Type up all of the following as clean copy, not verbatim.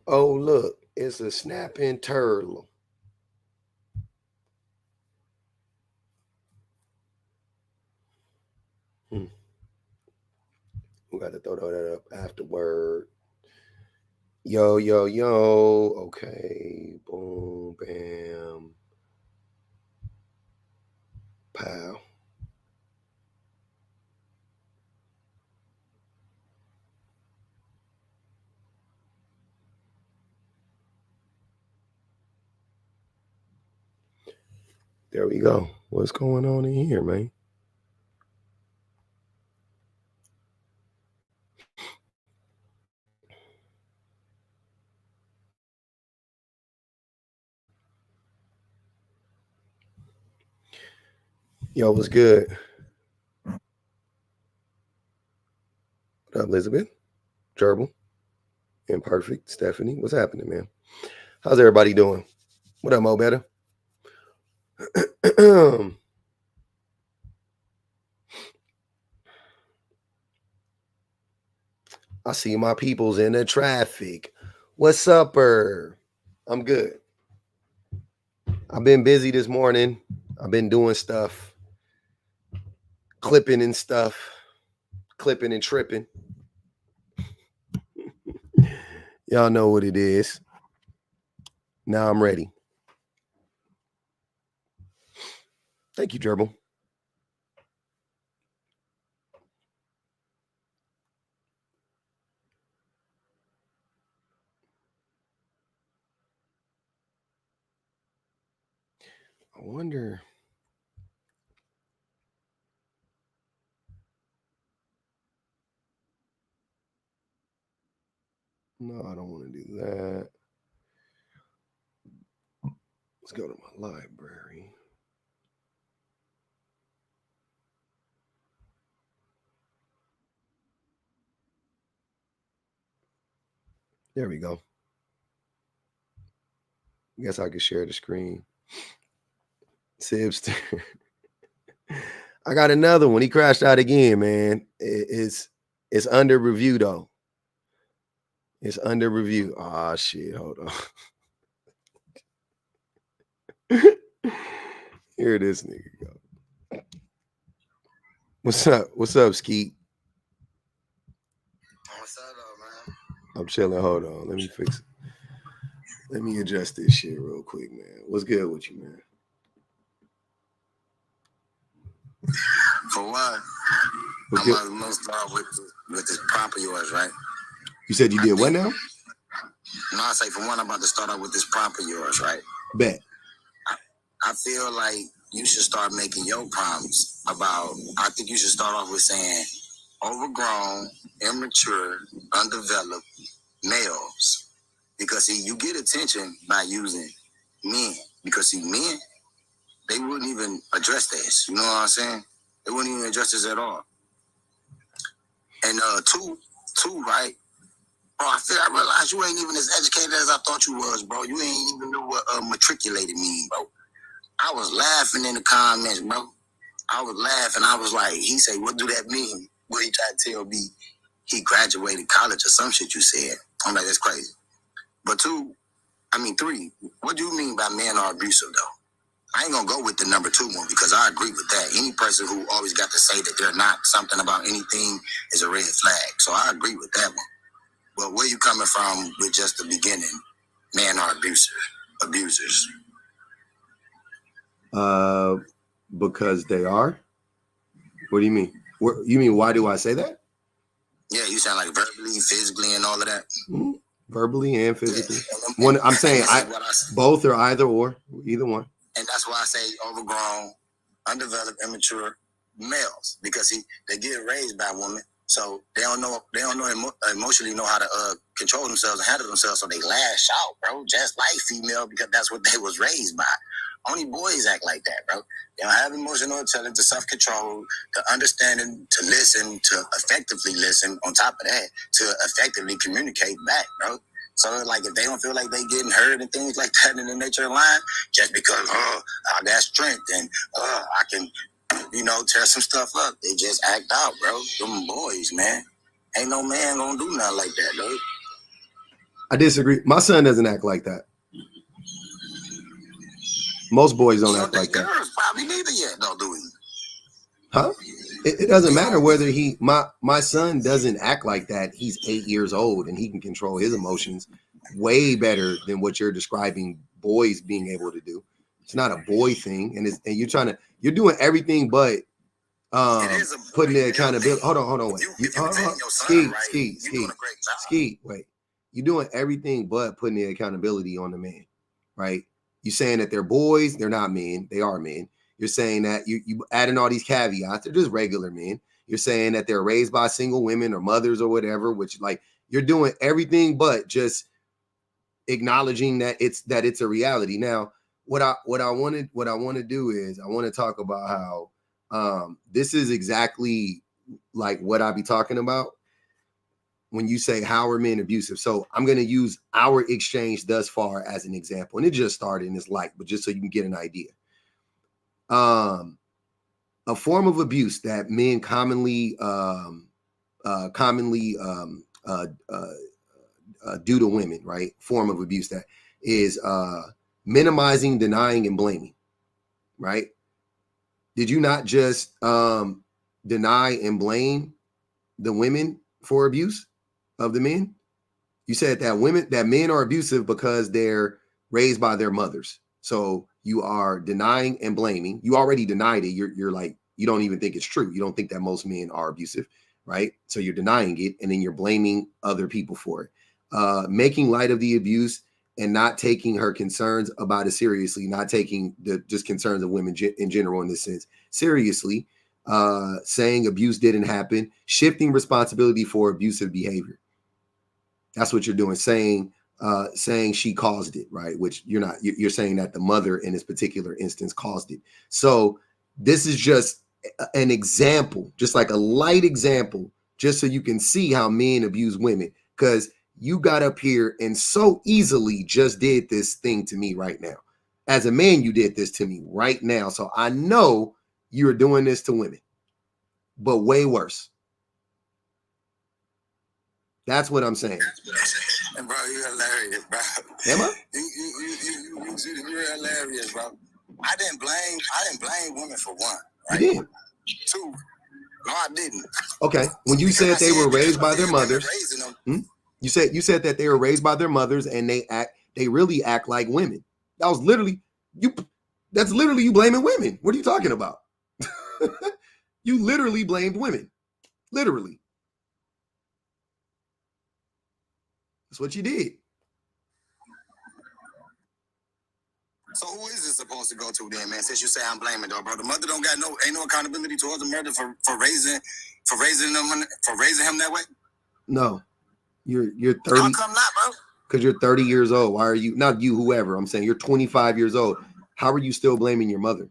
Oh, look, it's a snapping turtle. Hmm. We got to throw that up afterward. Yo, yo, yo. Okay. Boom, bam, pow. There we go. What's going on in here, man? Yo, what's good? What up, Elizabeth? Gerbil? Imperfect? Stephanie? What's happening, man? How's everybody doing? What up, Mo Better? I see my peoples in the traffic. What's upper? I'm good. I've been busy this morning. I've been doing stuff, clipping and stuff, clipping and tripping. Y'all know what it is. Now I'm ready. Thank you, Gerbil. I wonder. No, I don't want to do that. Let's go to my library. There we go. I guess I could share the screen. Sibster. I got another one. He crashed out again, man. It's under review though. It's under review. Ah, shit. Hold on. Here this nigga go. What's up? What's up, Skeet? What's up, though, man? I'm chilling. Hold on. Let me fix it. Let me adjust this shit real quick, man. What's good with you, man? For one, I'm gonna start with this prompt of yours, right? You said you did what now? No, I say for one, I'm about to start out with this prompt of yours, right? Bet. I feel like you should start making your prompts about. I think you should start off with saying overgrown, immature, undeveloped males, because see, you get attention by using men. Because see, men, they wouldn't even address this. You know what I'm saying? They wouldn't even address this at all. And two, right? Bro, I realized you ain't even as educated as I thought you was, bro. You ain't even know what matriculated mean, bro. I was laughing in the comments, bro. I was laughing. I was like, he said, what do that mean? What he tried to tell me, he graduated college or some shit you said. I'm like, that's crazy. But three, what do you mean by men are abusive, though? I ain't gonna go with the number two one because I agree with that. Any person who always got to say that they're not something about anything is a red flag. So I agree with that one. But where you coming from with just the beginning? Men are abusers. Because they are. What do you mean? You mean why do I say that? Yeah, you sound like verbally, physically, and all of that. Mm-hmm. Verbally and physically. Yeah. I'm saying both or either one. And that's why I say overgrown, undeveloped, immature males, because they get raised by women, so they don't know emotionally know how to control themselves and handle themselves, so they lash out, bro, just like female, because that's what they was raised by. Only boys act like that, bro. They don't have emotional intelligence, to self-control, to understanding, to listen, to effectively listen. On top of that, to effectively communicate back, bro. So, like, if they don't feel like they getting hurt and things like that in the nature of line, just because, I got strength and I can, tear some stuff up, they just act out, bro. Them boys, man. Ain't no man gonna do nothing like that, dude. I disagree. My son doesn't act like that. Most boys don't act like that. Girls probably neither yet, though, do we? Huh? It doesn't matter whether my son doesn't act like that. He's 8 years old and he can control his emotions way better than what you're describing boys being able to do. It's not a boy thing, and you're doing everything but putting the accountability. Hold on, wait. Ski, wait. You're doing everything but putting the accountability on the man, right? You're saying that they're boys, they're not men, they are men. You're saying that you adding all these caveats, they're just regular men. You're saying that they're raised by single women or mothers or whatever, which like you're doing everything but just acknowledging that it's a reality. Now, what I want to do is I want to talk about how this is exactly like what I be talking about when you say how are men abusive. So I'm going to use our exchange thus far as an example, and it just started in this light, but just so you can get an idea. A form of abuse that men commonly do to women, right? Form of abuse that is minimizing, denying, and blaming, right? Did you not just deny and blame the women for abuse of the men? You said that men are abusive because they're raised by their mothers. So you are denying and blaming. You already denied it. You're like, you don't even think it's true. You don't think that most men are abusive, right? So you're denying it, and then you're blaming other people for it. Making light of the abuse and not taking her concerns about it seriously, not taking the just concerns of women in general in this sense seriously, saying abuse didn't happen, shifting responsibility for abusive behavior. That's what you're doing, saying she caused it, right? Which you're not. You're saying that the mother in this particular instance caused it. So this is just an example, just like a light example, just so you can see how men abuse women. Because you got up here and so easily just did this thing to me right now. As a man, you did this to me right now. So I know you're doing this to women, but way worse. That's what I'm saying. And bro, you're hilarious, bro. Am I? You're hilarious, bro. I didn't blame women for one. Right? You did. Two, no, I didn't. Okay. When you said they were raised by their mothers, you said that they were raised by their mothers and they really act like women. That was literally you. That's literally you blaming women. What are you talking about? You literally blamed women. Literally. That's what you did. So who is this supposed to go to then, man? Since you say I'm blaming though, bro. The mother ain't no accountability towards the murder for raising him that way? No. You're 30. How come not, bro? Because you're 30 years old. Why are you not you, whoever? I'm saying you're 25 years old. How are you still blaming your mother?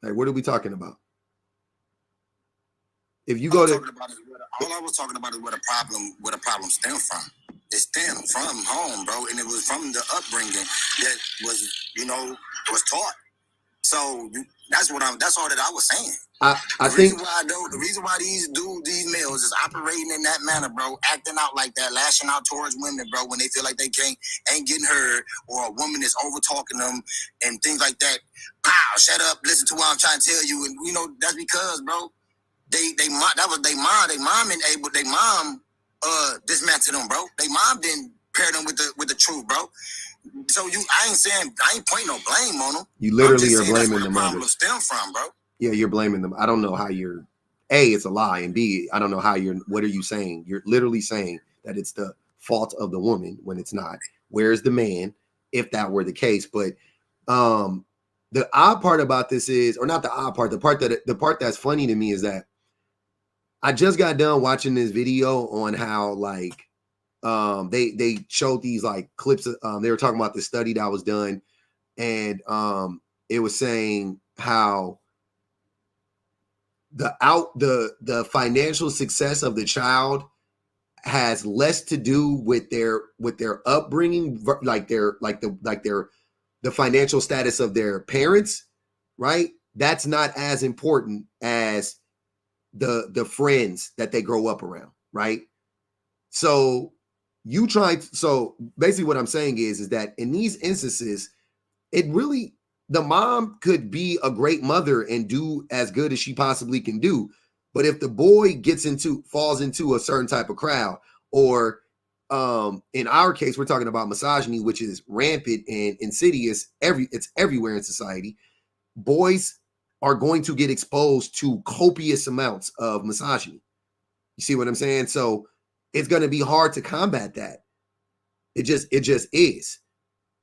Like, what are we talking about? If you go to all I was talking about is where the problem stemmed from. It stemmed from home, bro, and it was from the upbringing that was taught. So that's all that I was saying. The reason why these males is operating in that manner, bro, acting out like that, lashing out towards women, bro, when they feel like they ain't getting heard, or a woman is over talking them and things like that. Pow, shut up, listen to what I'm trying to tell you, and that's because, bro, their mom dismantled them, bro. Their mom didn't pair them with the truth, bro. So I ain't pointing no blame on them. You literally are blaming the problem stem from, bro. Yeah, you're blaming them. I don't know how you're A, it's a lie, and B, I don't know how what are you saying? You're literally saying that it's the fault of the woman when it's not. Where's the man if that were the case? But the odd part about this is, or not the odd part, the part that's funny to me is that I just got done watching this video on how like they showed these like clips of, they were talking about the study that was done, and it was saying how the financial success of the child has less to do with their upbringing, like the financial status of their parents, right? That's not as important as the friends that they grow up around, right? So so basically what I'm saying is that in these instances, it really, the mom could be a great mother and do as good as she possibly can do. But if the boy falls into a certain type of crowd, or in our case, we're talking about misogyny, which is rampant and insidious. It's everywhere in society. Boys are going to get exposed to copious amounts of misogyny. You see what I'm saying? So it's going to be hard to combat that. It just is.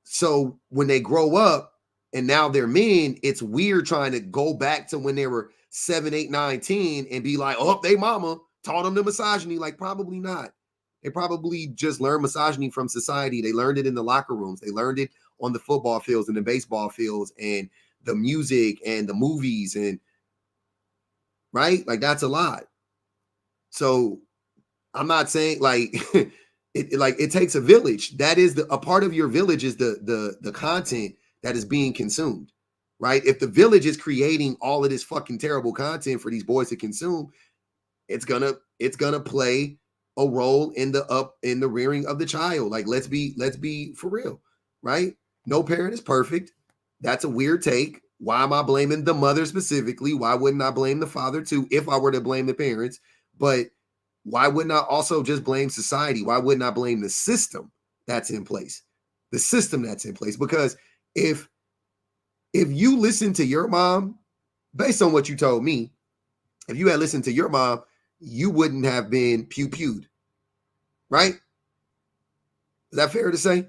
So when they grow up and now they're men, it's weird trying to go back to when they were 7, 8, 9, 10 and be like, oh, they mama taught them the misogyny. Like, probably not. They probably just learned misogyny from society. They learned it in the locker rooms. They learned it on the football fields and the baseball fields and the music and the movies, and right? Like, that's a lot. So I'm not saying like it takes a village. That is a part of your village is the content that is being consumed, right? If the village is creating all of this fucking terrible content for these boys to consume, it's gonna play a role in the rearing of the child. Like, let's be for real, right? No parent is perfect. That's a weird take. Why am I blaming the mother specifically? Why wouldn't I blame the father too if I were to blame the parents? But why wouldn't I also just blame society? Why wouldn't I blame the system that's in place? The system that's in place. Because if you listen to your mom, based on what you told me, if you had listened to your mom, you wouldn't have been pew-pewed, right? Is that fair to say?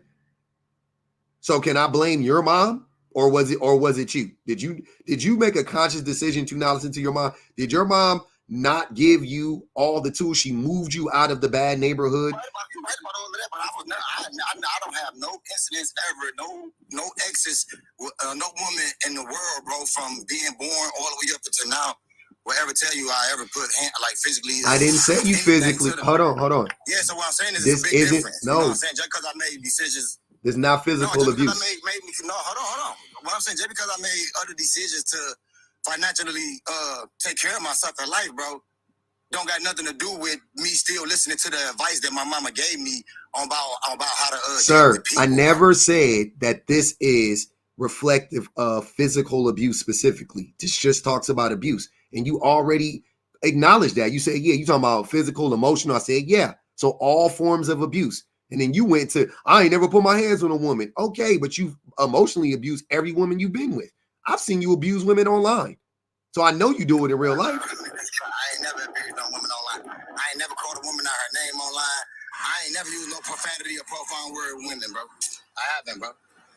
So can I blame your mom, or was it you? Did you make a conscious decision to not listen to your mom? Did your mom not give you all the tools? She moved you out of the bad neighborhood. You're right about all of that, but I don't have no incidents ever, no exes, no woman in the world, bro, from being born all the way up until now, will ever tell you I ever put like physically. I didn't say you physically. Hold on. Yeah, so what I'm saying is this a big difference. No. You know what I'm saying? Just because I made decisions. It's not physical abuse. Hold on. What I'm saying, just because I made other decisions to financially take care of myself in life, bro, don't got nothing to do with me still listening to the advice that my mama gave me about how to Sir, I never said that this is reflective of physical abuse specifically. This just talks about abuse. And you already acknowledged that. You said, yeah, you talking about physical, emotional. I said, yeah. So all forms of abuse. And then you went to, I ain't never put my hands on a woman. Okay, but you've emotionally abused every woman you've been with. I've seen you abuse women online. So I know you do it in real life. I ain't never abused no woman online. I ain't never called a woman out her name online. I ain't never used no profanity or profane word with women, bro. I haven't, bro.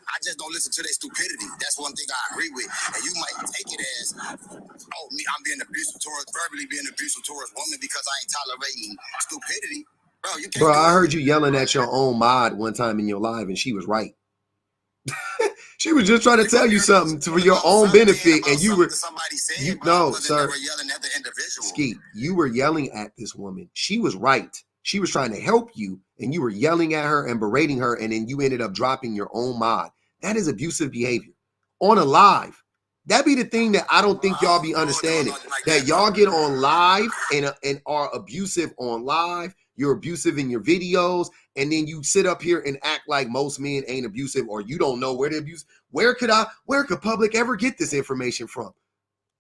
I just don't listen to their stupidity. That's one thing I agree with. And you might take it as, oh, me, I'm being verbally being abusive towards women because I ain't tolerating stupidity. Bro, you can't. Bro, I heard you yelling at your own mod one time in your live, and she was right. She was just trying to tell you something for your own benefit, and you were sir. Skeet, you were yelling at this woman. She was right. She was trying to help you, and you were yelling at her and berating her, and then you ended up dropping your own mod. That is abusive behavior on a live. That be the thing that I don't think y'all be understanding. That y'all get on live and are abusive on live. You're abusive in your videos, and then you sit up here and act like most men ain't abusive, or you don't know where the abuse. Where could public ever get this information from?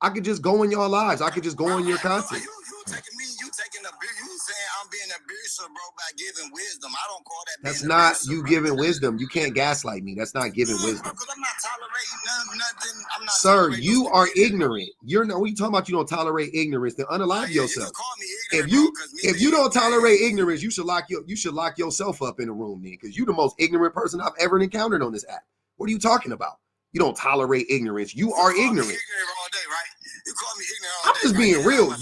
I could just go in your lives. I could just go on your content. You saying I'm being abusive, bro, by giving wisdom. I don't call that. That's not abusive, you giving wisdom. You can't gaslight me. That's not giving wisdom. Because I'm not tolerating nothing. I'm not. Sir, you are ignorant. You're not. What you talking about? You don't tolerate ignorance. Then unalive yourself. You call me ignorant, if you don't tolerate ignorance, you should lock yourself up in a room then, because you're the most ignorant person I've ever encountered on this app. What are you talking about? You don't tolerate ignorance. You are ignorant. All day, right? You call me ignorant all I'm day, just right? being real.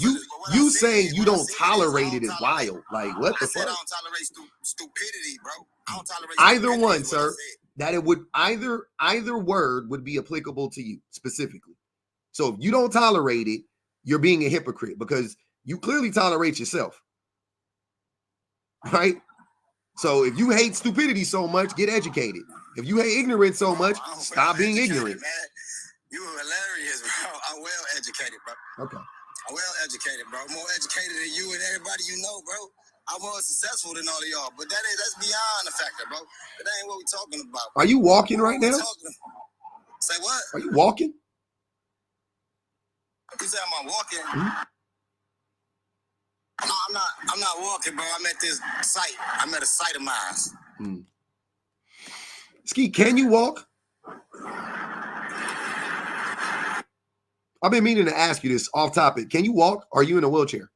You saying you don't tolerate it is wild. Like, what the fuck? I don't tolerate stupidity, bro. I don't tolerate either one, sir. That it would either word would be applicable to you specifically. So if you don't tolerate it, you're being a hypocrite, because you clearly tolerate yourself, right? So if you hate stupidity so much, get educated. If you hate ignorance so much, stop being ignorant. Man. You are hilarious, bro. I'm well educated, bro. Okay. I'm well educated, bro. More educated than you and everybody you know, bro. I'm more successful than all of y'all, but that's beyond the factor, bro. That ain't what we talking about. Are you walking right now? Say what? Are you walking? You said I'm walking? Mm-hmm. No, I'm not walking, bro. I'm at this site. I'm at a site of mine. Ski, can you walk? I've been meaning to ask you this off topic. Can you walk? Are you in a wheelchair?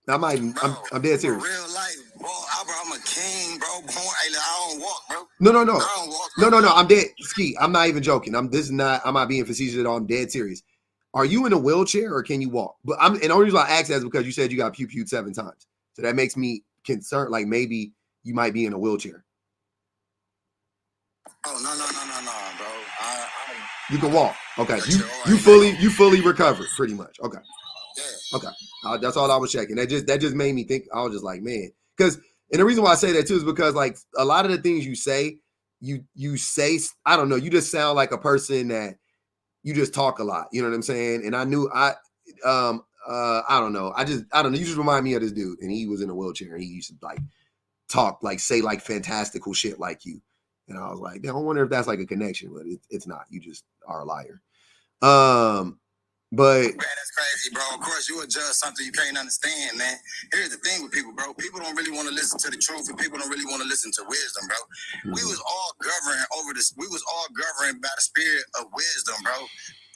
I'm dead serious. Real life, bro. I'm a king, bro. I don't walk, bro. No. I don't walk, bro. No. I'm dead. Ski, I'm not even joking. I'm not being facetious at all. I'm dead serious. Are you in a wheelchair or can you walk? But and the only reason I ask that is because you said you got pew-pewed 7 times. So that makes me concerned, like maybe you might be in a wheelchair. Oh, no, bro. You can walk. Okay. You fully recovered pretty much. Okay. Yeah. Okay. That's all I was checking. That just made me think. I was just like, man. Because, and the reason why I say that too is because like a lot of the things you say, you say, I don't know, you just sound like a person that you just talk a lot. You know what I'm saying? And I don't know. I don't know. You just remind me of this dude, and he was in a wheelchair, and he used to like talk, like say like fantastical shit like you. And I was like, damn, I wonder if that's like a connection, but it's not. You just are a liar. But man, that's crazy, bro. Of course, you adjust something you can't understand, man. Here's the thing with people, bro. People don't really want to listen to the truth, and people don't really want to listen to wisdom, bro. Mm-hmm. We was all governed by the spirit of wisdom, bro.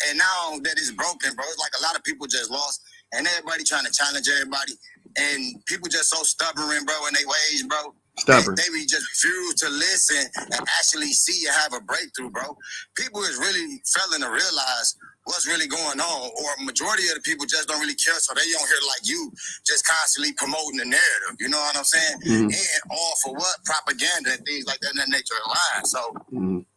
And now that it's broken, bro, it's like a lot of people just lost, and everybody trying to challenge everybody, and people just so stubborn, bro, in their ways, bro. Stubborn. They just refuse to listen and actually see and have a breakthrough, bro. People is really failing to realize what's really going on, or majority of the people just don't really care, so they don't hear like you just constantly promoting the narrative. You know what I'm saying? Mm-hmm. And all for what? Propaganda and things like that in that nature of line. So,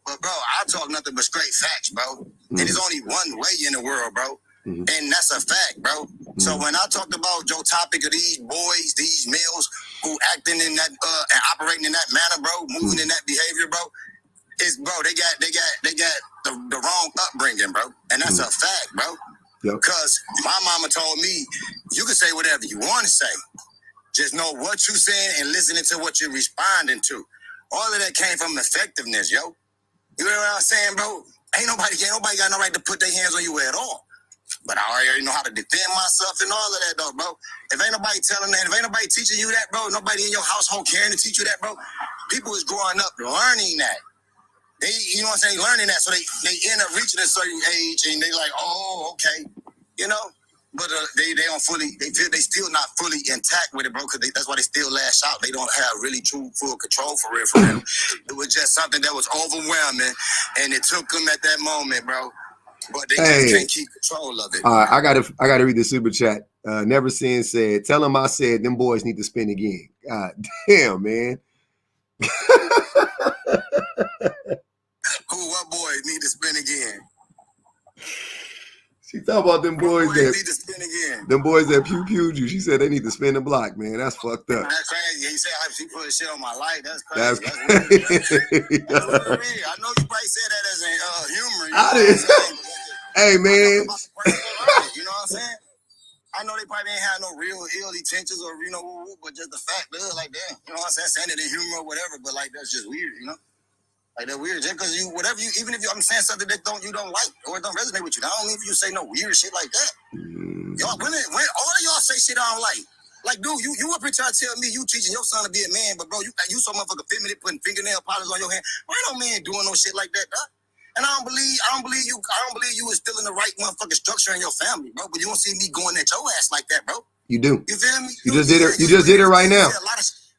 but bro, I talk nothing but straight facts, bro. And there's only one way in the world, bro. And that's a fact, bro. So when I talked about your topic of these boys, these males who acting in that and operating in that manner, bro, moving in that behavior, bro, is bro, they got the wrong upbringing, bro. And that's a fact, bro. Yep. Because my mama told me you can say whatever you want to say. Just know what you saying and listening to what you're responding to. All of that came from effectiveness, yo. You know what I'm saying, bro? Ain't nobody got no right to put their hands on you at all. But I already know how to defend myself and all of that, though, bro. If ain't nobody telling that, if ain't nobody teaching you that, bro, nobody in your household caring to teach you that, bro, people is growing up learning that. They, you know what I'm saying, learning that. So they end up reaching a certain age and they like, oh, okay, you know. But they don't fully, they feel they still not fully intact with it, bro, because that's why they still lash out. They don't have really true, full control for real. It was just something that was overwhelming, and it took them at that moment, bro. But they just can't keep control of it. All right, I gotta read the super chat. Never Sin said, tell him I said them boys need to spin again. God damn, man. What boys need to spin again? She talking about them boys that need to spin again. Them boys that pew-pewed you. She said they need to spin the block, man. That's fucked up. That's crazy. He said she put shit on my life. That's crazy. That's crazy. That's weird. I know you probably said that as a humor. You know what I'm Hey, man. You know what I'm saying? I know they probably ain't had no real ill intentions or, you know, but just the fact that, like, damn, you know what I'm saying? Saying it in humor or whatever, but, like, that's just weird, you know? Like, that weird. Just because even if I'm saying something that you don't like or it don't resonate with you, I don't mean if you say no weird shit like that. Y'all, when all of y'all say shit I don't like. Like, dude, you up here trying to tell me you teaching your son to be a man, but, bro, you so motherfucking feminine putting fingernail polish on your hand. Why no man doing no shit like that, dog? And I don't believe you is still in the right motherfucking structure in your family, bro. But you don't see me going at your ass like that, bro. You do. You feel me? You just did it. You just did it right now.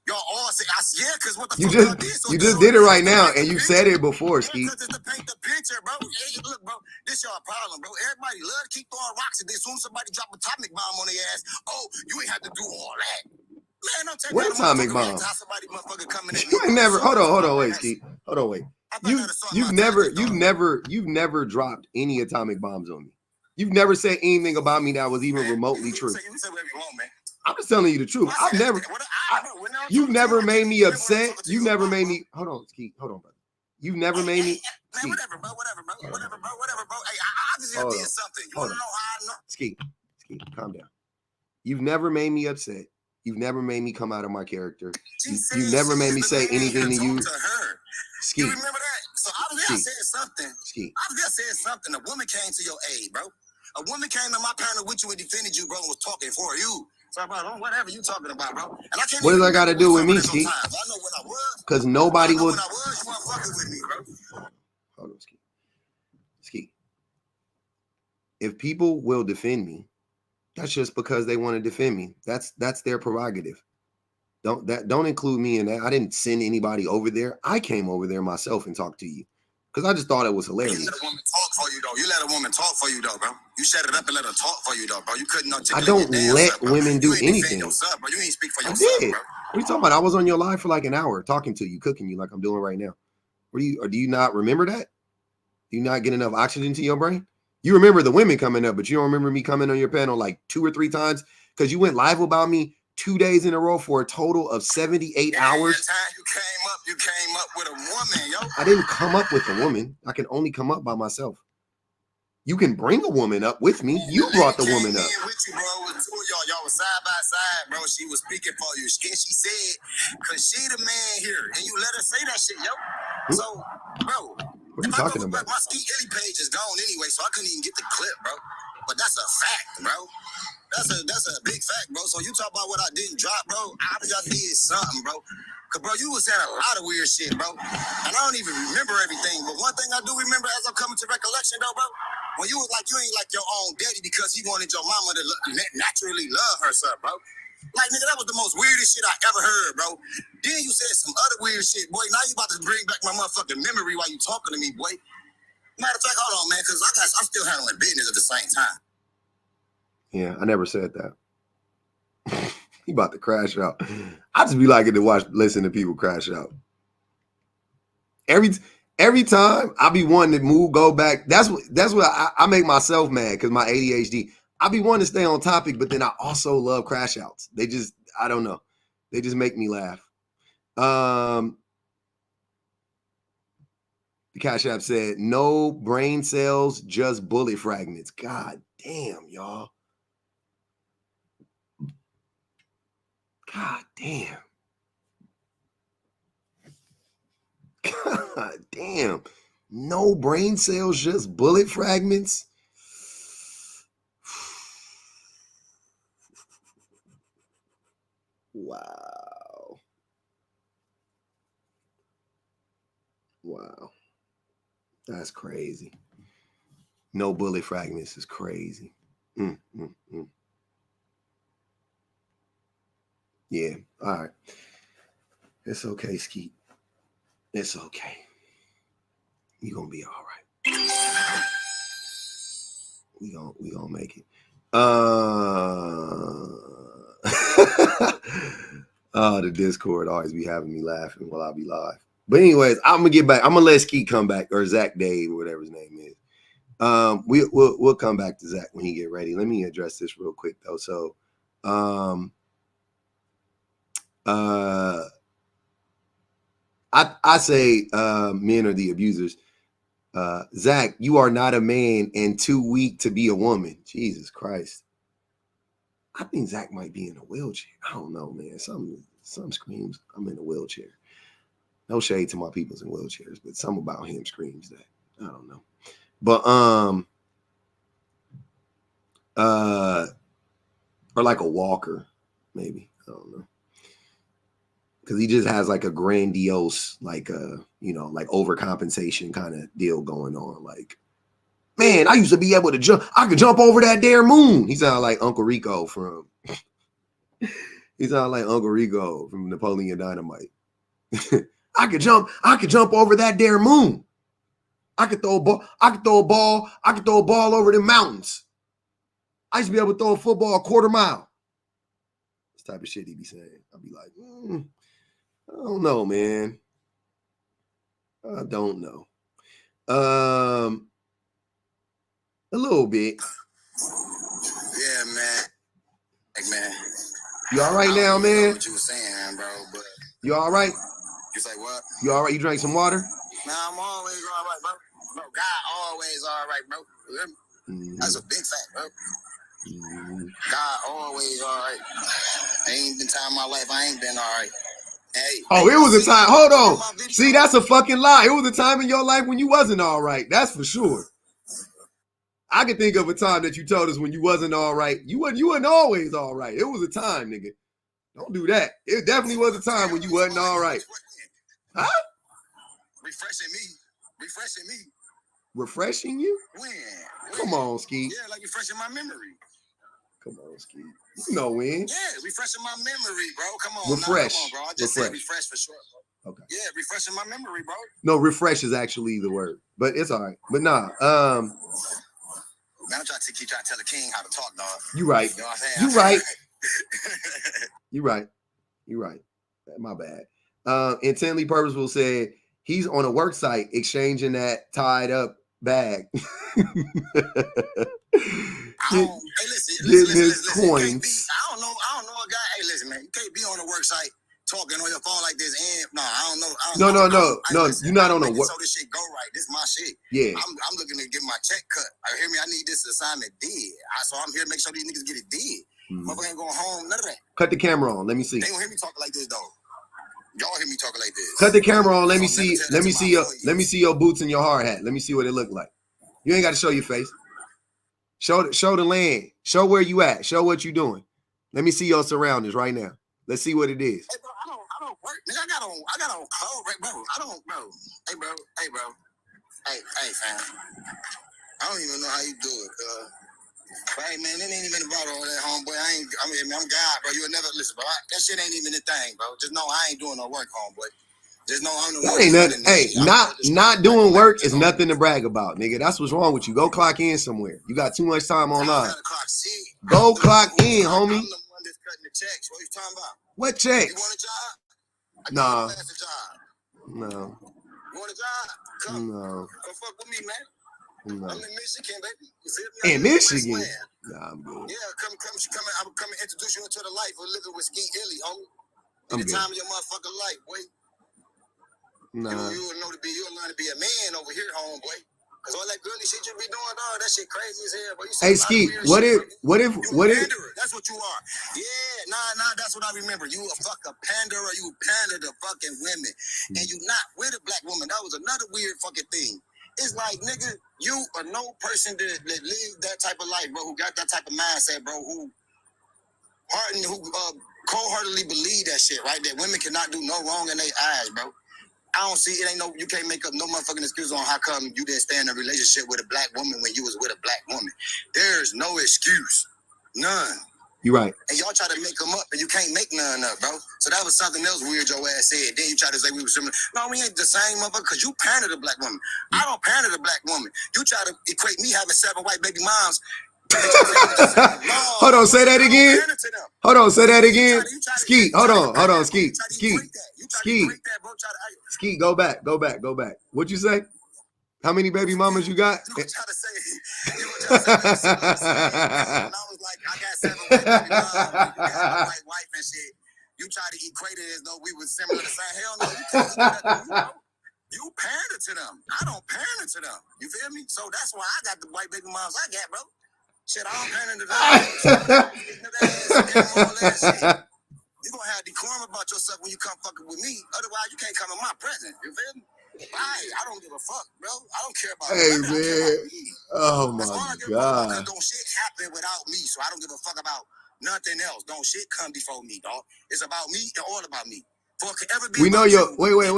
Y'all all say, yeah, because what the you fuck just, you just did it right now, and you said it before, Ski. Because it's to paint the picture, bro. Hey, look, bro, this y'all problem, bro. Everybody love to keep throwing rocks, and then as soon as somebody drop an atomic bomb on their ass, oh, you ain't have to do all that. Man, don't take what atomic bomb? Somebody motherfucker coming at you ain't never. Hold on, wait, Ski. Hold on, wait. You've never dropped any atomic bombs on me. You've never said anything about me that was even remotely true. You say whatever you want, man. I'm just telling you the truth. You've never made me upset. You never made me. Hold on, Ski. Hold on, brother. You've never made me. Man, whatever, bro. Hey, I just did something. You want to know how I know? Ski, calm down. You've never made me upset. You've never made me come out of my character. You never made me say anything to you. Ski. You remember that? So obviously I said something. Ski. Obviously I said something. A woman came to your aid, bro. A woman came to my panel with you and defended you, bro, and was talking for you. So, bro, whatever you talking about, bro. And I can't. What does that got to do with me, Ski? I know when I was. Because nobody would. When I was, you weren't fucking with me, bro. Hold on, Ski. Ski. If people will defend me, that's just because they want to defend me. That's their prerogative. Don't include me in that. I didn't send anybody over there. I came over there myself and talked to you because I just thought it was hilarious. You let a woman talk for you, though. You let a woman talk for you, though, bro. You shut it up and let her talk for you, though, bro. You couldn't articulate. I don't let women do anything. Yourself, bro. You ain't speak for yourself, I did. Bro. What are you talking about? I was on your live for like an hour talking to you, cooking you like I'm doing right now. Or do you not remember that? Do you not get enough oxygen to your brain? You remember the women coming up, but you don't remember me coming on your panel like 2 or 3 times because you went live about me 2 days in a row for a total of 78 hours. The time you came up with a woman, yo. I didn't come up with a woman. I can only come up by myself. You can bring a woman up with me. You brought the woman up. With you, bro. With 2 of y'all was side by side, bro. She was speaking for you. She said, cause she the man here, and you let her say that shit, yo. So, bro. What are you talking about? My Ski Illy page is gone anyway, so I couldn't even get the clip, bro. But that's a fact, bro. That's a big fact, bro. So you talk about what I didn't drop, bro. I did something, bro. Cause bro, you was saying a lot of weird shit, bro. And I don't even remember everything. But one thing I do remember as I'm coming to recollection, though, bro, when you was like you ain't like your own daddy because he wanted your mama to naturally love her son, bro. Like, nigga, that was the most weirdest shit I ever heard, bro. Then you said some other weird shit, boy. Now you about to bring back my motherfucking memory while you talking to me, boy. Matter of fact, hold on, man, because I'm still handling business at the same time. Yeah, I never said that. He about to crash out. I just be liking to listen to people crash out. Every time I be wanting to go back. That's what I make myself mad because my ADHD. I be wanting to stay on topic, but then I also love crash outs. I don't know. They just make me laugh. The Cash App said, no brain cells, just bullet fragments. God damn, y'all. God damn. God damn. No brain cells, just bullet fragments. Wow. Wow. That's crazy. No bullet fragments is crazy. Yeah. All right. It's okay, Skeet. It's okay. You're gonna be all right. We gonna make it. Oh, the Discord always be having me laughing while I be live. But anyways, I'm gonna get back. I'm gonna let Skeet come back, or Zach Dave, or whatever his name is. We'll come back to Zach when he get ready. Let me address this real quick though. So I say men are the abusers. Zach, you are not a man and too weak to be a woman. Jesus Christ. I think Zach might be in a wheelchair. I don't know, man. Some screams I'm in a wheelchair. No shade to my peoples in wheelchairs, but some about him screams that. I don't know. But or like a walker, maybe. I don't know. Because he just has like a grandiose, like like overcompensation kind of deal going on. Like, man, I used to be able to jump. I could jump over that damn moon. He sounded like Uncle Rico from. He sounded like Uncle Rico from Napoleon Dynamite. I could jump over that damn moon. I could throw a ball. I could throw a ball over the mountains. I used to be able to throw a football a quarter mile. This type of shit he be saying. I'll be like, I don't know, man. I don't know. A little bit. Yeah, man. Like, man. You all right now, man? What you were saying, bro? But you all right? You say what? You all right? You drank some water? Nah, I'm always all right, bro. Bro, God always all right, bro. You hear me? That's a big fact, bro. God always all right. Ain't been time in my life I ain't been all right. Hey, it was a time. Hold on. See, that's a fucking lie. It was a time in your life when you wasn't all right. That's for sure. I can think of a time that you told us when you wasn't all right. You wasn't always all right. It was a time, nigga. Don't do that. It definitely was a time when you wasn't all right. Huh? Refreshing me. Refreshing you? When? Come on, Ski. Yeah, like refreshing my memory. Come on, Ski. You know when? Yeah, refreshing my memory, bro. Come on, refresh. Come on, bro. I just said refresh for sure, bro. Okay. Yeah, refreshing my memory, bro. No, refresh is actually the word, but it's all right. But nah, Man, I'm trying to tell the king how to talk, dog. You right. You know what I'm saying? You right. You right. You right. My bad. Intently Purposeful said he's on a work site exchanging that tied up bag. Listen. Coins. I don't know a guy. Hey, listen, man. You can't be on a work site talking on your phone like this. And no, I don't know. No. You're not on a work. So this shit go right. This is my shit. Yeah. I'm looking to get my check cut. Hear me? I need this assignment did. So I'm here to make sure these niggas get it did. Motherfucker ain't going home. None of that. Cut the camera on. Let me see. They don't hear me talking like this though. Y'all hear me talking like this. Cut the camera on. Let me see. Let me see your boots and your hard hat. Let me see what it look like. You ain't got to show your face. Show the land. Show where you at. Show what you doing. Let me see your surroundings right now. Let's see what it is. Hey, bro, I don't work. Nigga, I got on clothes, right, bro. Hey, bro. Hey, fam. I don't even know how you do it, Hey, man, it ain't even about all that, homeboy. I'm God, bro. You'll never listen, bro. That shit ain't even a thing, bro. Just know I ain't doing no work, homeboy. Just know I'm the one. Ain't nothing. Hey, not doing work is nothing to brag about, nigga. That's what's wrong with you. Go clock in somewhere. You got too much time online. Go clock in, homie. I'm the one that's cutting the checks. What you talking about? What checks? You want a job? Nah. No. You want a job? Come. No. Come fuck with me, man. No. I'm in Michigan, baby. You feel me? In Michigan? Nah, I'm good. Yeah, I'm coming introduce you into the life of living with Ski Illy, homie. In the time of your motherfucking life, boy. Nah. You'll learn to be a man over here, homeboy. Cause all that girly shit you be doing, dog, that shit crazy as hell, bro. Hey, Ski, what if? That's what you are. Yeah, nah, that's what I remember. You a fucking panderer. You pander to fucking women, and you not with a black woman. That was another weird fucking thing. It's like, nigga, you are no person that live that type of life, bro. Who got that type of mindset, bro. Who cold-heartedly believe that shit, right? That women cannot do no wrong in their eyes, bro. I don't see it. You can't make up no motherfucking excuse on how come you didn't stay in a relationship with a black woman when you was with a black woman. There's no excuse. None. You're right. And y'all try to make them up, and you can't make none up, bro. So that was something else weird your ass said. Then you try to say we were similar. No, we ain't the same, motherfucker, because you parented a black woman. I don't parent a black woman. You try to equate me having 7 white baby moms. Hold on, say that again. Hold on, say that again. Ski, hold on, Ski. Ski, go back. What'd you say? How many baby mamas you got? You were trying to say, I was like, I got 7 white baby moms. You got a white wife and shit. You try to equate it as though we were similar to say, hell no, you can't do that. You parented to them. I don't parent to them. You feel me? So that's why I got the white baby moms I got, bro. Shit, I don't parent to them. You gonna have decorum about yourself when you come fucking with me. Otherwise, you can't come in my presence. You feel me? I don't give a fuck, bro. I don't care about man. Oh my God. Don't shit happen without me, so I don't give a fuck about nothing else. Don't shit come before me, dog. It's about me and all about me. We know your wait.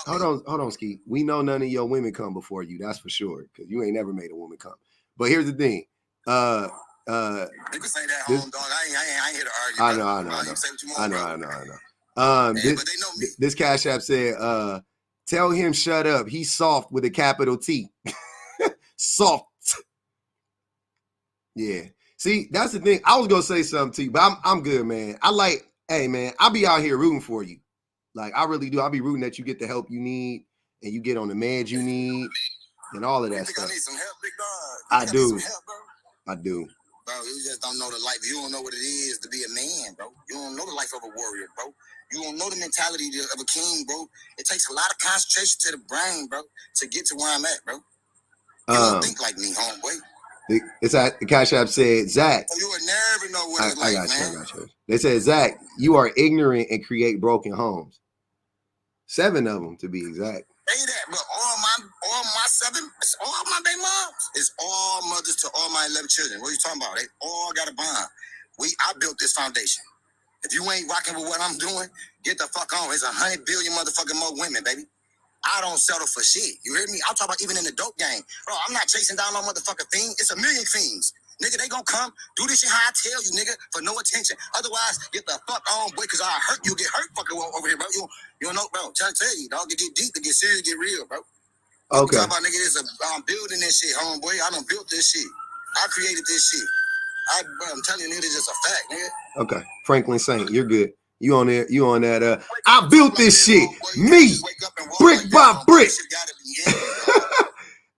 Hold on, Ski. We know none of your women come before you. That's for sure, because you ain't never made a woman come. But here's the thing. You can say that, home dog. I ain't here to argue. I know. This Cash App said, tell him shut up. He's soft with a capital T. Soft. Yeah. See, that's the thing. I was gonna say something to you, but I'm good, man. Hey man, I'll be out here rooting for you. Like I really do. I'll be rooting that you get the help you need and you get on the meds you need and all of that stuff. I need some help, big dog. I do. I do. Bro, you just don't know the life. You don't know what it is to be a man, bro. You don't know the life of a warrior, bro. You don't know the mentality of a king, bro. It takes a lot of concentration to the brain, bro, to get to where I'm at, bro. You don't think like me, homeboy. It's at the Cash App said, Zach. You would never know what it's like, man. I got you. They said, Zach, you are ignorant and create broken homes. 7 of them, to be exact. Say that, but all my 7, all my baby moms, it's all mothers to all my 11 children. What are you talking about? They all got a bond. I built this foundation. If you ain't rocking with what I'm doing, get the fuck on. It's 100 billion motherfucking more women, baby. I don't settle for shit. You hear me? I'll talk about even in the dope game. Bro, I'm not chasing down no motherfucking fiend. It's a million fiends. Nigga, they gonna come, do this shit how I tell you, nigga, for no attention. Otherwise, get the fuck on, boy, because I hurt you, get hurt fucking over here, bro. You don't know, bro. Trying to tell you, dog, to get deep, to get serious, get real, bro. Okay. Talk about, nigga, I'm building this shit, homeboy. I done built this shit. I created this shit. I'm telling you, nigga, it's just a fact, nigga. Okay. Franklin Saint, you're good. You on there? You on that? I built this shit. Me, brick by brick.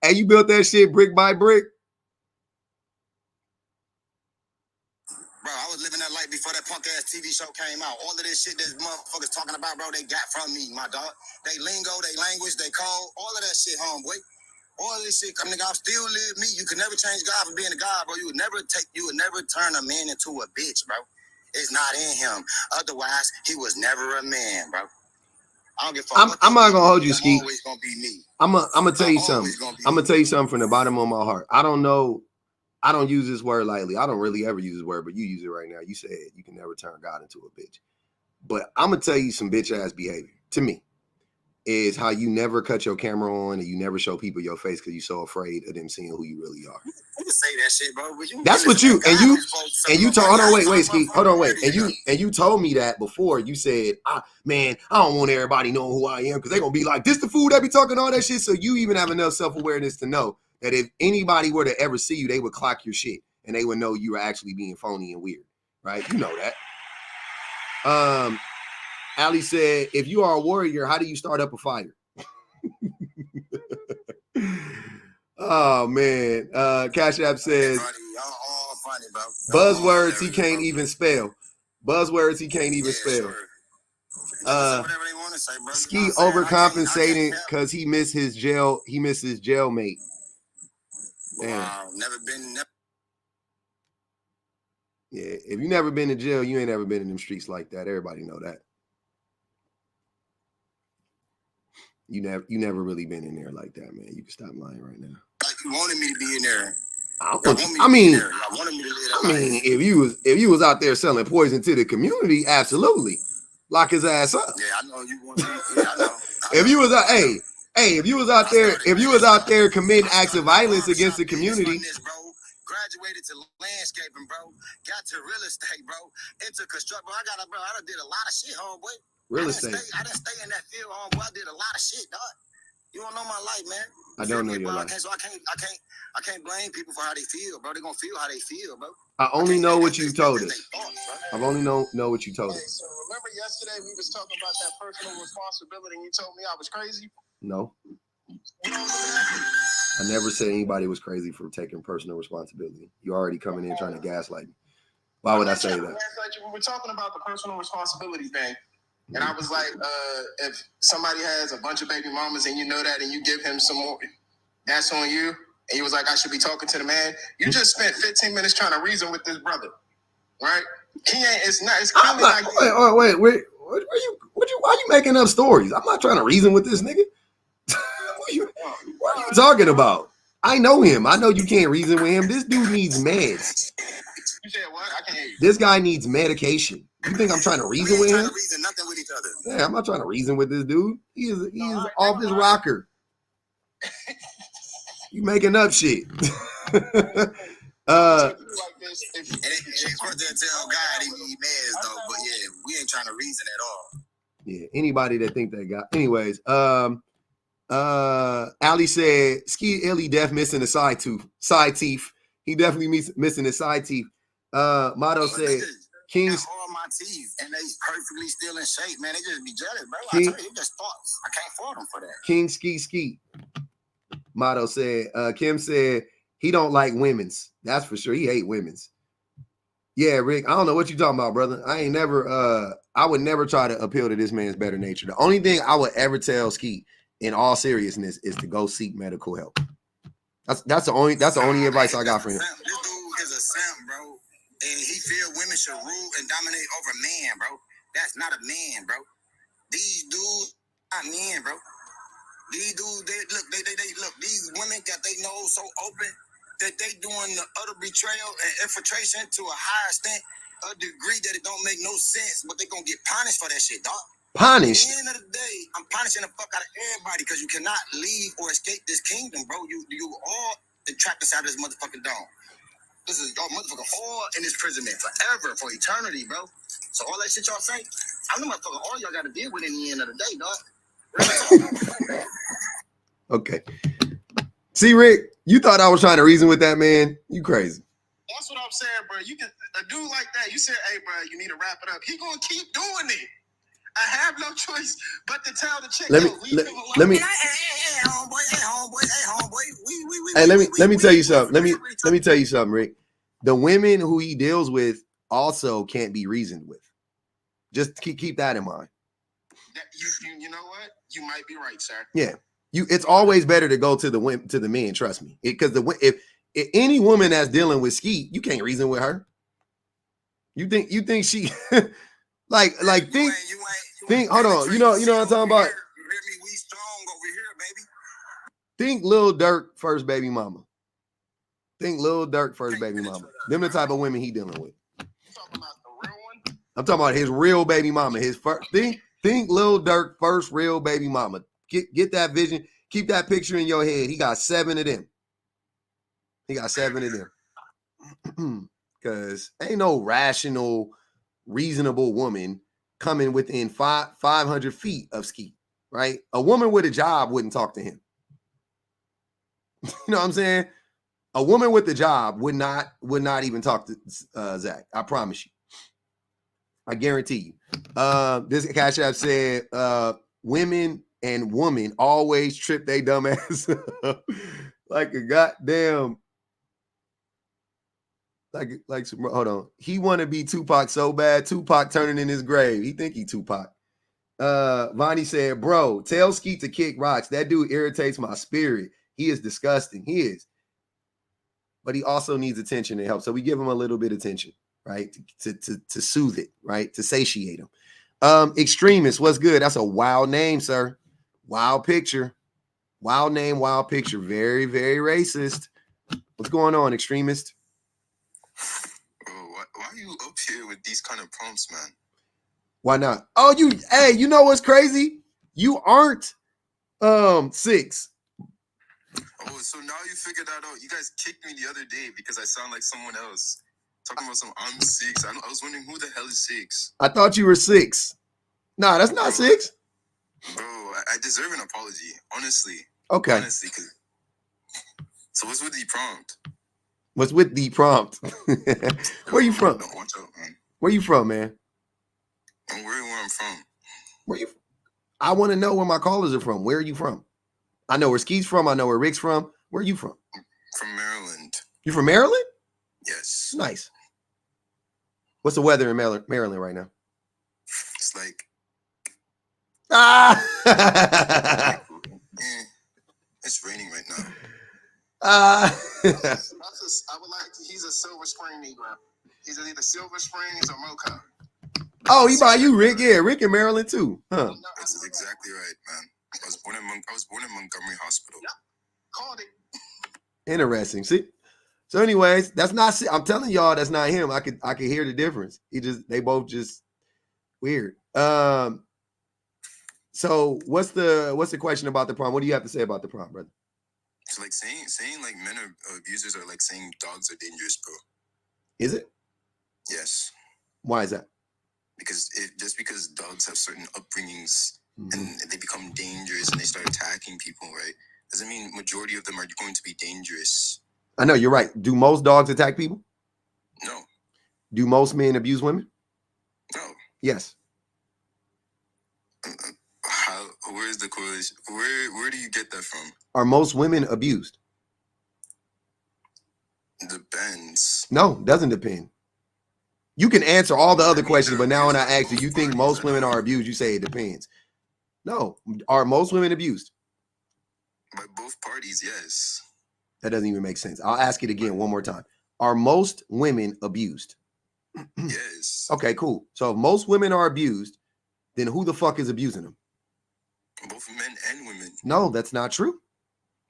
Hey, you built that shit brick by brick? Bro, I was living that life before that punk ass TV show came out. All of this shit that motherfuckers talking about, bro, they got from me, my dog. They lingo, they language, they code, all of that shit, homeboy. All of this shit, nigga, I still live me. You can never change God for being a God, bro. You would never turn a man into a bitch, bro. It's not in him. Otherwise, he was never a man, bro. I don't give a fuck. I'm not gonna hold you, Ski. Always gonna be me. I'm gonna tell you something. I'm gonna tell you something from the bottom of my heart. I don't know. I don't use this word lightly. I don't really ever use this word, but you use it right now. You said you can never turn God into a bitch. But I'm gonna tell you some bitch ass behavior. To me, is how you never cut your camera on and you never show people your face because you're so afraid of them seeing who you really are. You can say that shit, bro. But that's what you told. Hold on, wait, Ski. Hold on, wait. And you told me that before. You said, man, I don't want everybody knowing who I am because they're gonna be like, this the fool that be talking all that shit. So you even have enough self-awareness to know that if anybody were to ever see you, they would clock your shit and they would know you were actually being phony and weird, right? You know that. Ali said, if you are a warrior, how do you start up a fire? Oh, man. Cash App says, funny, buzzwords he can't even spell. Buzzwords he can't even spell. Ski overcompensating because he missed his jailmate. Wow, never been. Yeah, if you never been in jail, you ain't ever been in them streets like that. Everybody know that. You never really been in there like that, man. You can stop lying right now. Like you wanted me to be in there. I mean, if you was out there selling poison to the community, absolutely, lock his ass up. Yeah, I know you want to. Yeah, I know. If you was out, if you was out there committing acts of violence against the community. Graduated to landscaping, bro. Got to real estate, bro. Into construction. I done did a lot of shit, homeboy. Real estate. I didn't stay in that field, homeboy. I did a lot of shit, dog. You don't know my life, man. I don't know your life. So I can't blame people for how they feel, bro. They're gonna feel how they feel, bro. I only know what you told us. I've only know what you told us. So remember yesterday we was talking about that personal responsibility and you told me I was crazy? No. You know what I'm saying? I never said anybody was crazy for taking personal responsibility. You're already coming in trying to gaslight me. Why would I say that? We were talking about the personal responsibility thing. And I was like, if somebody has a bunch of baby mamas and you know that and you give him some more, that's on you. And he was like, I should be talking to the man. You just spent 15 minutes trying to reason with this brother, right? He ain't, it's clearly like wait. Why are you making up stories? I'm not trying to reason with this nigga. What are you talking about? I know him. I know you can't reason with him. This dude needs meds. You said what? I can't hear you. This guy needs medication. You think I'm trying to reason with him? Trying to reason nothing with each other. Yeah, I'm not trying to reason with this dude. He is off his rocker. You making up shit. Like this, it's worth to tell God he need meds though, but yeah, we ain't trying to reason at all. Yeah, anybody that think they got. Anyways, Ali said Ski Illy Def missing a side teeth. He definitely missing his side teeth. Motto said King's all my teeth and they perfectly still in shape, man. They just be jealous, bro. I tell you, just thoughts. I can't fault them for that. King Ski. Motto said, Kim said he don't like women's. That's for sure. He hate women's. Yeah, Rick, I don't know what you talking about, brother. I ain't never I would never try to appeal to this man's better nature. The only thing I would ever tell Skeet in all seriousness is to go seek medical help. That's the only advice I got for him. This dude is a simp, bro. And he feel women should rule and dominate over men, bro. That's not a man, bro. These dudes not men, bro. These dudes, they look, these women got their nose so open that they doing the utter betrayal and infiltration to a higher extent, a degree that it don't make no sense, but they gonna get punished for that shit, dog. Punished? At the end of the day, I'm punishing the fuck out of everybody because you cannot leave or escape this kingdom, bro. You all trapped inside this motherfucking dome. This is y'all motherfucking all in this imprisonment forever, for eternity, bro. So all that shit y'all say, I'm the motherfucker all y'all got to deal with in the end of the day, dog. Okay. See, Rick, you thought I was trying to reason with that man? You crazy. That's what I'm saying, bro. You can a dude like that. You said, "Hey, bro, you need to wrap it up." He gonna keep doing it. I have no choice but to tell the chick, let me tell you something. Let me tell you something, Rick. The women who he deals with also can't be reasoned with. Just keep that in mind. You know what? You might be right, sir. Yeah. It's always better to go to the men, trust me. Because if any woman that's dealing with Skeet, you can't reason with her. You think she like think hold on. You know what I'm talking about? You hear me? We strong over here, baby. Think Lil Durk first baby mama. Think Lil Durk first baby mama. Them the type of women he dealing with. You talking about the real one? I'm talking about his real baby mama. His first think Lil Durk first real baby mama. Get that vision. Keep that picture in your head. He got 7 of them. He got 7 of them. Because ain't no rational, reasonable woman coming within 500 feet of Skeet, right? A woman with a job wouldn't talk to him. You know what I'm saying? A woman with a job would not even talk to Zach. I promise you. I guarantee you. This Cash App said, women and women always trip they dumb ass like a goddamn like some, hold on. He want to be Tupac so bad. Tupac turning in his grave. He think he Tupac. Vonnie said, bro, tell Skeet to kick rocks. That dude irritates my spirit. He is disgusting. He is. But he also needs attention and help. So we give him a little bit of attention, right? To soothe it, right? To satiate him. Extremist, what's good? That's a wild name, sir. Wild picture. Wild name, wild picture. Very, very racist. What's going on, extremist? Why are you up here with these kind of prompts, man? Why not? Oh, you know what's crazy? You aren't 6. Oh, so now you figured that out. You guys kicked me the other day because I sound like someone else. Talking about I'm 6. I was wondering who the hell is 6. I thought you were 6. Nah, that's not 6. Bro, I deserve an apology, honestly. Okay. Honestly, so what's with the prompt? What's with the prompt? Where you from? Don't watch out, man. Where you from, man? Don't worry where I'm from. Where you? I want to know where my callers are from. Where are you from? I know where Skeet's from. I know where Rick's from. Where are you from? From Maryland. You from Maryland? Yes. Nice. What's the weather in Maryland right now? It's like it's raining right now. I would like to, he's a Silver Spring Negro. He's either Silver Springs or Mocha. Oh, he by you, Rick. Yeah, Rick in Maryland too. Huh. This is exactly right, man. I was born in Montgomery Hospital. Yeah. Called it. Interesting. See? So anyways, that's not, I'm telling y'all that's not him. I could hear the difference. They both just weird. So what's the question about the prompt? What do you have to say about the prompt, brother? So like saying like men are abusers are like saying dogs are dangerous, bro. Is it? Yes. Why is that? Because just because dogs have certain upbringings and they become dangerous and they start attacking people, right? Doesn't mean majority of them are going to be dangerous. I know, you're right. Do most dogs attack people? No. Do most men abuse women? No. Yes. Where is the correlation? Where do you get that from? Are most women abused? Depends. No, doesn't depend. You can answer all the other questions, but now when I ask, do you think most women are abused? You say it depends. No. Are most women abused? By both parties, yes. That doesn't even make sense. I'll ask it again one more time. Are most women abused? Yes. Okay, cool. So if most women are abused, then who the fuck is abusing them? Both men and women. No, that's not true.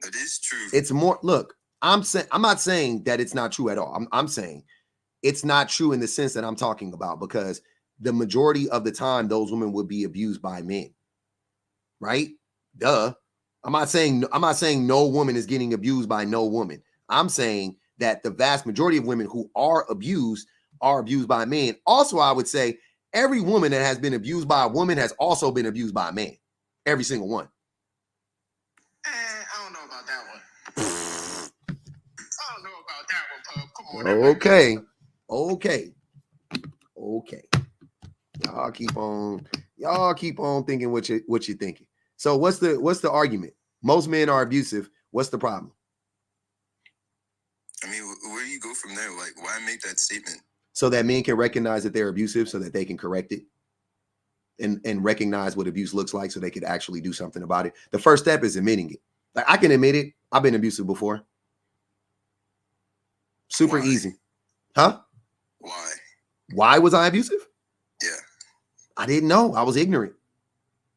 That is true. It's more, look, I'm not saying that it's not true at all. I'm saying it's not true in the sense that I'm talking about, because the majority of the time those women would be abused by men. Right? Duh. I'm not saying no woman is getting abused by no woman. I'm saying that the vast majority of women who are abused by men. Also, I would say every woman that has been abused by a woman has also been abused by a man. Every single one. I don't know about that one. I don't know about that one, Pub. Come on. Okay. Y'all keep on thinking what you're thinking. So what's the argument? Most men are abusive. What's the problem? I mean, where do you go from there? Like, why make that statement? So that men can recognize that they're abusive, so that they can correct it, and recognize what abuse looks like, so they could actually do something about it. The first step is admitting it. Like, I can admit it. I've been abusive before. Super easy. Huh? Why was I abusive? Yeah. I didn't know. I was ignorant.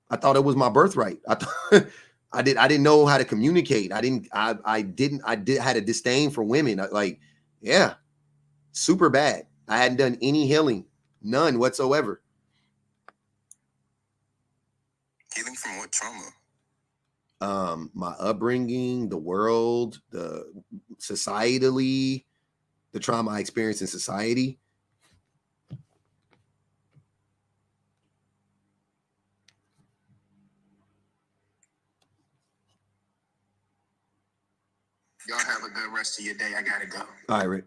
I thought it was my birthright. I didn't know how to communicate. I had a disdain for women. Yeah, super bad. I hadn't done any healing, none whatsoever. Healing from what trauma? My upbringing, the world, societally, the trauma I experienced in society. Y'all have a good rest of your day. I gotta go. All right, Rick.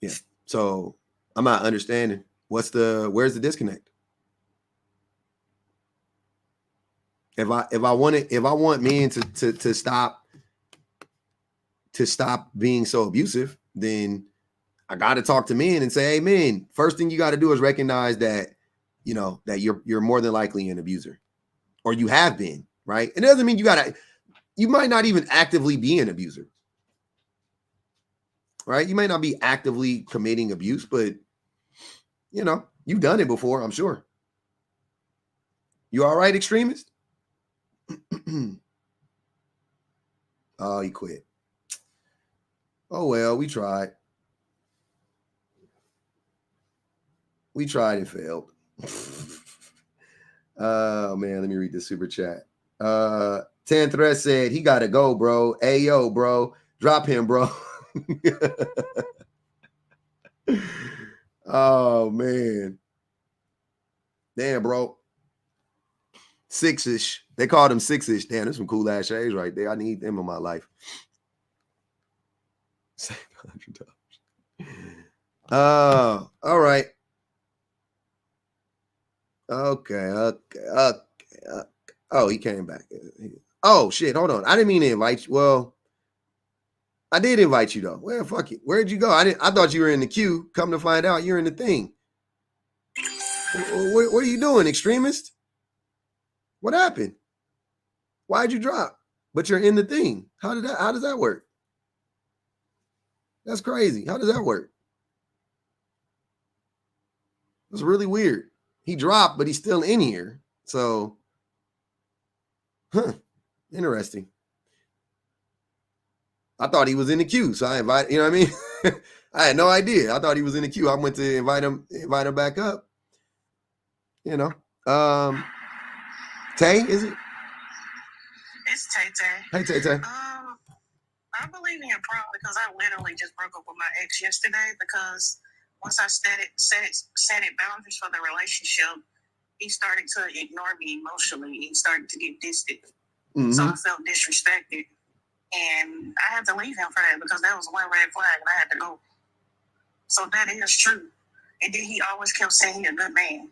Yeah. So I'm not understanding. Where's the disconnect? If I want men to stop being so abusive, then I got to talk to men and say, hey, men, first thing you got to do is recognize that, that you're more than likely an abuser, or you have been, right? It doesn't mean you might not even actively be an abuser, right? You may not be actively committing abuse, but you've done it before, I'm sure. You all right, extremist? Oh, he quit. Oh, well, we tried. We tried and failed. Oh, man, let me read the super chat. 10 Threat said, he got to go, bro. Hey, yo, bro. Drop him, bro. Oh, man. Damn, bro. 6-ish. They called him 6-ish. Damn, there's some cool ass shades right there. I need them in my life. $100. All right. Okay. Oh, he came back. Oh, shit. Hold on. I didn't mean to invite you. Well, I did invite you, though. Well, fuck it. Where'd you go? I thought you were in the queue. Come to find out, you're in the thing. What are you doing, extremist? What happened? Why'd you drop? But you're in the thing. How does that work? That's crazy. How does that work? It's really weird. He dropped, but he's still in here. So, interesting. I thought he was in the queue, so I invited. You know what I mean? I had no idea. I thought he was in the queue. I went to invite him back up. Tay, is it? It's Tay Tay. Hey, Tay Tay. I believe in your problem because I literally just broke up with my ex yesterday because once I set boundaries for the relationship, he started to ignore me emotionally. He started to get distant. Mm-hmm. So I felt disrespected. And I had to leave him for that because that was one red flag and I had to go. So that is true. And then he always kept saying he's a good man.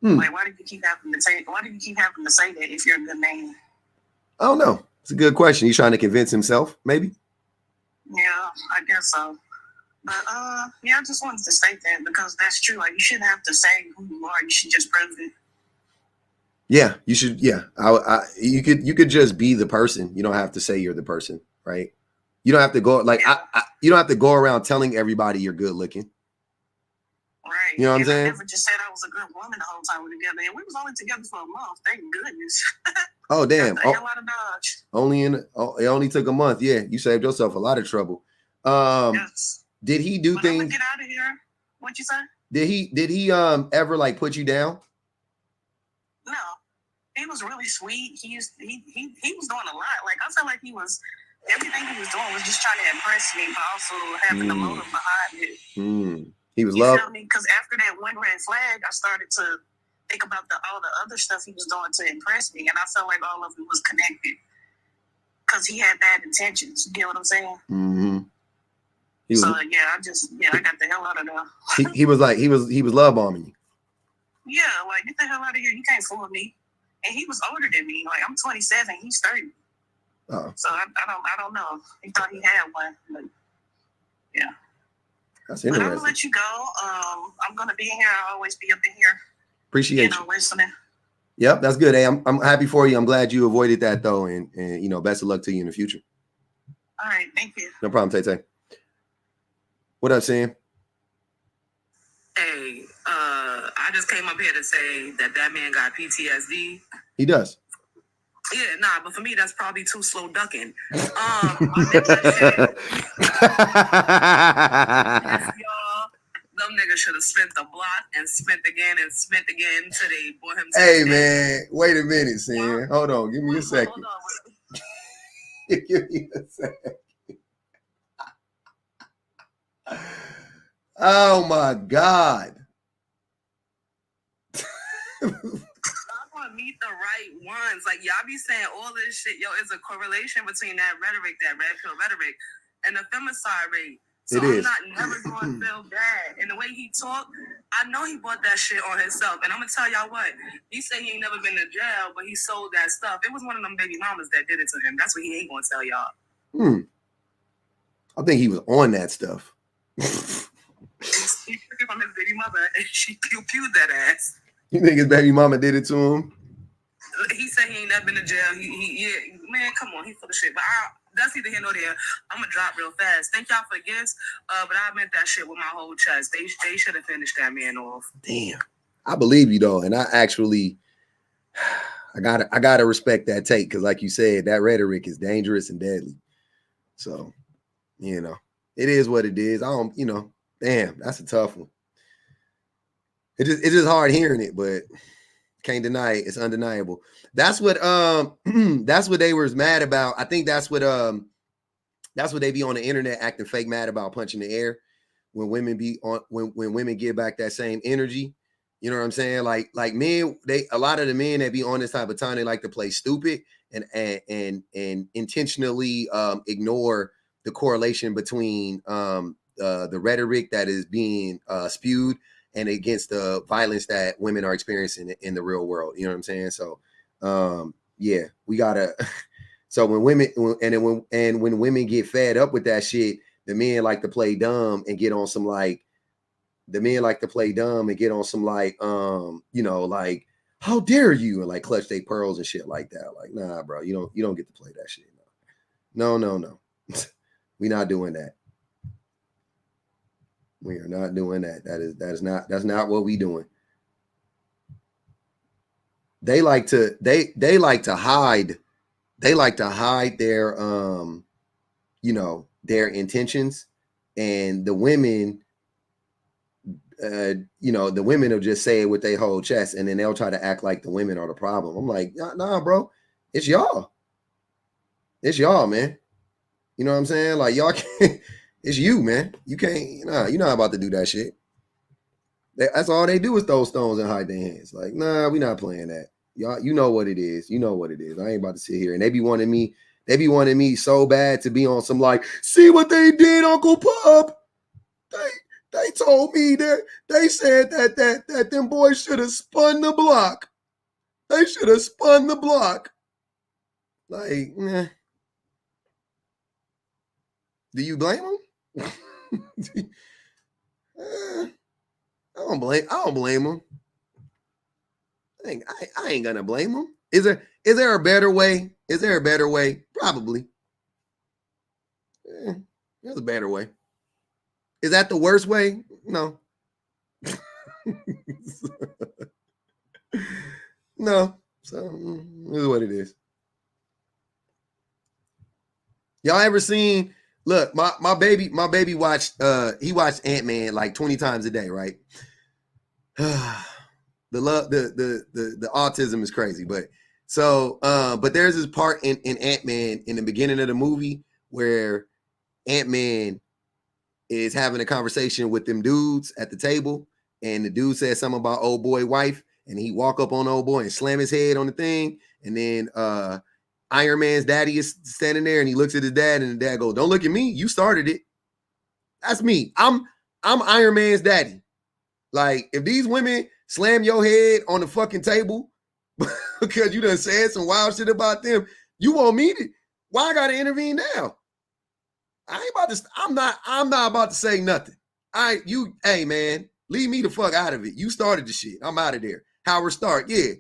Like, why do you keep having to say that if you're a good man? I don't know. It's a good question. He's trying to convince himself, maybe? Yeah, I guess so. But yeah, I just wanted to state that because that's true. Like, you shouldn't have to say who you are. You should just prove it. Yeah, you should. Yeah, you could just be the person. You don't have to say you're the person, right? You don't have to go like you don't have to go around telling everybody you're good looking. Right. You know what I'm saying? I never just said I was a good woman the whole time we were together, and we was only together for a month. Thank goodness. Oh damn! Got the hell out of Dodge. It only took a month. Yeah, you saved yourself a lot of trouble. Yes. Did he do things? I'm gonna get out of here. What'd you say? Did he ever like put you down? No, he was really sweet. He was doing a lot. Like, I felt like everything he was doing was just trying to impress me, but also having the motive behind it. He was loved. You feel me? Because after that one red flag, I started to think about all the other stuff he was doing to impress me, and I felt like all of it was connected because he had bad intentions. You get what I'm saying? Mm-hmm. I got the hell out of there. he was love bombing you. Yeah, like, get the hell out of here. You can't fool me. And he was older than me. Like, I'm 27. He's 30. Oh. So I don't know. He thought he had one. But yeah. That's interesting. But I'm gonna let you go. I'm gonna be in here. I'll always be up in here. Appreciate you. Listening. Yep, that's good. Hey, I'm happy for you. I'm glad you avoided that though, and best of luck to you in the future. All right, thank you. No problem, Tay. What up, Sam? Hey, I just came up here to say that man got PTSD. He does. Yeah, nah, but for me, that's probably too slow ducking. Yes, y'all. Them niggas should have spent the block and spent again until they brought him to Hey, man, wait a minute, Sam. Hold on. Give me a second. Hold on. Give me a second. Oh, my God. I want to meet the right ones. Like, y'all be saying all this shit. Yo, it's a correlation between that rhetoric, that red pill rhetoric, and the femicide rate. So I'm never going to feel bad. And the way he talked, I know he bought that shit on himself. And I'm going to tell y'all what. He said he ain't never been to jail, but he sold that stuff. It was one of them baby mamas that did it to him. That's what he ain't going to tell y'all. I think he was on that stuff. He took it from his baby mother, and she pew-pewed that ass. You think his baby mama did it to him? He said he ain't never been to jail. Man, come on, he full of shit. But that's neither here nor there. I'm gonna drop real fast. Thank y'all for the gifts. But I meant that shit with my whole chest. They should have finished that man off. Damn, I believe you though, and I actually, I gotta respect that take because, like you said, that rhetoric is dangerous and deadly. So, it is what it is. I don't, damn, that's a tough one. It's just hard hearing it, but can't deny it. It's undeniable. That's what that's what they were mad about. I think that's what they be on the internet acting fake mad about, punching the air when women be on when women give back that same energy. You know what I'm saying? Like men, a lot of the men that be on this type of time, they like to play stupid and intentionally ignore the correlation between the rhetoric that is being spewed and against the violence that women are experiencing in the real world. You know what I'm saying? So, yeah, we gotta. So when women get fed up with that shit, the men like to play dumb and get on some like. The men like to play dumb and get on some like, like, how dare you, and like clutch their pearls and shit like that. Like, nah, bro, you don't get to play that shit. No. We not doing that. We are not doing that. That's not what we doing. They like to hide their their intentions, and the women the women will just say it with their whole chest, and then they'll try to act like the women are the problem. I'm like, nah, bro, it's y'all, man. You know what I'm saying? Like, y'all can't. It's you, man. You can't. You're not about to do that shit. That's all they do is throw stones and hide their hands. Like, nah, we not playing that. Y'all, you know what it is. I ain't about to sit here and they be wanting me so bad to be on some like, see what they did, Uncle Pub. They told me that they said that them boys should have spun the block. They should have spun the block. Like, do you blame them? I don't blame him. I ain't gonna blame him. Is there a better way? Is there a better way? Probably. There's a better way. Is that the worst way? No. No. So this is what it is. Y'all ever seen? Look, my baby watched he watched Ant-Man like 20 times a day, right? The autism is crazy, but so but there's this part in Ant-Man in the beginning of the movie where Ant-Man is having a conversation with them dudes at the table, and the dude says something about old boy wife, and he walk up on old boy and slam his head on the thing, and then Iron Man's daddy is standing there, and he looks at his dad, and the dad goes, "Don't look at me, you started it." That's me. I'm Iron Man's daddy. Like, if these women slam your head on the fucking table because you done said some wild shit about them, you want me to? Why I gotta intervene now? I ain't about to. I'm not about to say nothing. Hey man, leave me the fuck out of it. You started the shit. I'm out of there. Howard Stark, yeah,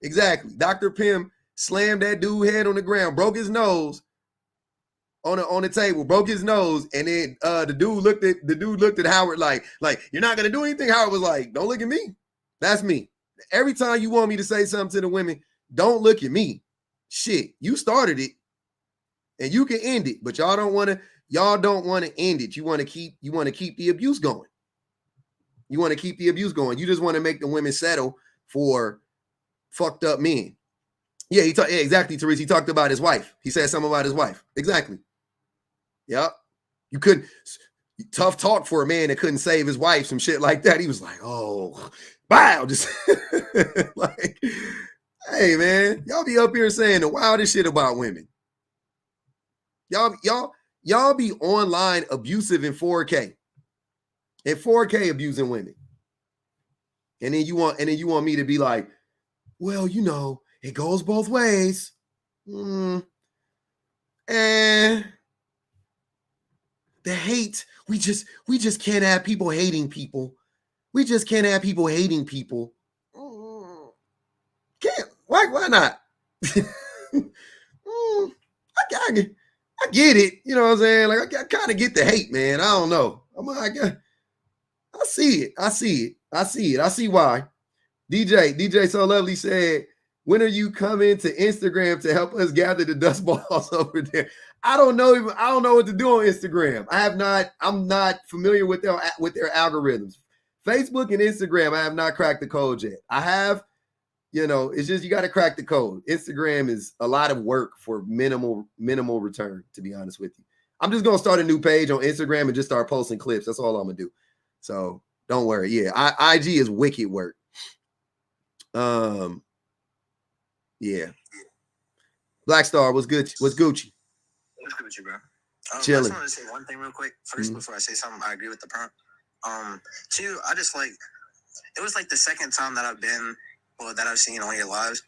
exactly. Dr. Pym slammed that dude head on the ground, broke his nose on the table, broke his nose, and then the dude looked at Howard like you're not gonna do anything. Howard was like, "Don't look at me. That's me." Every time you want me to say something to the women, don't look at me. Shit, you started it, and you can end it, but y'all don't want to. Y'all don't want to end it. You want to keep the abuse going. You want to keep the abuse going. You just want to make the women settle for fucked up men. Yeah, exactly, Therese. He talked about his wife. He said something about his wife. Exactly. Yep. You couldn't. Tough talk for a man that couldn't save his wife, some shit like that. He was like, "Oh, wow." Just like, hey, man, y'all be up here saying the wildest shit about women. Y'all be online abusive in 4K. In 4K abusing women. And then you want me to be like, well, you know, it goes both ways. And the hate, we just can't have people hating people. We just can't have people hating people. Can't. Why not? I get it. You know what I'm saying? Like, I kind of get the hate, man. I don't know. I see it. I see why. DJ So Lovely said, when are you coming to Instagram to help us gather the dust balls over there? I don't know what to do on Instagram. I'm not familiar with their algorithms. Facebook and Instagram, I have not cracked the code yet. I have, it's just you got to crack the code. Instagram is a lot of work for minimal return, to be honest with you. I'm just going to start a new page on Instagram and just start posting clips. That's all I'm going to do. So don't worry. Yeah, IG is wicked work. Yeah. Black Star, what's good? What's Gucci? What's Gucci, bro? Chilling. I just want to say one thing real quick first before I say something. I agree with the prompt. Two, I just like, it was like the second time that I've seen on your lives.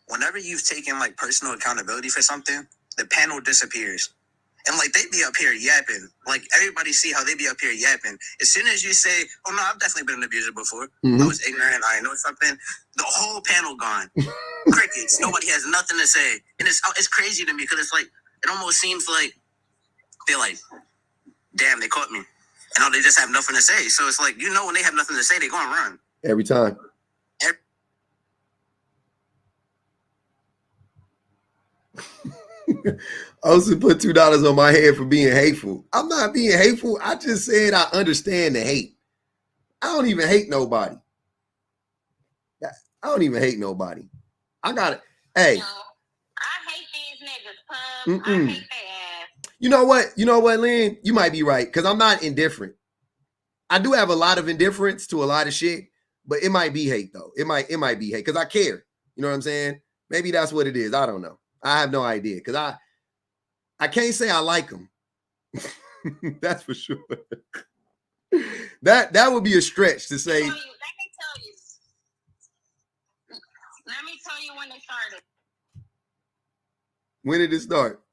Whenever you've taken like personal accountability for something, the panel disappears. And like they be up here yapping. Like everybody see how they be up here yapping. As soon as you say, "Oh no, I've definitely been an abuser before. I was ignorant. I know something," the whole panel gone. Crickets. Nobody has nothing to say, and it's crazy to me because it's like it almost seems like they're like, "Damn, they caught me," and they just have nothing to say. So it's like when they have nothing to say, they gonna run every time. I also put $2 on my head for being hateful. I'm not being hateful. I just said I understand the hate. I don't even hate nobody. I got it. Hey. I hate these niggas, I hate their ass. You know what, Lynn? You might be right, because I'm not indifferent. I do have a lot of indifference to a lot of shit, but it might be hate, though. It might be hate, because I care. You know what I'm saying? Maybe that's what it is. I don't know. I have no idea, because I can't say I like them. That's for sure. That would be a stretch to say. Let me tell you when they started. When did it start?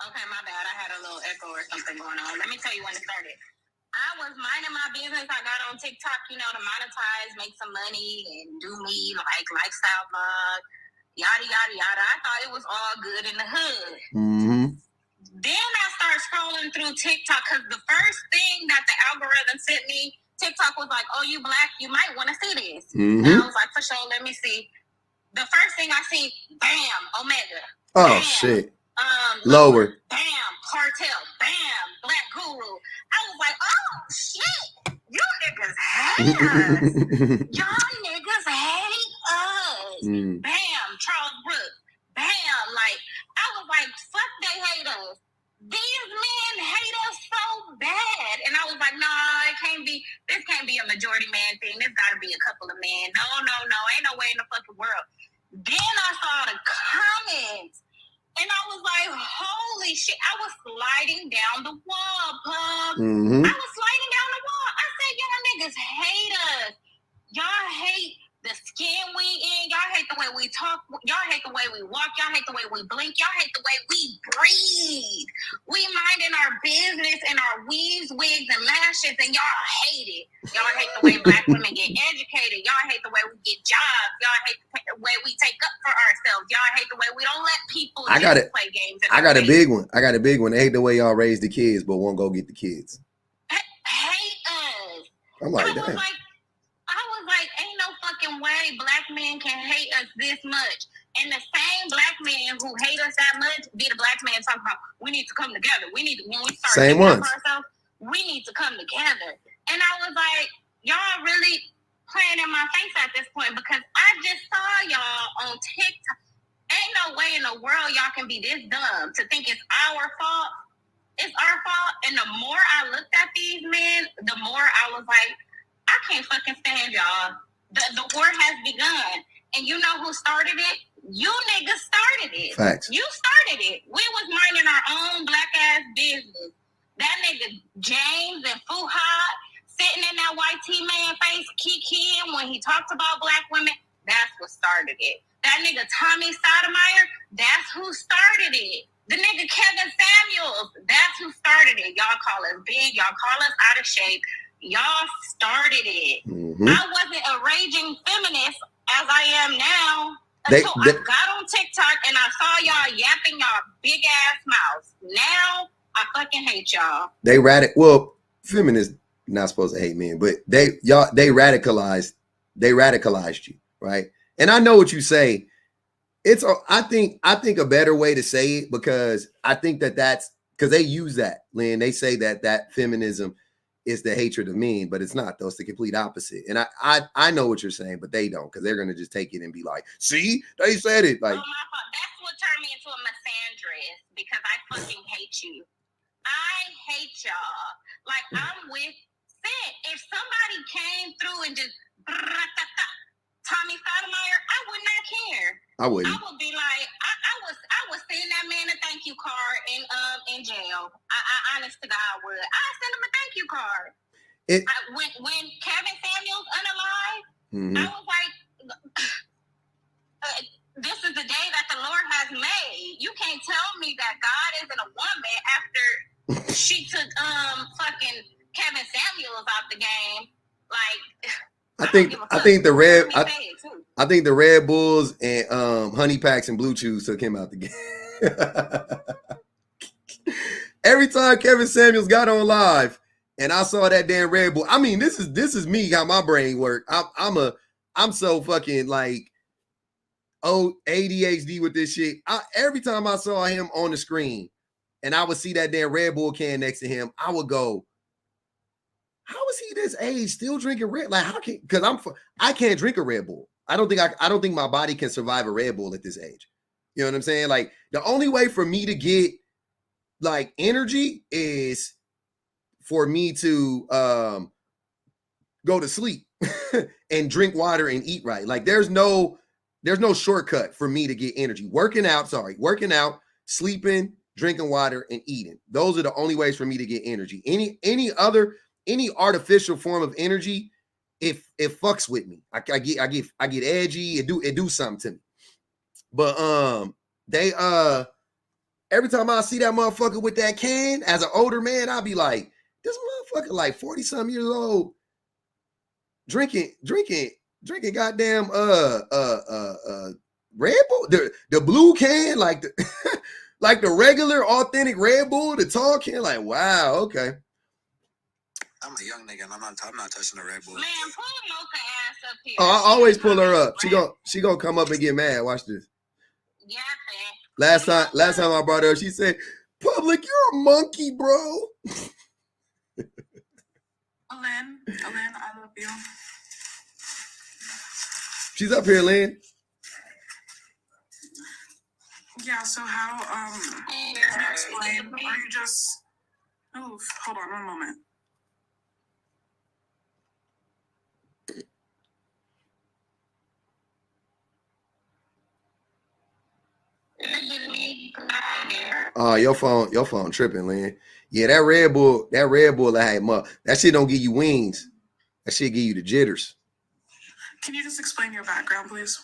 Okay, my bad. I had a little echo or something. something going on. Let me tell you when it started. I was minding my business. I got on TikTok, to monetize, make some money, and do me, like, lifestyle vlog, yada, yada, yada. I thought it was all good in the hood. Mm-hmm. Then I started scrolling through TikTok because the first thing that the algorithm sent me, TikTok was like, oh, you black, you might want to see this. Mm-hmm. And I was like, for sure, let me see. The first thing I see, bam, Omega. Oh, bam, shit. Lower. Bam, Cartel. Bam, Black Guru. I was like, oh, shit. You niggas hate us. Y'all niggas hate us. Bam, Charles Brooks. Bam, like, I was like, fuck, they hate us. These men hate us so bad. And I was like, this can't be a majority man thing. There's got to be a couple of men. No. Ain't no way in the fucking world. Then I saw the comments. And I was like, holy shit. I was sliding down the wall, Pub. Mm-hmm. I was sliding down the wall. I said, y'all niggas hate us. Y'all hate the skin we in. Y'all hate the way we talk. Y'all hate the way we walk. Y'all hate the way we blink. Y'all hate the way we breathe. We minding our business and our weaves, wigs, and lashes, and y'all hate it. Y'all hate the way black women get educated. Y'all hate the way we get jobs. Y'all hate the way we take up for ourselves. Y'all hate the way we don't let people play games. I got a big one. They hate the way y'all raise the kids, but won't go get the kids. Hate us. I'm like, damn. I was like, ain't no fucking way black men can hate us this much. And the same black men who hate us that much be the black men talking about, we need to come together. When we start same ones. For ourselves, we need to come together. And I was like, y'all really playing in my face at this point because I just saw y'all on TikTok. Ain't no way in the world y'all can be this dumb to think it's our fault. It's our fault. And the more I looked at these men, the more I was like, I can't fucking stand y'all. The war has begun. And you know who started it? You niggas started it. Facts. You started it. We was minding our own black ass business. That nigga James and Fuhad sitting in that white T-man face kikiing when he talks about black women, that's what started it. That nigga Tommy Sotomayor, that's who started it. The nigga Kevin Samuels, that's who started it. Y'all call us big. Y'all call us out of shape. Y'all started it. Mm-hmm. I wasn't a raging feminist as I am now until I got on TikTok and I saw y'all yapping y'all big ass mouths. Now I fucking hate y'all. Well, feminists not supposed to hate men, but they radicalized you, right? And I know what you say. I think a better way to say it, because I think that's because they use that, Lynn. They say that feminism is the hatred of men, but it's not, though. It's the complete opposite. And I know what you're saying, but they don't, because they're going to just take it and be like, see, they said it. Like, that's what turned me into a misandrist, because I fucking hate you. I hate y'all. Like, I'm with Sid. If somebody came through and just Tommy Sotomayor, I would not care. I wouldn't. I would be like, I would send that man a thank you card in jail. I honest to God would. I send him a thank you card. When Kevin Samuels unalive, I was like, this is the day that the Lord has made. You can't tell me that God isn't a woman after she took fucking Kevin Samuels out the game. Like, I think the Red Bulls and Honey Packs and Blue Chews took him out the game. Every time Kevin Samuels got on live and I saw that damn Red Bull, I mean, this is me, how my brain work. I'm so fucking like ADHD with this shit. Every time I saw him on the screen and I would see that damn Red Bull can next to him, I would go, how is he this age still drinking Red? Like, how can? Because I can't drink a Red Bull. I don't think my body can survive a Red Bull at this age. You know what I'm saying? Like, the only way for me to get like energy is for me to go to sleep and drink water and eat right. Like, there's no shortcut for me to get energy. Working out, sleeping, drinking water, and eating. Those are the only ways for me to get energy. Any artificial form of energy, it fucks with me. I get edgy. It do something to me. But every time I see that motherfucker with that can, as an older man, I'll be like, this motherfucker like 40-some years old, drinking goddamn Red Bull, the blue can, like the like the regular authentic Red Bull, the tall can. Like, wow, okay. I'm a young nigga and I'm not touching the Red Bull. Man, pull Mocha ass up here. Oh, I always pull her up. She gonna come up and get mad. Watch this. Yeah, Last time I brought her up, she said, Public, you're a monkey, bro. Lynn, I love you. She's up here, Lynn. Yeah, so how, can you explain, are you just, hold on one moment. Your phone tripping, Lynn. Yeah, that Red Bull, that shit don't give you wings. That shit give you the jitters. Can you just explain your background, please?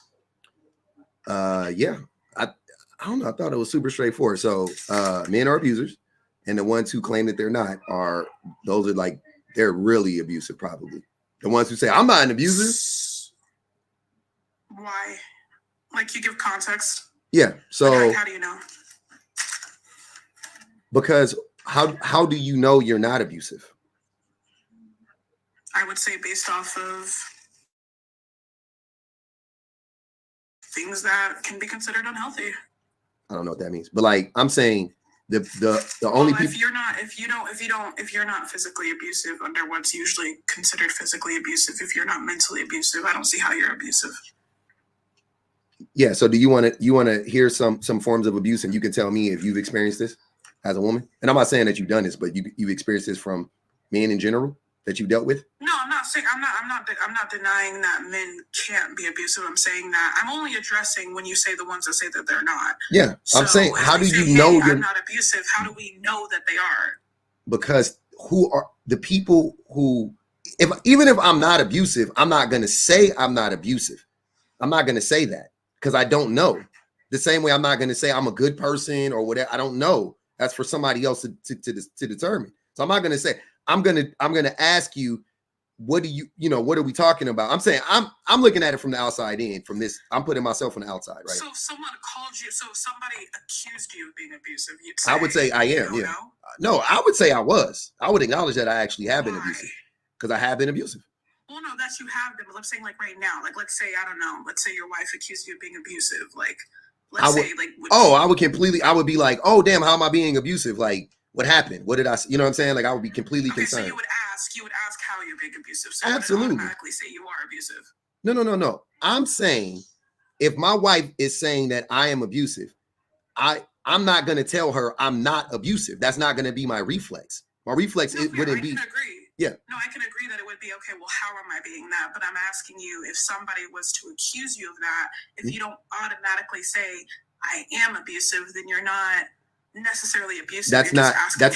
Yeah. I don't know. I thought it was super straightforward. So men are abusers, and the ones who claim that they're not they're really abusive, probably. The ones who say, I'm not an abuser. Why? Like, you give context? Yeah. So how do you know? Because how do you know you're not abusive? I would say based off of things that can be considered unhealthy. I don't know what that means, but like I'm saying, the only people. If you're not physically abusive under what's usually considered physically abusive, if you're not mentally abusive, I don't see how you're abusive. Yeah. So do you want to hear some forms of abuse, and you can tell me if you've experienced this as a woman? And I'm not saying that you've done this, but you've experienced this from men in general that you've dealt with? No, I'm not saying I'm not denying that men can't be abusive. I'm saying that I'm only addressing when you say the ones that say that they're not. Yeah. So I'm saying, how do you know you're not abusive? How do we know that they are? Because who are the people who, even if I'm not abusive, I'm not going to say I'm not abusive. I'm not going to say that because I don't know. The same way I'm not going to say I'm a good person or whatever. I don't know. That's for somebody else to determine. So I'm not going to say. I'm gonna ask you, what are we talking about? I'm saying I'm looking at it from the outside in. From this, I'm putting myself on the outside, right? So if someone called you, so if somebody accused you of being abusive, you'd say, I would say I am. Yeah. No, I would say I was. I would acknowledge that I actually have been abusive because I have been abusive. Well, no, that's you have been. But I'm saying like right now, like let's say I don't know. Let's say your wife accused you of being abusive. Like I would be like, oh damn, how am I being abusive? Like, what happened? What did I? You know what I'm saying? Like I would be completely concerned. So you would ask how you're being abusive. So absolutely. You would automatically say you are abusive. No. I'm saying if my wife is saying that I am abusive, I'm not going to tell her I'm not abusive. That's not going to be my reflex. My reflex wouldn't be. I can agree. Yeah. No, I can agree that it would be okay. Well, how am I being that? But I'm asking you, if somebody was to accuse you of that, if you don't automatically say I am abusive, then you're not necessarily abusive. That's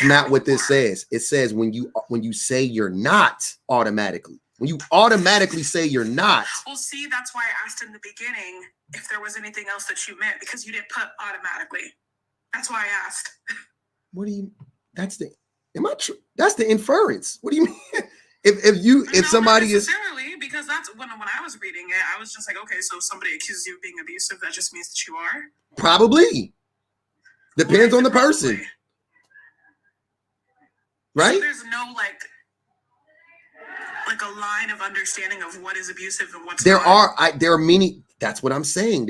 not what this says. It says when you say you're not automatically. When you automatically say you're not. Well, see, that's why I asked in the beginning if there was anything else that you meant, because you didn't put automatically. That's why I asked. What do you? That's the inference. What do you mean? If somebody is necessarily, because that's when I was reading it, I was just like, okay, so if somebody accuses you of being abusive, that just means that you are? Probably. Depends on the person. Right? So there's no like a line of understanding of what is abusive and what's not. There are many. That's what I'm saying.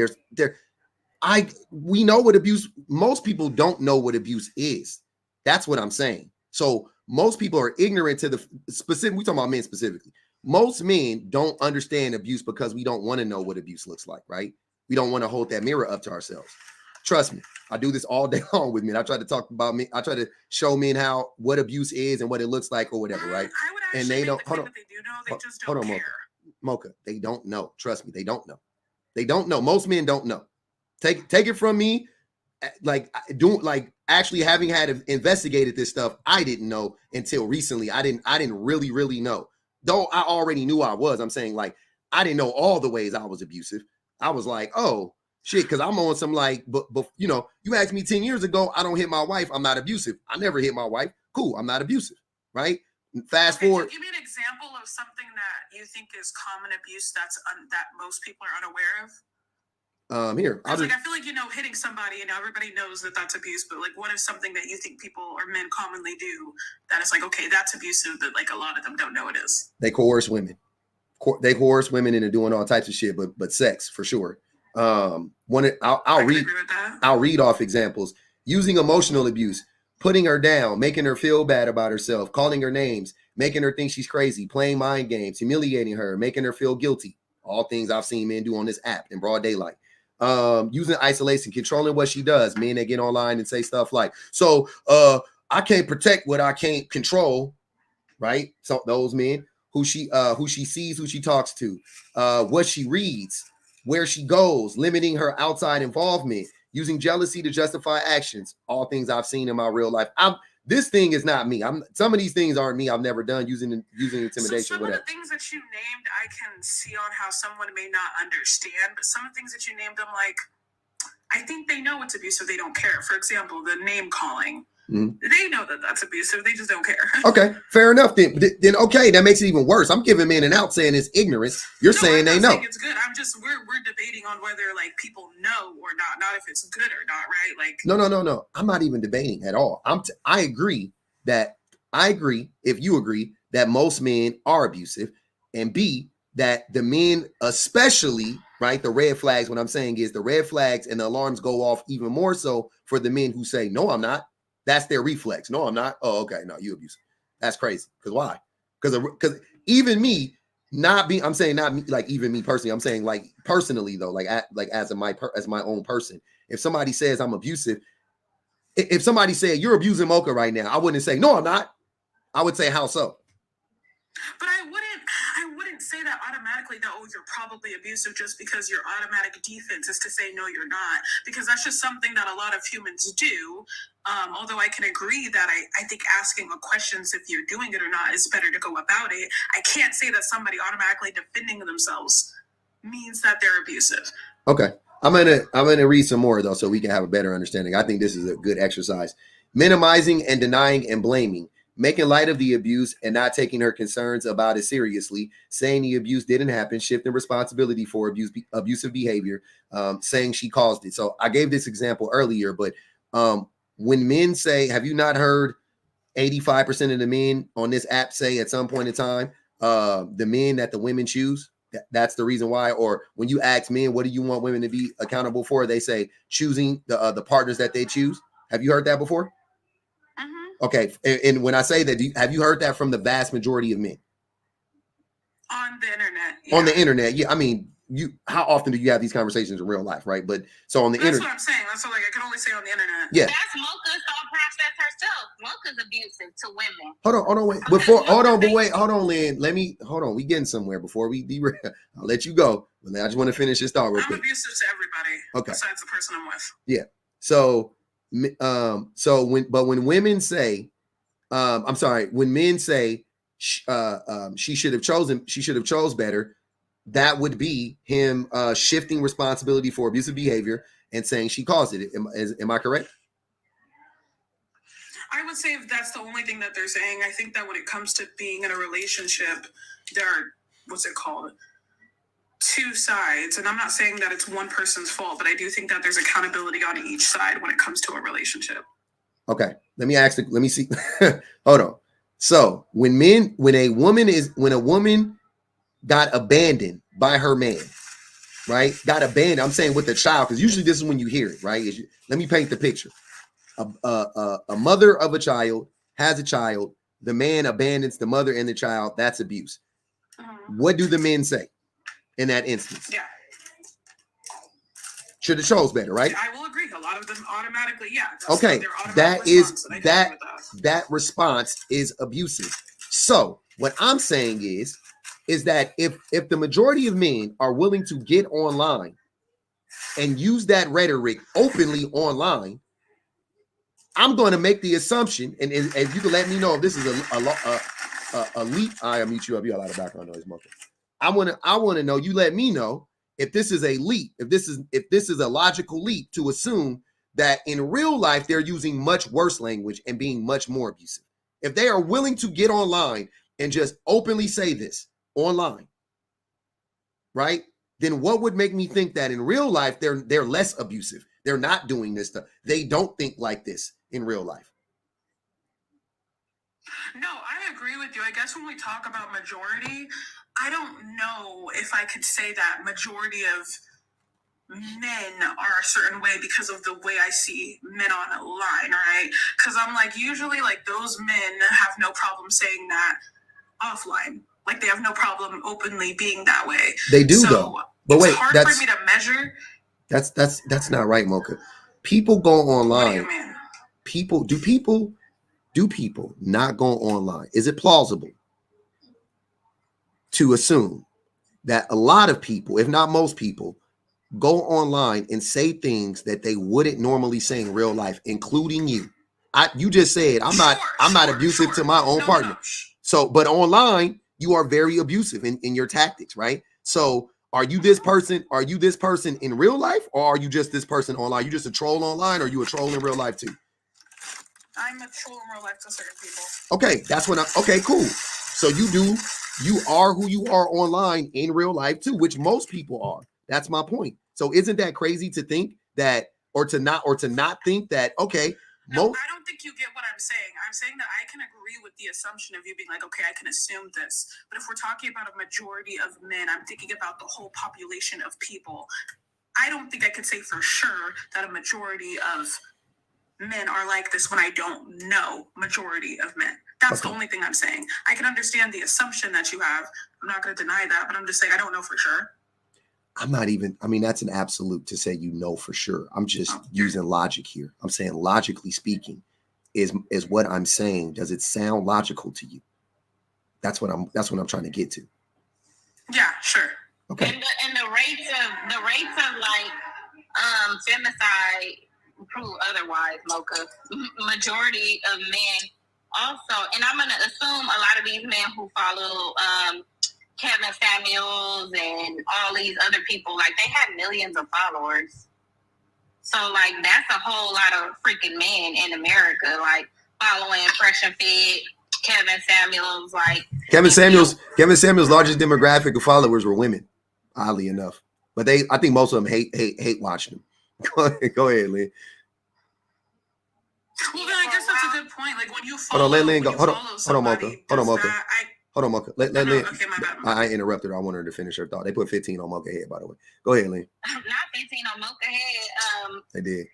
We know what abuse. Most people don't know what abuse is. That's what I'm saying. So most people are ignorant to the specific. We're talking about men specifically. Most men don't understand abuse because we don't want to know what abuse looks like, right? We don't want to hold that mirror up to ourselves. Trust me, I do this all day long with men. I try to talk about me. I try to show men what abuse is and what it looks like or whatever, right? I would actually they don't. Hold on. They do know. They just don't care. Mocha, they don't know. Trust me, they don't know. They don't know. Most men don't know. Take it from me. Actually having investigated this stuff, I didn't know until recently. I didn't really know. Though I already knew I was. I'm saying like I didn't know all the ways I was abusive. I was like, oh, Shit, because I'm on some like, but you know, you asked me 10 years ago, I don't hit my wife, I'm not abusive. I never hit my wife. Cool, I'm not abusive, right? Fast forward. Give me an example of something that you think is common abuse that most people are unaware of. Here, I feel like, you know, hitting somebody and everybody knows that that's abuse, but like, what is something that you think people or men commonly do that is like, okay, that's abusive, but like a lot of them don't know it is? They coerce women. They coerce women into doing all types of shit, but sex for sure. I'll read off examples. Using emotional abuse, putting her down, making her feel bad about herself, calling her names, making her think she's crazy, playing mind games, humiliating her, making her feel guilty. All things I've seen men do on this app in broad daylight. Using isolation, controlling what she does. Men that get online and say stuff like, so I can't protect what I can't control, right? So those men who she sees, who she talks to, what she reads, where she goes, limiting her outside involvement, using jealousy to justify actions. All things I've seen in my real life. This thing is not me. Some of these things aren't me. I've never done using intimidation. So some of the things that you named, I can see on how someone may not understand, but some of the things that you named, I'm like, I think they know it's abusive. They don't care. For example, the name calling. They know that that's abusive. They just don't care. Okay, fair enough. Then okay, that makes it even worse. I'm giving men an out saying it's ignorance. You're saying they know. It's good. I'm just we're debating on whether like people know or not if it's good or not, right? Like no. I'm not even debating at all. I agree if you agree that most men are abusive, and B, that the men especially, right? The red flags. What I'm saying is the red flags and the alarms go off even more so for the men who say no, I'm not. That's their reflex. No, I'm not. Oh, okay. No, you abusive. That's crazy. Because why? Because even me, I'm saying not me, like even me personally. I'm saying like personally though, like as my own person. If somebody says I'm abusive, if somebody said you're abusing Mocha right now, I wouldn't say no, I'm not. I would say how so. But I wouldn't say that automatically that, oh, you're probably abusive just because your automatic defense is to say no, you're not, because that's just something that a lot of humans do. Although I can agree that I think asking questions if you're doing it or not is better to go about it. I can't say that somebody automatically defending themselves means that they're abusive. Okay. I'm gonna read some more though so we can have a better understanding. I think this is a good exercise. Minimizing and denying and blaming. Making light of the abuse and not taking her concerns about it seriously, saying the abuse didn't happen, shifting responsibility for abusive behavior, saying she caused it. So I gave this example earlier, but when men say, have you not heard 85% of the men on this app say at some point in time, the men that the women choose, that's the reason why? Or when you ask men, what do you want women to be accountable for? They say choosing the partners that they choose. Have you heard that before? Okay, and when I say that, have you heard that from the vast majority of men? On the internet. Yeah. On the internet, yeah. I mean, how often do you have these conversations in real life, right? But so on the internet. That's what I'm saying. That's what, like, I can only say on the internet. Yeah. That's Mocha's thought process herself. Mocha's abusive to women. Hold on, wait. Hold on, Lynn. Hold on. We getting somewhere before we derail. I'll let you go. I just want to finish this thought real quick. I'm abusive to everybody. Okay. Besides the person I'm with. Yeah. So when women say, when men say she should have chose better, that would be him shifting responsibility for abusive behavior and saying she caused it. Am I correct? I would say if that's the only thing that they're saying, I think that when it comes to being in a relationship, there are, what's it called? Two sides. And I'm not saying that it's one person's fault, but I do think that there's accountability on each side when it comes to a relationship. Okay. Let me see. Hold on. So when a woman got abandoned by her man, right? Got abandoned. I'm saying with the child, because usually this is when you hear it, right? Let me paint the picture. A mother of a child has a child. The man abandons the mother and the child. That's abuse. What do the men say in that instance? Yeah. Should have chose better, right? I will agree. A lot of them automatically, yeah. Okay, that response is abusive. So what I'm saying is that if the majority of men are willing to get online and use that rhetoric openly online, I'm going to make the assumption, and if you can let me know if this is a leap, I'll mute you up. You got a lot of background noise, Mocha. I want to know. You let me know if this is a leap, if this is a logical leap to assume that in real life they're using much worse language and being much more abusive. If they are willing to get online and just openly say this online, right? Then what would make me think that in real life they're less abusive? They're not doing this stuff. They don't think like this in real life. No, I agree with you. I guess when we talk about majority, I don't know if I could say that majority of men are a certain way because of the way I see men online, right? Because I'm like, usually like those men have no problem saying that offline. Like they have no problem openly being that way. They do though. But it's wait, hard for me to measure. That's not right, Mocha. People go online. What do you mean? Do people not go online? Is it plausible to assume that a lot of people, if not most people, go online and say things that they wouldn't normally say in real life, including you? You just said I'm not abusive to my own partner. So, but online, you are very abusive in your tactics, right? So are you this person? Are you this person in real life, or are you just this person online? You just a troll online, or are you a troll in real life too? I'm a troll in real life to certain people. Okay, that's what okay, cool. So you are who you are online in real life too, which most people are. That's my point. So isn't that crazy to think that, or to not think that, okay, no, I don't think you get what I'm saying. I'm saying that I can agree with the assumption of you being like, okay, I can assume this. But if we're talking about a majority of men, I'm thinking about the whole population of people. I don't think I could say for sure that a majority of men are like this when I don't know majority of men. That's the only thing I'm saying. I can understand the assumption that you have. I'm not going to deny that, but I'm just saying I don't know for sure. That's an absolute to say you know for sure. I'm just using logic here. I'm saying logically speaking is what I'm saying. Does it sound logical to you? That's what I'm trying to get to. Yeah, sure. Okay. And the rates of like femicide prove otherwise, Mocha. Majority of men also, and I'm gonna assume a lot of these men who follow Kevin Samuels and all these other people, like they have millions of followers. So like that's a whole lot of freaking men in America, like following Fresh and Fit, Kevin Samuels, like Kevin Samuels' largest demographic of followers were women, oddly enough. But I think most of them hate watching them. Go ahead, Lynn. Well, then I guess that's a good point. Like when you follow, hold on, let Lynn go. Hold on, Mocha. Hold on, Mocha. Let Lynn. Okay, my bad. I interrupted her. I wanted her to finish her thought. They put 15 on Mocha head, by the way. Go ahead, Lynn. Not 15 on Mocha head. They did.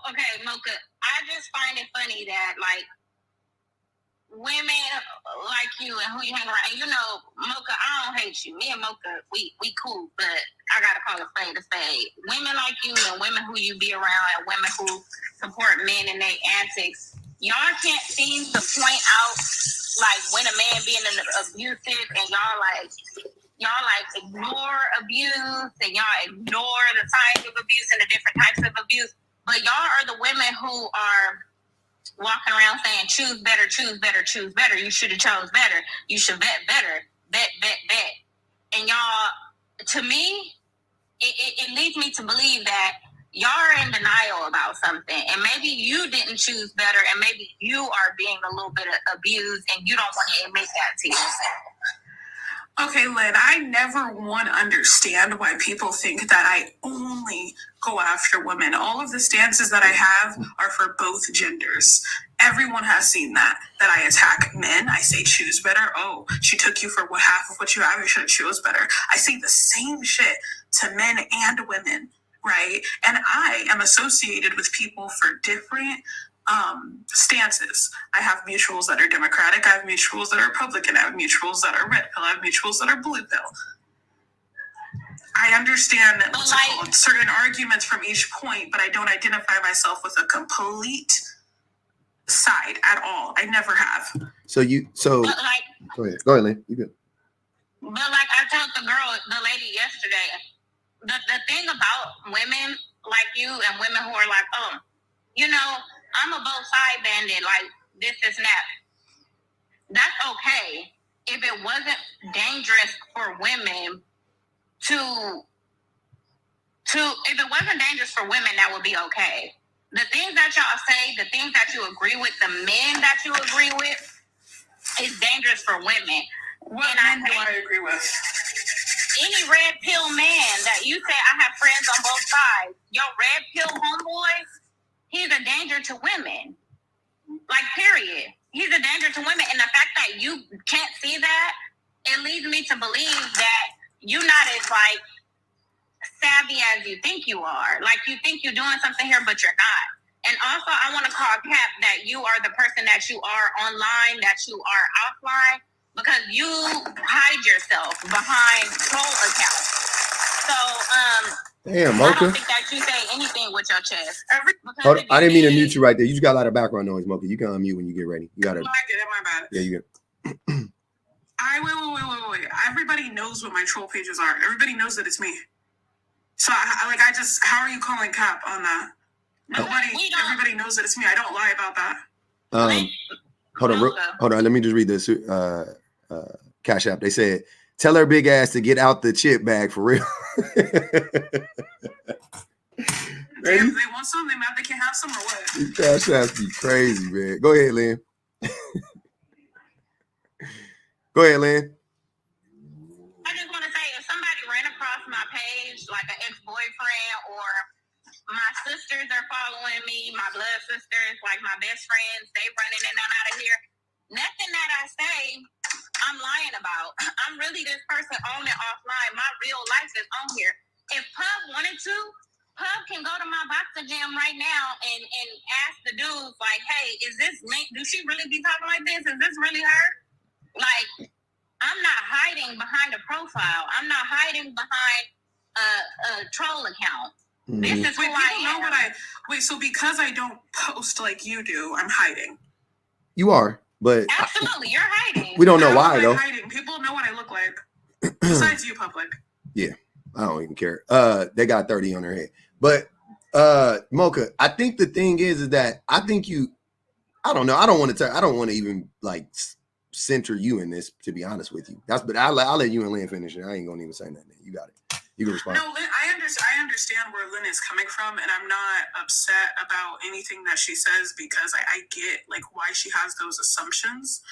Okay, Mocha. I just find it funny that like women like you and who you hang around. And you know, Mocha, I don't hate you. Me and Mocha, we cool, but I gotta call a spade a spade. Women like you and women who you be around and women who support men and their antics, y'all can't seem to point out like when a man being abusive and y'all ignore abuse and y'all ignore the types of abuse and the different types of abuse. But y'all are the women who are walking around saying, choose better, choose better, choose better. You should have chose better. You should vet better. Vet. And y'all, to me, it leads me to believe that y'all are in denial about something. And maybe you didn't choose better. And maybe you are being a little bit abused and you don't want to admit that to yourself. Okay, Lynn, I never want to understand why people think that I only go after women. All of the stances that I have are for both genders. Everyone has seen that I attack men. I say choose better. Oh, she took you for half of what you have. You should have chose better. I say the same shit to men and women, right? And I am associated with people for different stances. I have mutuals that are Democratic. I have mutuals that are Republican. I have mutuals that are red pill. I have mutuals that are blue pill. I understand certain arguments from each point, but I don't identify myself with a complete side at all. I never have. Go ahead, Lynn. You good? But like I told the lady yesterday, the thing about women like you and women who are like, oh, you know, I'm a both side bandit, like this is that. That's okay if it wasn't dangerous for women if it wasn't dangerous for women, that would be okay. The things that y'all say, the things that you agree with, the men that you agree with, is dangerous for women. What men do I agree with? Any red pill man that you say, I have friends on both sides. Your red pill homeboy, he's a danger to women. Like, period. He's a danger to women. And the fact that you can't see that, it leads me to believe that you're not as, like, savvy as you think you are. Like, you think you're doing something here, but you're not. And also, I want to call Cap that you are the person that you are online, that you are offline, because you hide yourself behind troll accounts. So, damn, I Mocha. don't think that you say anything with your chest. Hold on, I didn't mean to mute you right there. You just got a lot of background noise, Mocha. You can unmute when you get ready. You got it. I get it, my bad. Yeah, you get. Wait. Everybody knows what my troll pages are. Everybody knows that it's me. So, how are you calling Cap on that? Everybody knows that it's me. I don't lie about that. Hold on. Let me just read this Cash App. They said, tell her big ass to get out the chip bag for real. They want some? They mad they can't have some or what? These Cash Apps be crazy, man. Go ahead, Lynn. Go ahead, Lynn. I just want to say, if somebody ran across my page, like an ex-boyfriend, or my sisters are following me, my blood sisters, like my best friends, they running in and out of here. Nothing that I say, I'm lying about. I'm really this person on and offline. My real life is on here. If Pub wanted to, Pub can go to my boxing gym right now and ask the dudes, like, hey, is this Link? Do she really be talking like this? Is this really her? Like, I'm not hiding behind a profile. I'm not hiding behind a troll account. Mm-hmm. This is who I am. So because I don't post like you do, I'm hiding. You are, but absolutely, you're hiding. We don't know why though. Hiding. People know what I look like. Besides you, public. Yeah, I don't even care. They got 30 on their head. But Mocha, I think the thing is that I think I don't know. I don't want to even like center you in this, to be honest with you. But I'll let you and Lynn finish it. I ain't gonna even say nothing. You got it. You can respond. No, Lynn, I understand where Lynn is coming from, and I'm not upset about anything that she says because I get like why she has those assumptions.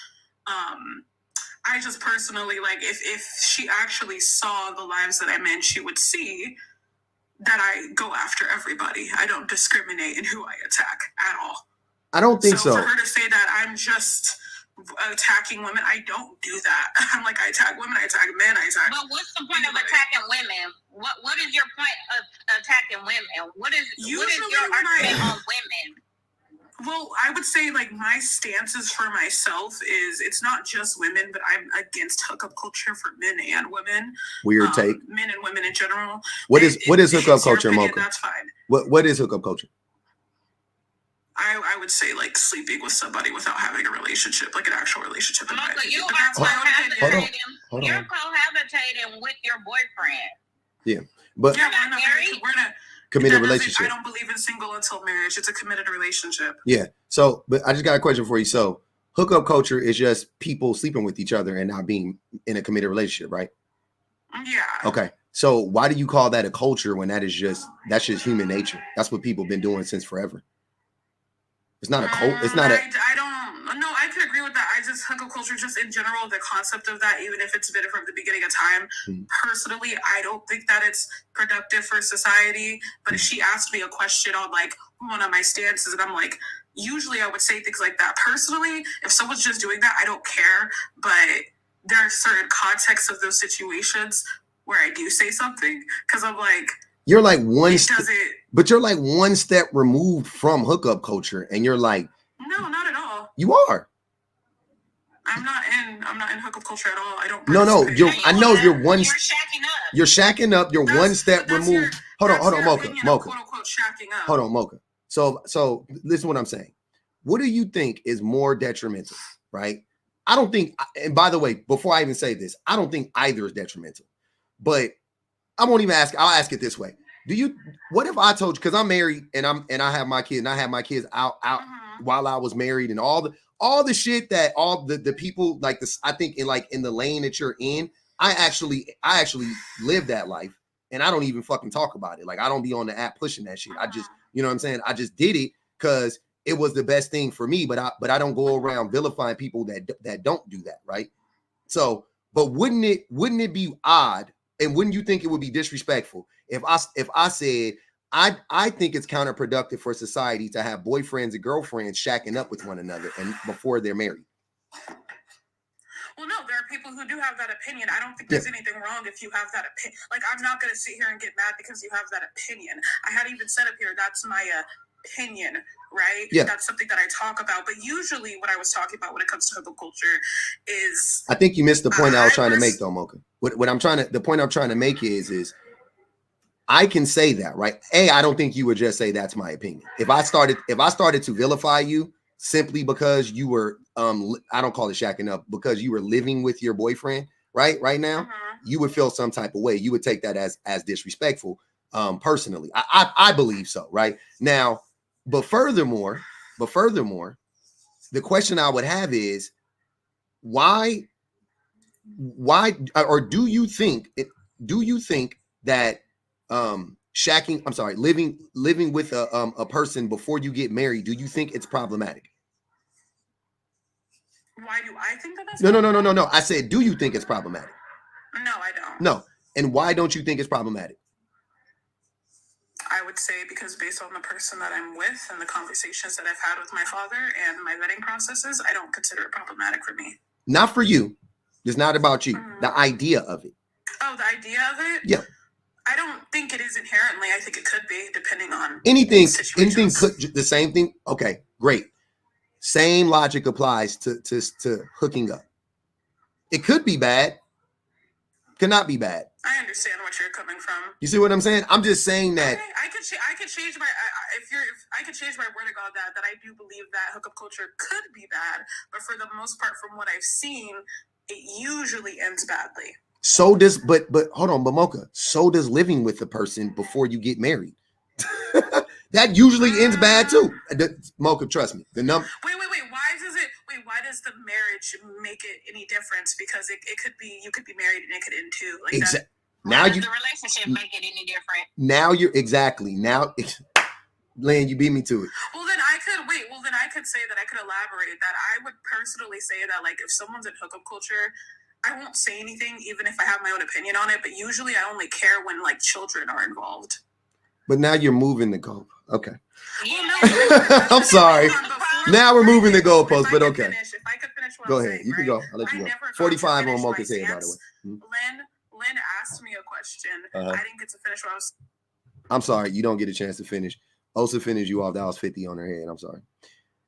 I just personally, like, if she actually saw the lives that I'm in, she would see that I go after everybody. I don't discriminate in who I attack at all. I don't think so. For her to say that I'm just attacking women, I don't do that. I'm like, I attack women, I attack men, I attack. But what's the point of attacking women? What is your point of attacking women? What is your argument on women? Well, I would say like my stances for myself is it's not just women, but I'm against hookup culture for men and women. Weird take. Men and women in general. What is hookup culture, Mocha? That's fine. What is hookup culture? I would say like sleeping with somebody without having a relationship, like an actual relationship. Mocha, you are cohabitating. You're cohabitating with your boyfriend. Yeah, but you're not married. We're not committed relationship. I don't believe in single until marriage. It's a committed relationship. Yeah. So, but I just got a question for you. So, hookup culture is just people sleeping with each other and not being in a committed relationship, right? Yeah. Okay. So, why do you call that a culture when that's just human nature? That's what people have been doing since forever. It's not a cult. It's not I don't know. I could agree with that. I just hookup culture, just in general, the concept of that, even if it's been from the beginning of time. Mm-hmm. Personally, I don't think that it's productive for society. But if she asked me a question on like one of my stances, and I'm like, usually I would say things like that. Personally, if someone's just doing that, I don't care. But there are certain contexts of those situations where I do say something because I'm like, you're like but you're like one step removed from hookup culture, and you're like, no, not at all. You are. I'm not in hookup culture at all. I don't. No. I know you're one. You're shacking up. You're shacking up. You're one step removed. Hold on, Mocha. Quote unquote shacking up. Hold on, Mocha. So listen to what I'm saying. What do you think is more detrimental, right? I don't think, and by the way, before I even say this, I don't think either is detrimental. But I won't even ask. I'll ask it this way. What if I told you, because I'm married and I have my kids, and I had my kids out mm-hmm. while I was married, and all the shit that all the people like this, I think in the lane that you're in, I actually live that life, and I don't even fucking talk about it. Like, I don't be on the app pushing that shit. I just, you know what I'm saying? I just did it because it was the best thing for me, but I don't go around vilifying people that don't do that, right? So, but wouldn't it be odd, and wouldn't you think it would be disrespectful if I said I think it's counterproductive for society to have boyfriends and girlfriends shacking up with one another and before they're married? Well, no, there are people who do have that opinion. I don't think there's anything wrong if you have that opinion. Like, I'm not going to sit here and get mad because you have that opinion. I had even said up here, that's my opinion, right? Yeah. That's something that I talk about. But usually what I was talking about when it comes to hookup culture is... I think you missed the point I was trying to make, though, Mocha. The point I'm trying to make is I can say that, right? I don't think you would just say that's my opinion. If I started to vilify you simply because you were, I don't call it shacking up, because you were living with your boyfriend, right now, you would feel some type of way. You would take that as disrespectful, personally. I believe so, right? Now, but furthermore, the question I would have is, why, or do you think that living with a person before you get married, do you think it's problematic? Why do I think that that's No. I said, do you think it's problematic? No, I don't. No. And why don't you think it's problematic? I would say because based on the person that I'm with and the conversations that I've had with my father and my vetting processes, I don't consider it problematic for me. Not for you. It's not about you. The idea of it. Oh, the idea of it? Yeah. I don't think it is inherently. I think it could be, depending on anything situations. Could the same thing. Okay, great. Same logic applies to hooking up. It could be bad. Could not be bad. I understand what you're coming from. You see what I'm saying? I'm just saying that. Okay, I could change my I could change my wording on that. That I do believe that hookup culture could be bad, but for the most part, from what I've seen, it usually ends badly. So does, but hold on, but Mocha, so does living with the person before you get married. That usually ends bad too. Mocha, trust me. Wait. Why does the marriage make it any difference? Because it could be, you could be married and it could end too. Like exactly. Now does the relationship make it any different? Now you're exactly now. Lynn, you beat me to it. Well, then I could say that I could elaborate that I would personally say that, like, if someone's in hookup culture, I won't say anything, even if I have my own opinion on it. But usually, I only care when, like, children are involved. But now you're moving the goal. Okay. Well, no, I'm sorry. Now we're moving the goalpost, but okay. If I could finish what go I'm ahead. saying, You can go. I'll let you go. 45 on Mocha's head, by the way. Lynn asked me a question. I didn't get to finish what I was. I'm sorry. You don't get a chance to finish. Osa finished you off. That was 50 on her head. I'm sorry.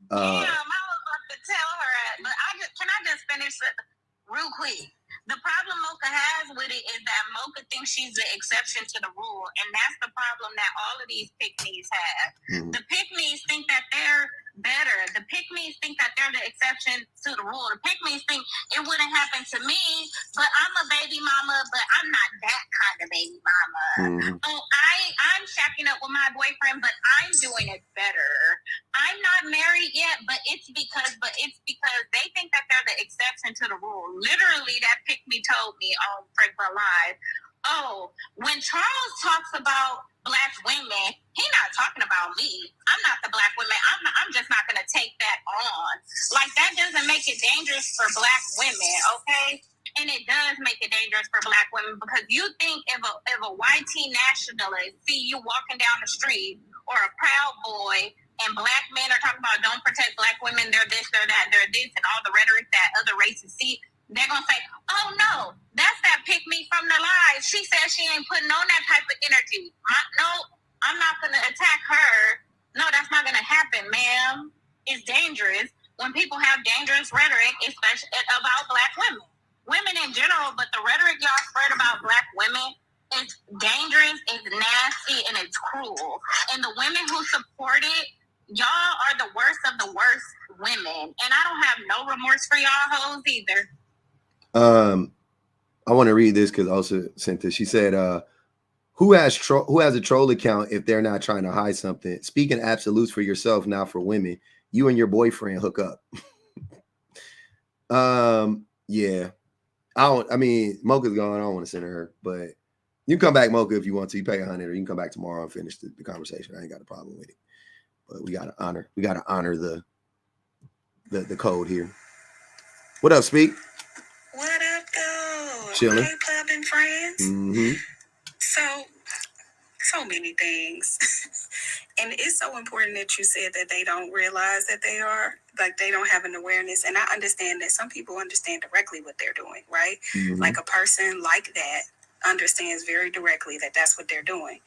Damn, I was about to tell her, but can I just finish it real quick? The problem Mocha has with it is that Mocha thinks she's the exception to the rule, and that's the problem that all of these pick-me's have. The pick-me's think that they're better. The pick-me's think that they're the exception to the rule. The pick-me's think it wouldn't happen to me, but I'm a baby mama, but I'm not that kind of baby mama. So I'm shacking up with my boyfriend, but I'm doing it better. I'm not married yet, but it's because they think that they're the exception to the rule. Literally, that pick-me told me on Frankfurt Live, when Charles talks about Black women, he's not talking about me. I'm not the Black woman. I'm just not going to take that on. Like, that doesn't make it dangerous for Black women, okay? And it does make it dangerous for Black women, because you think if a white nationalist see you walking down the street, or a Proud Boy, and Black men are talking about don't protect Black women, they're this, they're that, they're this, and all the rhetoric that other races see, they're going to say, oh, no, that's that pick-me from the lies. She said she ain't putting on that type of energy. No, I'm not going to attack her. No, that's not going to happen, ma'am. It's dangerous when people have dangerous rhetoric, especially about Black women. Women in general, but the rhetoric y'all spread about Black women is dangerous, it's nasty, and it's cruel. And the women who support it, y'all are the worst of the worst women. And I don't have no remorse for y'all hoes either. I want to read this because Elsa sent this. She said, who has a troll account if they're not trying to hide something? Speaking absolutes for yourself, now for women, you and your boyfriend hook up. Yeah. I mean, Mocha's gone. I don't want to send her, but you can come back, Mocha, if you want to. You pay 100, or you can come back tomorrow and finish the conversation. I ain't got a problem with it. But we gotta honor the code here. What up, Speak? What up, though? Chilling. Hey, poppin' friends. Mm-hmm. So many things. And it's so important that you said that they don't realize that they are, like, they don't have an awareness. And I understand that some people understand directly what they're doing, right? Mm-hmm. Like a person like that understands very directly that that's what they're doing.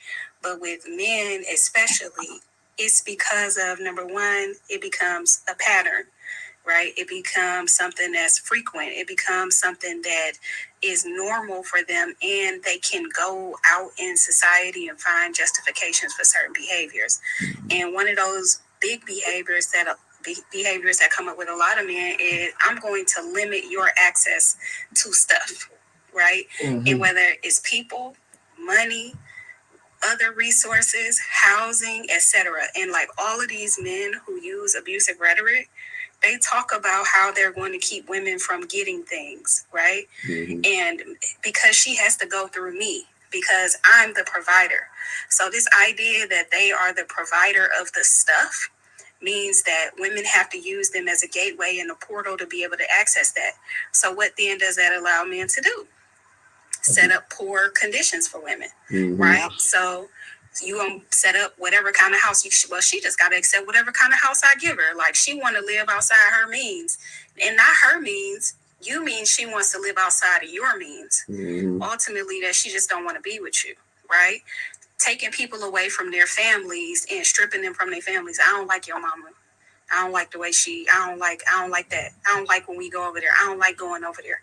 But with men especially, it's because of, number one, it becomes a pattern, right? It becomes something that's frequent. It becomes something that is normal for them, and they can go out in society and find justifications for certain behaviors. And one of those big behaviors that come up with a lot of men is, I'm going to limit your access to stuff, right? Mm-hmm. And whether it's people, money, other resources, housing, etc. And like all of these men who use abusive rhetoric, they talk about how they're going to keep women from getting things, right? Mm-hmm. And because she has to go through me, because I'm the provider. So this idea that they are the provider of the stuff means that women have to use them as a gateway and a portal to be able to access that. So what then does that allow men to do? Set up poor conditions for women, Mm-hmm. right? So you gonna set up whatever kind of house she just gotta accept whatever kind of house I give her. Like, she want to live outside her means, and not her means. You mean she wants to live outside of your means. Mm-hmm. Ultimately, that she just don't want to be with you, right? Taking people away from their families and stripping them from their families. I don't like your mama. I don't like the way I don't like that. I don't like when we go over there. I don't like going over there.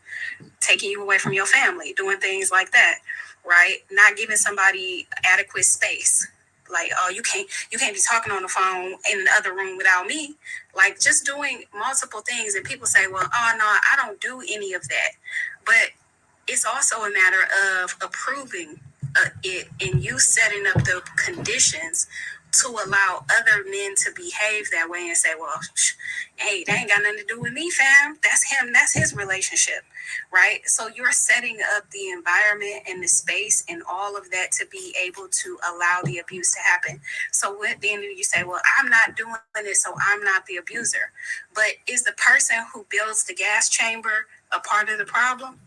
Taking you away from your family, doing things like that, right? Not giving somebody adequate space. Like, oh, you can't be talking on the phone in the other room without me. Like, just doing multiple things. And people say, well, oh, no, I don't do any of that. But it's also a matter of approving it and you setting up the conditions to allow other men to behave that way and say, well, hey, that ain't got nothing to do with me, fam. That's him. That's his relationship, right? So you're setting up the environment and the space and all of that to be able to allow the abuse to happen. So what then you say, well, I'm not doing it, so I'm not the abuser. But is the person who builds the gas chamber a part of the problem?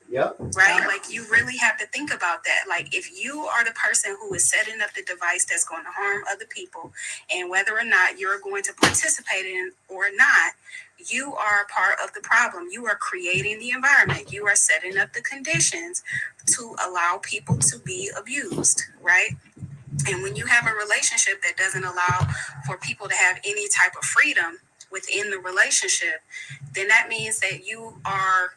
Yep. Right? Like, you really have to think about that. Like, if you are the person who is setting up the device that's going to harm other people, and whether or not you're going to participate in or not, you are part of the problem. You are creating the environment. You are setting up the conditions to allow people to be abused, right? And when you have a relationship that doesn't allow for people to have any type of freedom within the relationship, then that means that you are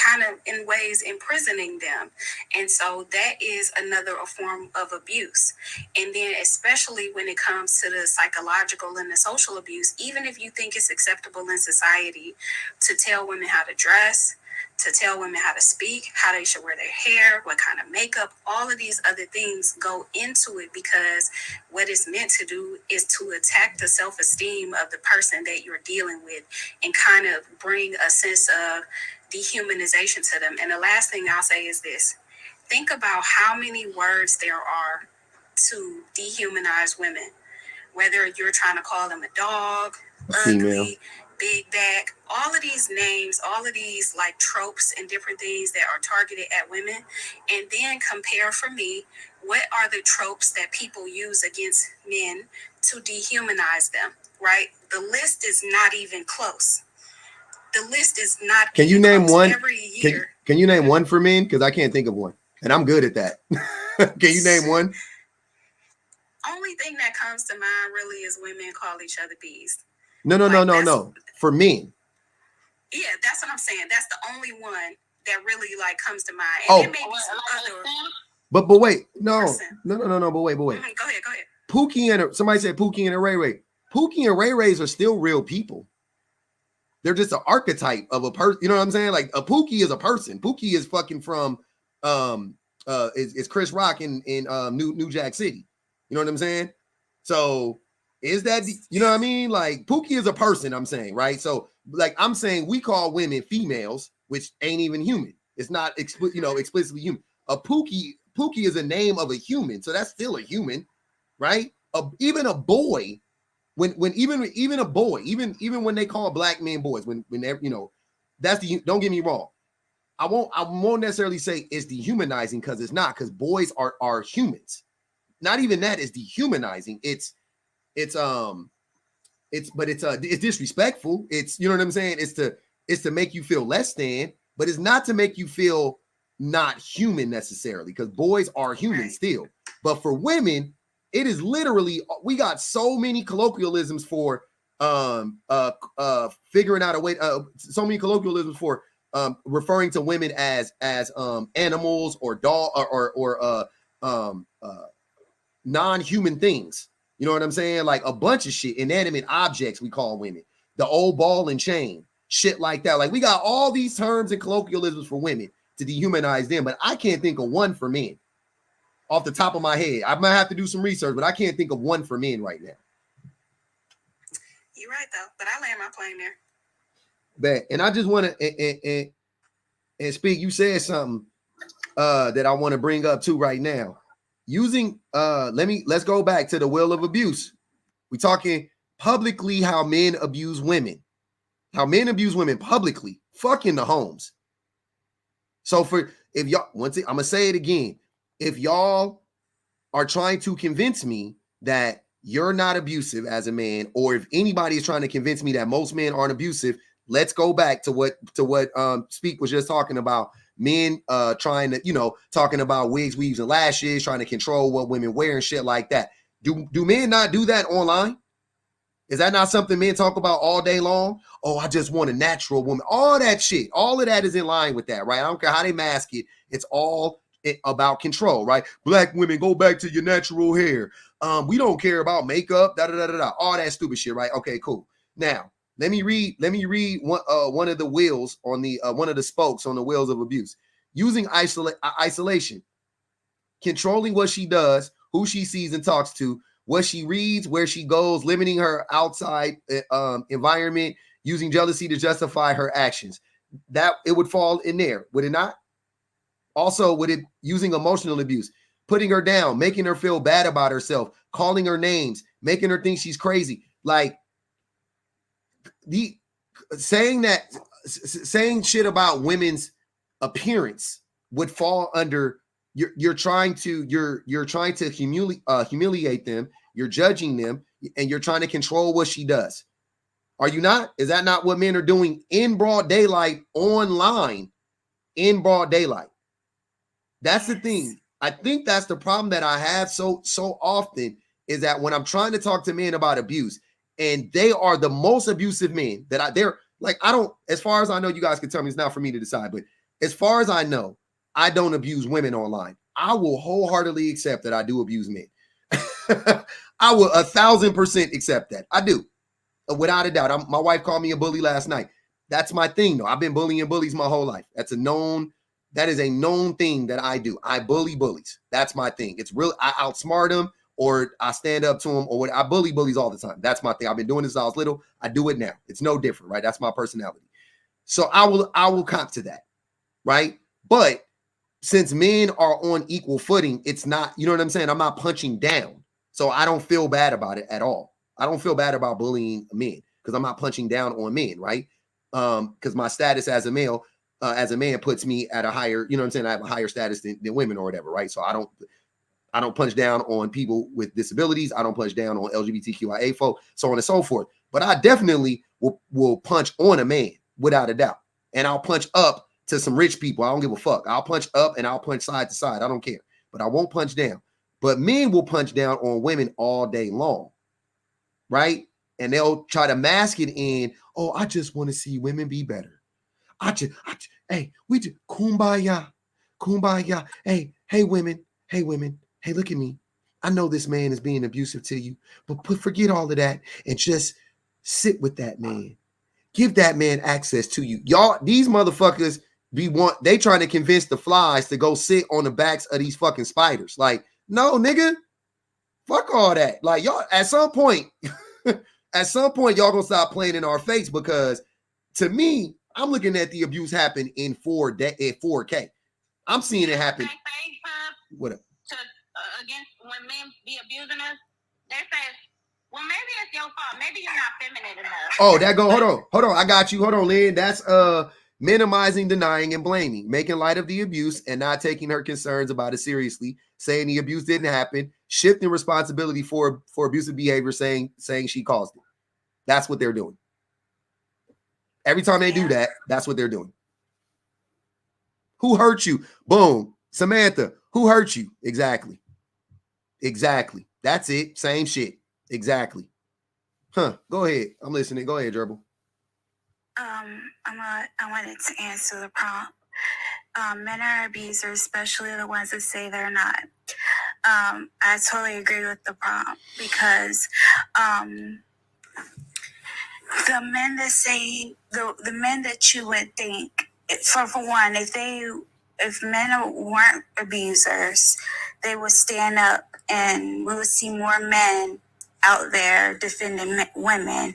kind of in ways imprisoning them. And so that is another form of abuse. And then especially when it comes to the psychological and the social abuse, even if you think it's acceptable in society to tell women how to dress, to tell women how to speak, how they should wear their hair, what kind of makeup, all of these other things go into it, because what it's meant to do is to attack the self-esteem of the person that you're dealing with and kind of bring a sense of dehumanization to them. And the last thing I'll say is this: think about how many words there are to dehumanize women, whether you're trying to call them a dog, ugly, big back, all of these names, all of these like tropes and different things that are targeted at women. And then compare for me, what are the tropes that people use against men to dehumanize them, right? The list is not even close. The list is not. Can you name one? Every year. Can you name one for men? Because I can't think of one, and I'm good at that. Can you name one? Only thing that comes to mind really is women call each other bees. No. For men. Yeah, that's what I'm saying. That's the only one that really like comes to mind. And there may be some other. But wait, no. But wait. Go ahead. Pookie and somebody said Pookie and Ray Ray. Pookie and Ray Rays are still real people. They're just an archetype of a person. You know what I'm saying? Like, a Pookie is a person. Pookie is fucking from is Chris Rock in New Jack City. You know what I'm saying? So is that, you know what I mean? Like, Pookie is a person, I'm saying, right? So like, I'm saying we call women females, which ain't even human. It's not explicitly human. A Pookie is a name of a human, so that's still a human, right? Even a boy, even a boy, even when they call black men boys, when that's don't get me wrong. I won't necessarily say it's dehumanizing, because it's not, because boys are humans. Not even that is dehumanizing. It's disrespectful. It's, you know what I'm saying? It's to make you feel less than, but it's not to make you feel not human necessarily, because boys are human still. But for women, it is literally, we got so many colloquialisms for figuring out a way, so many colloquialisms for referring to women as animals or dog or non-human things. You know what I'm saying? Like a bunch of shit, inanimate objects we call women, the old ball and chain, shit like that. Like we got all these terms and colloquialisms for women to dehumanize them, but I can't think of one for men off the top of my head. I might have to do some research, but I can't think of one for men right now. You're right though, but I land my plane there. Bet. And I just want to and speak. You said something that I want to bring up too right now. Using let's go back to the will of abuse. We're talking publicly how men abuse women. How men abuse women publicly, fucking the homes. So if y'all, I'm gonna say it again. If y'all are trying to convince me that you're not abusive as a man, or if anybody is trying to convince me that most men aren't abusive, let's go back to what Speak was just talking about. Men trying to, talking about wigs, weaves, and lashes, trying to control what women wear and shit like that. Do men not do that online? Is that not something men talk about all day long? Oh, I just want a natural woman. All that shit, all of that is in line with that, right? I don't care how they mask it. It's all about control, right? Black women, go back to your natural hair. We don't care about makeup, all that stupid shit, right? Okay, cool. Now, let me read one of the wheels on the one of the spokes on the wheels of abuse. Using isolation, controlling what she does, who she sees and talks to, what she reads, where she goes, limiting her outside environment, using jealousy to justify her actions. That it would fall in there, would it not? Also, would it using emotional abuse, putting her down, making her feel bad about herself, calling her names, making her think she's crazy, like saying shit about women's appearance would fall under you're trying to humiliate them, you're judging them, and you're trying to control what she does. Are you not? Is that not what men are doing in broad daylight online? In broad daylight. That's the thing. I think that's the problem that I have so often, is that when I'm trying to talk to men about abuse, and they are the most abusive men that they're like, I don't, as far as I know, you guys can tell me, it's not for me to decide, but as far as I know, I don't abuse women online. I will wholeheartedly accept that I do abuse men. I will 1,000% accept that. I do, without a doubt. My wife called me a bully last night. That's my thing, though. I've been bullying bullies my whole life. That is a known thing that I do. I bully bullies. That's my thing. It's real. I outsmart them, or I stand up to them, or what. I bully bullies all the time. That's my thing. I've been doing this since I was little. I do it now. It's no different, right? That's my personality. So I will cop to that, right? But since men are on equal footing, it's not, you know what I'm saying? I'm not punching down. So I don't feel bad about it at all. I don't feel bad about bullying men because I'm not punching down on men, right? Because my status as a male, as a man, puts me at a higher, you know what I'm saying? I have a higher status than women or whatever, right? So I don't punch down on people with disabilities. I don't punch down on LGBTQIA folk, so on and so forth. But I definitely will punch on a man without a doubt. And I'll punch up to some rich people. I don't give a fuck. I'll punch up and I'll punch side to side. I don't care. But I won't punch down. But men will punch down on women all day long, right? And they'll try to mask it in, oh, I just want to see women be better. Hey, we just kumbaya. Hey, women. Hey, look at me. I know this man is being abusive to you, but forget all of that and just sit with that man. Give that man access to you. Y'all, these motherfuckers they trying to convince the flies to go sit on the backs of these fucking spiders. Like, no, nigga, fuck all that. Like, y'all, at some point, y'all gonna stop playing in our face, because to me, I'm looking at the abuse happen in 4K. I'm seeing it happen. What up? Against when men be abusing us, they say, well, maybe it's your fault. Maybe you're not feminine enough. Oh, that go. Hold on. I got you. Hold on, Lynn. That's minimizing, denying, and blaming, making light of the abuse and not taking her concerns about it seriously, saying the abuse didn't happen, shifting responsibility for abusive behavior, saying she caused it. That's what they're doing. Every time they do that, that's what they're doing. Who hurt you? Boom. Samantha, who hurt you? Exactly. That's it. Same shit. Exactly. Huh. Go ahead. I'm listening. Go ahead, Gerbil. I wanted to answer the prompt. Men are abusers, especially the ones that say they're not. I totally agree with the prompt because the men that say the men that you would think for one, if men weren't abusers, they would stand up and we would see more men out there defending women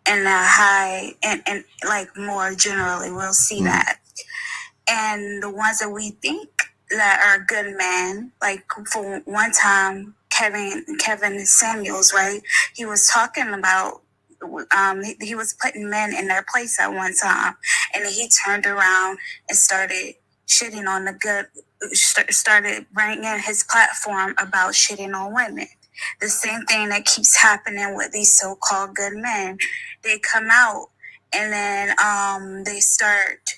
in a high and like more generally we'll see that. And the ones that we think that are good men, like for one time Kevin Samuels, right? He was talking about he was putting men in their place at one time, and he turned around and started shitting on the good, started bringing his platform about shitting on women. The same thing that keeps happening with these so-called good men. They come out and then they start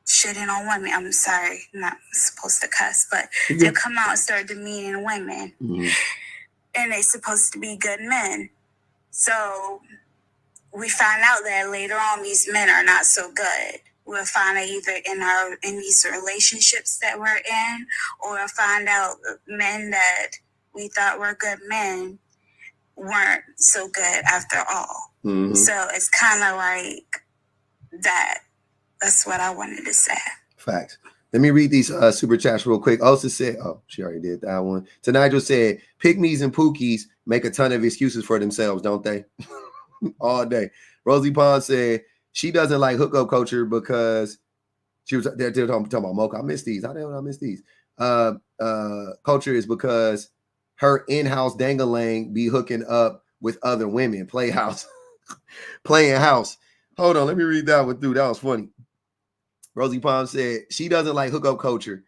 shitting on women. I'm sorry, I'm not supposed to cuss, but they come out and start demeaning women. And they're supposed to be good men. So we find out that later on these men are not so good. We'll find out either in these relationships that we're in, or we'll find out men that we thought were good men weren't so good after all. So it's kind of like that. That's what I wanted to say. Facts. Let me read these super chats real quick. Also said, oh, she already did that one. To Nigel said, pygmies and pookies make a ton of excuses for themselves, don't they? All day. Rosie Pond said she doesn't like hookup culture because she was they're talking about Mocha. I miss these. How the hell did I miss these? Culture is because her in-house dangalang be hooking up with other women. Playing house. Hold on, let me read that one through. That was funny. Rosie Palm said she doesn't like hookup culture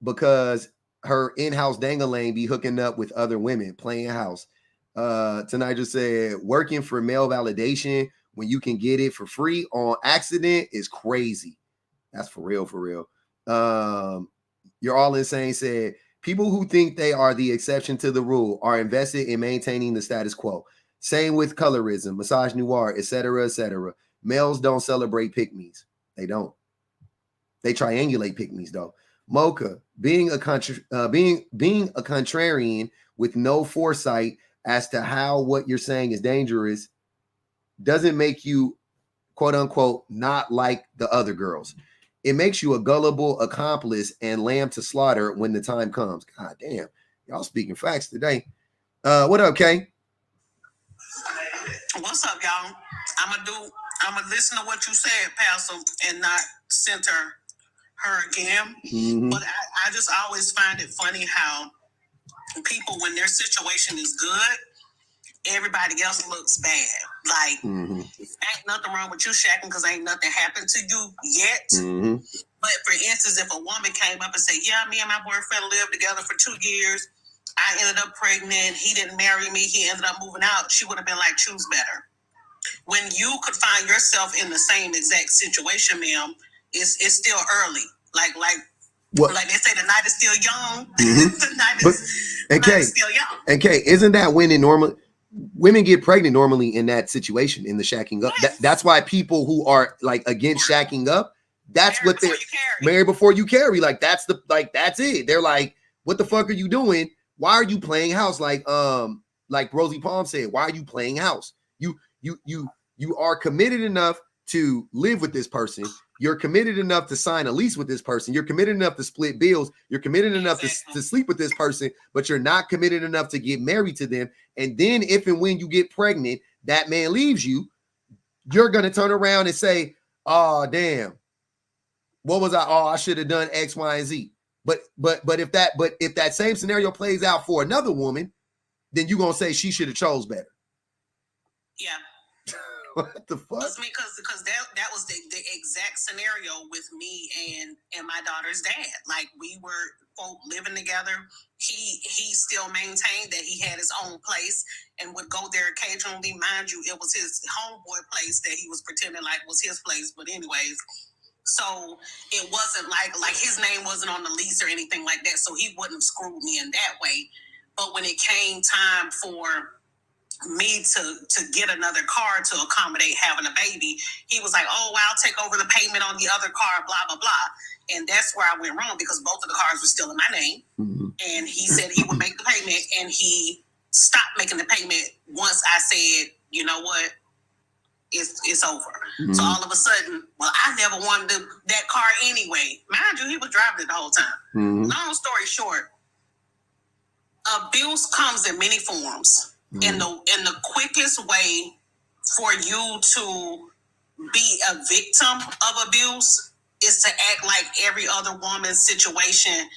because her in-house dangalang be hooking up with other women, playing house. Tonight just said working for male validation when you can get it for free on accident is crazy. That's for real, for real. You're all insane said people who think they are the exception to the rule are invested in maintaining the status quo. Same with colorism, misogynoir, etc., etc. Males don't celebrate pygmies. They don't. They triangulate pygmies though. Mocha, being a contrarian with no foresight as to how what you're saying is dangerous doesn't make you, quote unquote, not like the other girls. It makes you a gullible accomplice and lamb to slaughter when the time comes. God damn, y'all speaking facts today. What up, Kay? What's up, y'all? I'm gonna listen to what you said, Pastor, and not center her again. But I just always find it funny how people, when their situation is good, everybody else looks bad. Like, ain't nothing wrong with you shacking because ain't nothing happened to you yet. But for instance, if a woman came up and said, yeah, me and my boyfriend lived together for 2 years, I ended up pregnant, he didn't marry me, he ended up moving out, she would have been like, choose better. When you could find yourself in the same exact situation, ma'am, it's still early. Like they say, the night is still young. The night is still young. And Kay, isn't that when it normally women get pregnant normally in that situation, in the shacking up? Yes. That's why people who are like against shacking up, that's what they're married before you carry. Like that's it. They're like, what the fuck are you doing? Why are you playing house? Like Rosie Palm said, why are you playing house? You are committed enough to live with this person. You're committed enough to sign a lease with this person. You're committed enough to split bills. You're committed enough to sleep with this person, but you're not committed enough to get married to them. And then if and when you get pregnant, that man leaves you, you're gonna turn around and say, "Oh, damn, what was I? Oh, I should have done X, Y, and Z." But if that same scenario plays out for another woman, then you're gonna say she should have chose better. Yeah. What the fuck? Because that was the exact scenario with me and my daughter's dad. Like, we were both living together. He still maintained that he had his own place and would go there occasionally. Mind you, it was his homeboy place that he was pretending like was his place. But anyways, so it wasn't like his name wasn't on the lease or anything like that. So he wouldn't have screwed me in that way. But when it came time for me to get another car to accommodate having a baby, he was like, "Oh, I'll take over the payment on the other car, blah blah blah." And that's where I went wrong, because both of the cars were still in my name. Mm-hmm. And he said he would make the payment, and he stopped making the payment once I said, "You know what, it's over." Mm-hmm. So all of a sudden, well, I never wanted that car anyway. Mind you, he was driving it the whole time. Mm-hmm. Long story short, abuse comes in many forms. Mm-hmm. And the quickest way for you to be a victim of abuse is to act like every other woman's situation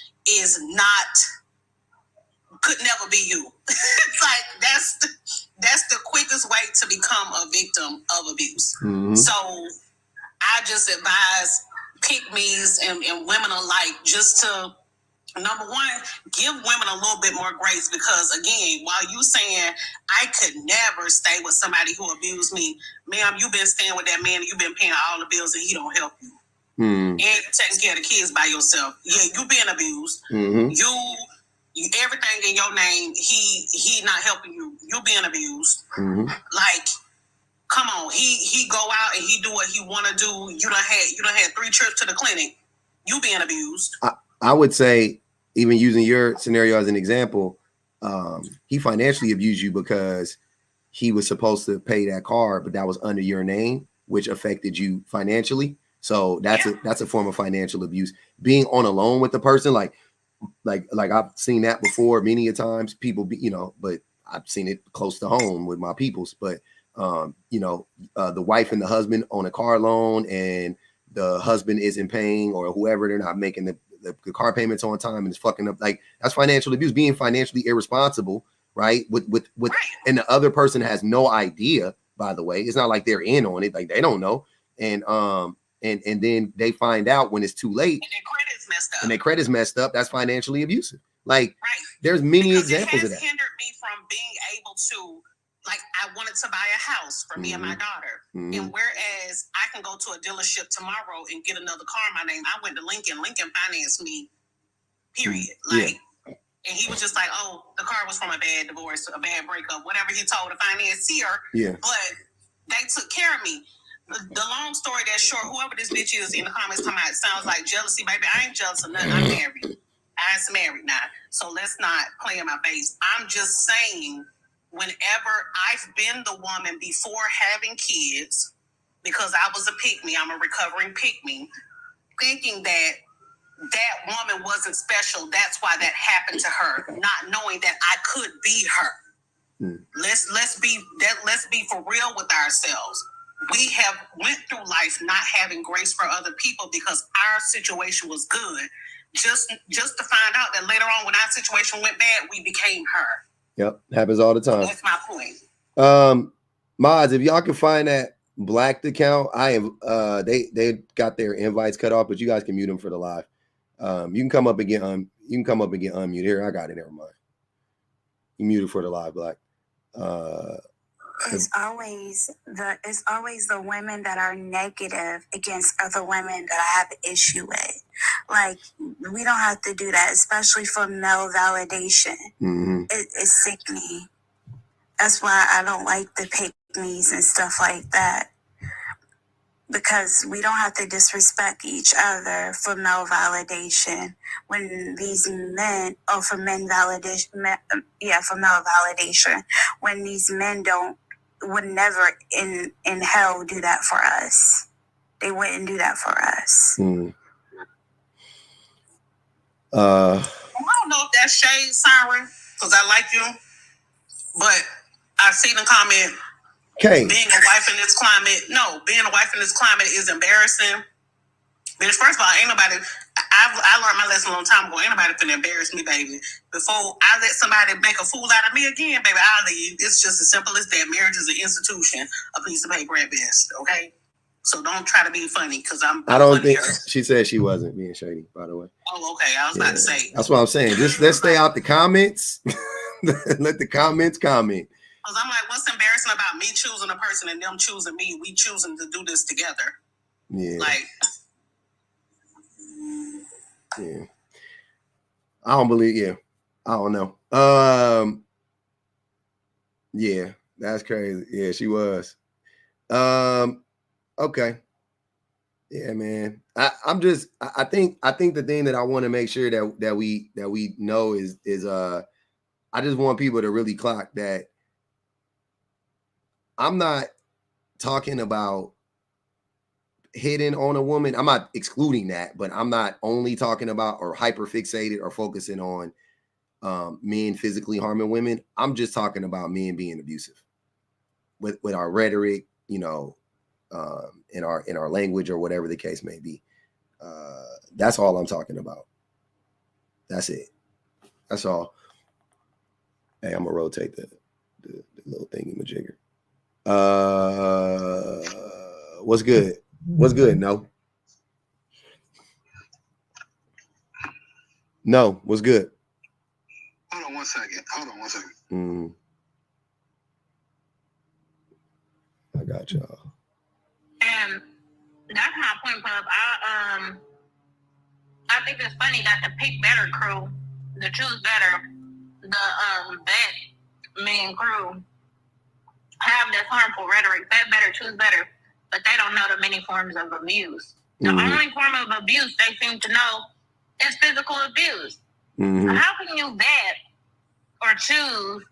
could never be you. It's like that's the quickest way to become a victim of abuse. Mm-hmm. So I just advise pick-me's and women alike just to, number one, give women a little bit more grace, because again, while you saying I could never stay with somebody who abused me, ma'am, you've been staying with that man and you've been paying all the bills and he don't help you. Mm. And you're taking care of the kids by yourself. Yeah, you being abused. Mm-hmm. You everything in your name, he not helping you. You being abused. Mm-hmm. Like, come on, he go out and he do what he want to do. You done had 3 trips to the clinic. You being abused. I would say, even using your scenario as an example, he financially abused you because he was supposed to pay that car, but that was under your name, which affected you financially. So that's a form of financial abuse. Being on a loan with the person, like I've seen that before many a times. People, but I've seen it close to home with my peoples. But the wife and the husband on a car loan, and the husband isn't paying, or whoever, they're not making the car payments on time, and it's fucking up. Like, that's financial abuse, being financially irresponsible, right? With and the other person has no idea, by the way. It's not like they're in on it, like they don't know. And then they find out when it's too late, and their credit's messed up. That's financially abusive. Like, there's many examples of that. It has hindered me from being able to, like, I wanted to buy a house for me and my daughter. Mm-hmm. And whereas I can go to a dealership tomorrow and get another car in my name, I went to Lincoln financed me, period. Like, and he was just like, "Oh, the car was from a bad divorce, a bad breakup," whatever he told the financier. Yeah. But they took care of me. The long story that's short, whoever this bitch is in the comments talking about, it sounds like jealousy, baby. I ain't jealous of nothing. I'm married. I'm married now. So let's not play in my face. I'm just saying, whenever I've been the woman before having kids, because I was a pick-me, I'm a recovering pick-me, thinking that woman wasn't special, that's why that happened to her, not knowing that I could be her. Mm. Let's be for real with ourselves. We have went through life not having grace for other people because our situation was good. Just to find out that later on, when our situation went bad, we became her. Yep, happens all the time. That's my point. Mods, if y'all can find that Blacked account, I have they got their invites cut off, but you guys can mute them for the live. You can come up and get unmuted. Here, I got it. Never mind. You muted for the live, Black. It's always the women that are negative against other women that I have an issue with. Like, we don't have to do that, especially for male validation. Mm-hmm. It's sickening. That's why I don't like the pick-me's and stuff like that. Because we don't have to disrespect each other for male validation when these men, or for men validation, for male validation, when these men would never in hell do that for us. They wouldn't do that for us. Mm. I don't know if that's shade, Siren, because I like you, but I see the comment, Okay. Being a wife in this climate, is embarrassing. Bitch, first of all, ain't nobody. I learned my lesson a long time ago. Ain't nobody finna embarrass me, baby. Before I let somebody make a fool out of me again, baby, I'll leave. It's just as simple as that. Marriage is an institution, a piece of paper at best. Okay. So don't try to be funny, because I don't think she said she wasn't being shady, by the way. Oh, okay. I was about to say. That's what I'm saying. Just let's stay out the comments. Let the comments comment. Because I'm like, what's embarrassing about me choosing a person and them choosing me? We choosing to do this together. Yeah. Like. Yeah. I don't believe. Yeah. I don't know. Yeah, that's crazy. Yeah, she was. Okay. Yeah, man. I think the thing that I want to make sure that we know is I just want people to really clock that I'm not talking about hitting on a woman. I'm not excluding that, but I'm not only talking about or hyper fixated or focusing on men physically harming women. I'm just talking about men being abusive with our rhetoric, you know, in our language or whatever the case may be. That's all I'm talking about. That's it. That's all. Hey, I'm gonna rotate the little thingy majigger. What's good? What's good? No. What's good? Hold on one second. I got y'all. And that's my point, Pub. I think it's funny that the Pick Better crew, the Choose Better, the Bet Men crew have this harmful rhetoric, Bet Better, Choose Better, but they don't know the many forms of abuse. The only form of abuse they seem to know is physical abuse. How can you bet or choose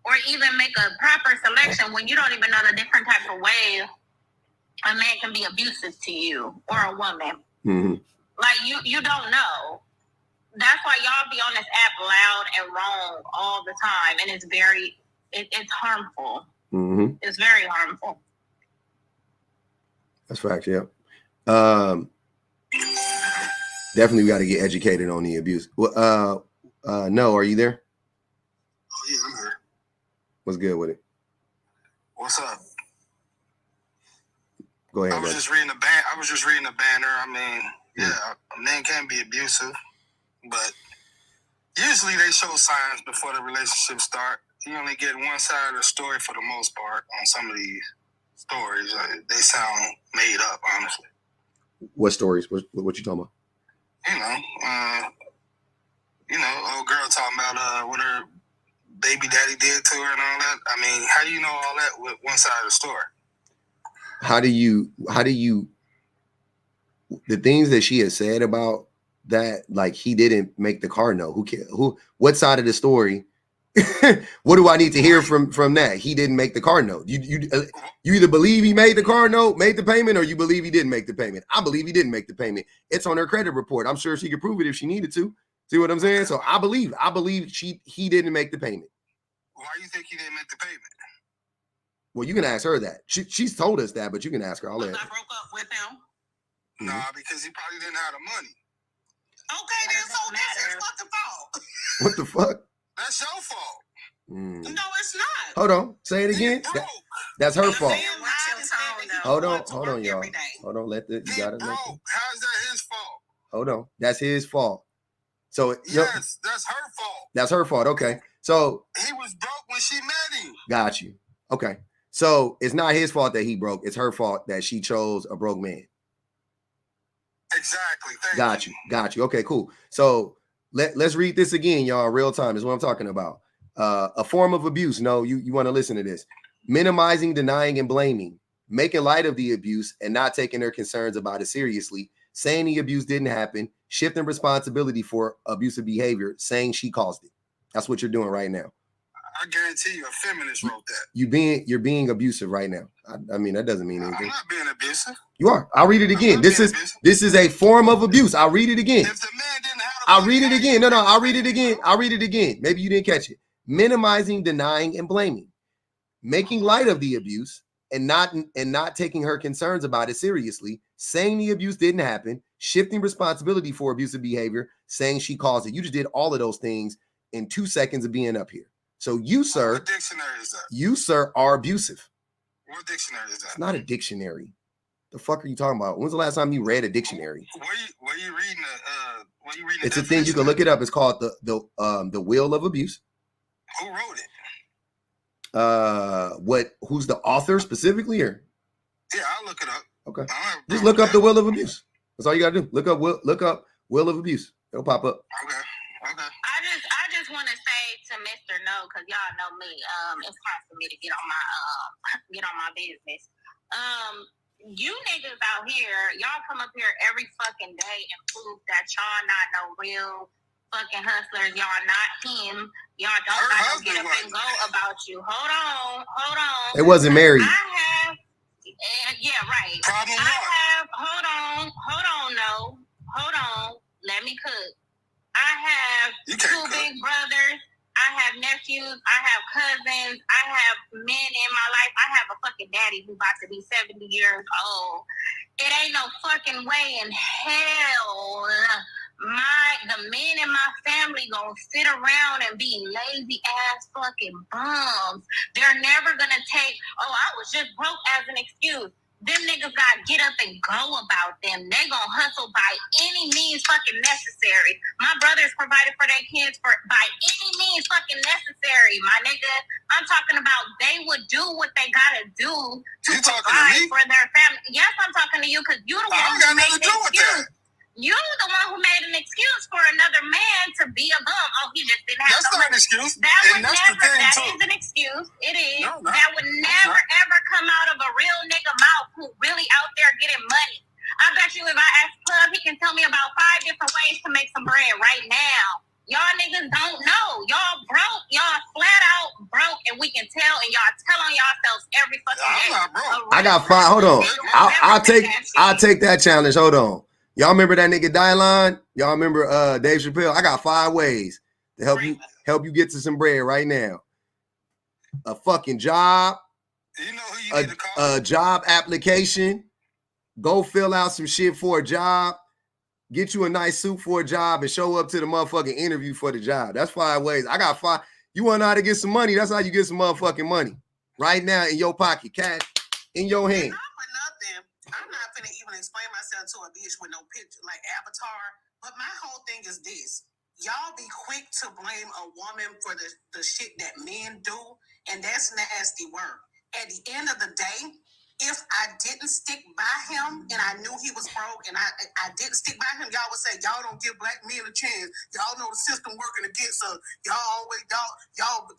or even make a proper selection when you don't even know the different types of ways a man can be abusive to you or a woman? Like, you don't know. That's why y'all be on this app loud and wrong all the time, and it's it's harmful. It's very harmful. That's facts, yeah. Definitely we got to get educated on the abuse. Well, no, are you there? Oh yeah, I'm here. What's good with it? What's up? Go ahead. I was just reading the banner. I mean, yeah, a man can be abusive, but usually they show signs before the relationship start. You only get one side of the story for the most part on some of these stories. They sound made up, honestly. What stories? What you talking about? Old girl talking about what her baby daddy did to her and all that. I mean, how do you know all that with one side of the story? How do you the things that she has said about that, like he didn't make the car note? Who cares? What side of the story? What do I need to hear from that? He didn't make the car note. You either believe he made the car note, made the payment, or you believe he didn't make the payment. I believe he didn't make the payment. It's on her credit report. I'm sure she could prove it if she needed to. See what I'm saying? So I believe he didn't make the payment. Why do you think he didn't make the payment? Well, you can ask her that. She's told us that, but you can ask her. I'll let her. I broke up with him. Nah, because he probably didn't have the money. Okay, then so that's his fucking fault. What the fuck? That's your fault. No, it's not. Hold on. Say it again. That's her fault. Hold on, y'all. Hold on. You got it. How's that his fault? Hold on. That's his fault. So yes, that's her fault. That's her fault. Okay. So he was broke when she met him. Got you. Okay. So it's not his fault that he broke. It's her fault that she chose a broke man. Exactly. Got you. Okay, cool. So let's read this again, y'all. Real time is what I'm talking about. A form of abuse. No, you want to listen to this. Minimizing, denying, and blaming. Making light of the abuse and not taking their concerns about it seriously. Saying the abuse didn't happen. Shifting responsibility for abusive behavior. Saying she caused it. That's what you're doing right now. I guarantee you a feminist wrote that. You're being abusive right now. I mean, that doesn't mean anything. I'm not being abusive. You are. I'll read it again. This is a form of abuse. I'll read it again. If the man didn't have I'll read it again. No, I'll read it again. I'll read it again. Maybe you didn't catch it. Minimizing, denying, and blaming. Making light of the abuse and not taking her concerns about it seriously, saying the abuse didn't happen, shifting responsibility for abusive behavior, saying she caused it. You just did all of those things in 2 seconds of being up here. So you, sir, what dictionary is that? You, sir, are abusive. What dictionary is that? It's not a dictionary. The fuck are you talking about? When's the last time you read a dictionary? Where you reading the It's a thing, you can look it up. It's called the Will of Abuse. Who wrote it? Who's the author specifically, or? Yeah, I'll look it up. Okay. Just look up the Will of Abuse. That's all you gotta do. Look up Will of Abuse. It'll pop up. Okay. I just want to say to Mr. No, because y'all know me. It's hard for me to get on my business. You niggas out here, y'all come up here every fucking day and prove that y'all not no real fucking hustlers. Y'all not him. Y'all don't got to get up and go about you. Hold on. It wasn't married. I have, yeah, right. Problem Hold on. Let me cook. I have two big brothers. I have nephews. I have cousins. I have men in my life. I have a fucking daddy who's about to be 70 years old. It ain't no fucking way in hell the men in my family gonna sit around and be lazy ass fucking bums. They're never gonna take, I was just broke as an excuse. Them niggas gotta get up and go about them. They gonna hustle by any means fucking necessary. My brothers provided for their kids by any means fucking necessary, my nigga. I'm talking about they would do what they gotta do to provide for their family. Yes, I'm talking to you because you the one who made the excuse. You the one who made an excuse for another man to be a bum. Oh, he just didn't have. That's not an excuse. That is an excuse. It is. No. That would never ever come out of a real nigga mouth who really out there getting money. I bet you if I ask Club, he can tell me about 5 different ways to make some bread right now. Y'all niggas don't know. Y'all broke. Y'all flat out broke, and we can tell. And y'all tell on yourselves every fucking day. I'm not broke. I got 5. Hold on. I'll take that challenge. Hold on. Y'all remember that nigga Dylan? Y'all remember Dave Chappelle? I got 5 ways to help you get to some bread right now. A fucking job. You know who you need to call? A job application. Go fill out some shit for a job. Get you a nice suit for a job and show up to the motherfucking interview for the job. That's 5 ways. I got 5. You want to know how to get some money? That's how you get some motherfucking money. Right now in your pocket, cash in your hand. I'm not finna even explain myself to a bitch with no picture like Avatar. But my whole thing is this. Y'all be quick to blame a woman for the shit that men do, and that's nasty work. At the end of the day, if I didn't stick by him and I knew he was broke and I didn't stick by him, y'all would say, y'all don't give black men a chance. Y'all know the system working against us. Y'all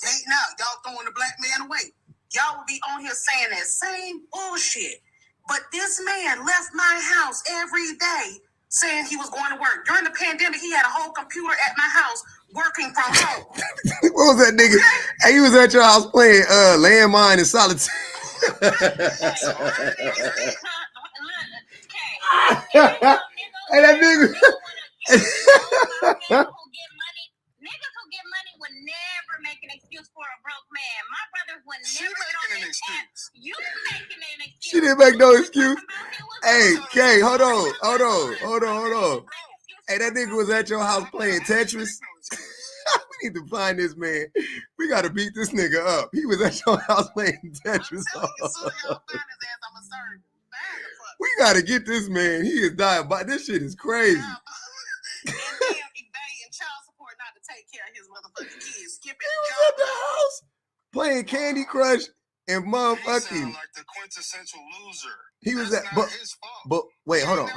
dating out. Y'all throwing the black man away. Y'all would be on here saying that same bullshit. But this man left my house every day saying he was going to work. During the pandemic, he had a whole computer at my house working from home. What was that nigga? Hey, he was at your house playing landmine and solitaire. Hey, that nigga. Niggas who get money would never make an excuse for a broke man. My brothers would never making an excuse. You making an excuse. She didn't make no excuse. Hey, Kay, hold on. Hey, that nigga was at your house playing Tetris. We need to find this man. We got to beat this nigga up. He was at your house playing Tetris. We got to get this man. He is dying. But this shit is crazy. He was at the house playing Candy Crush and motherfucking. He like the quintessential loser. He was That's at, not his fault. but wait, hold on.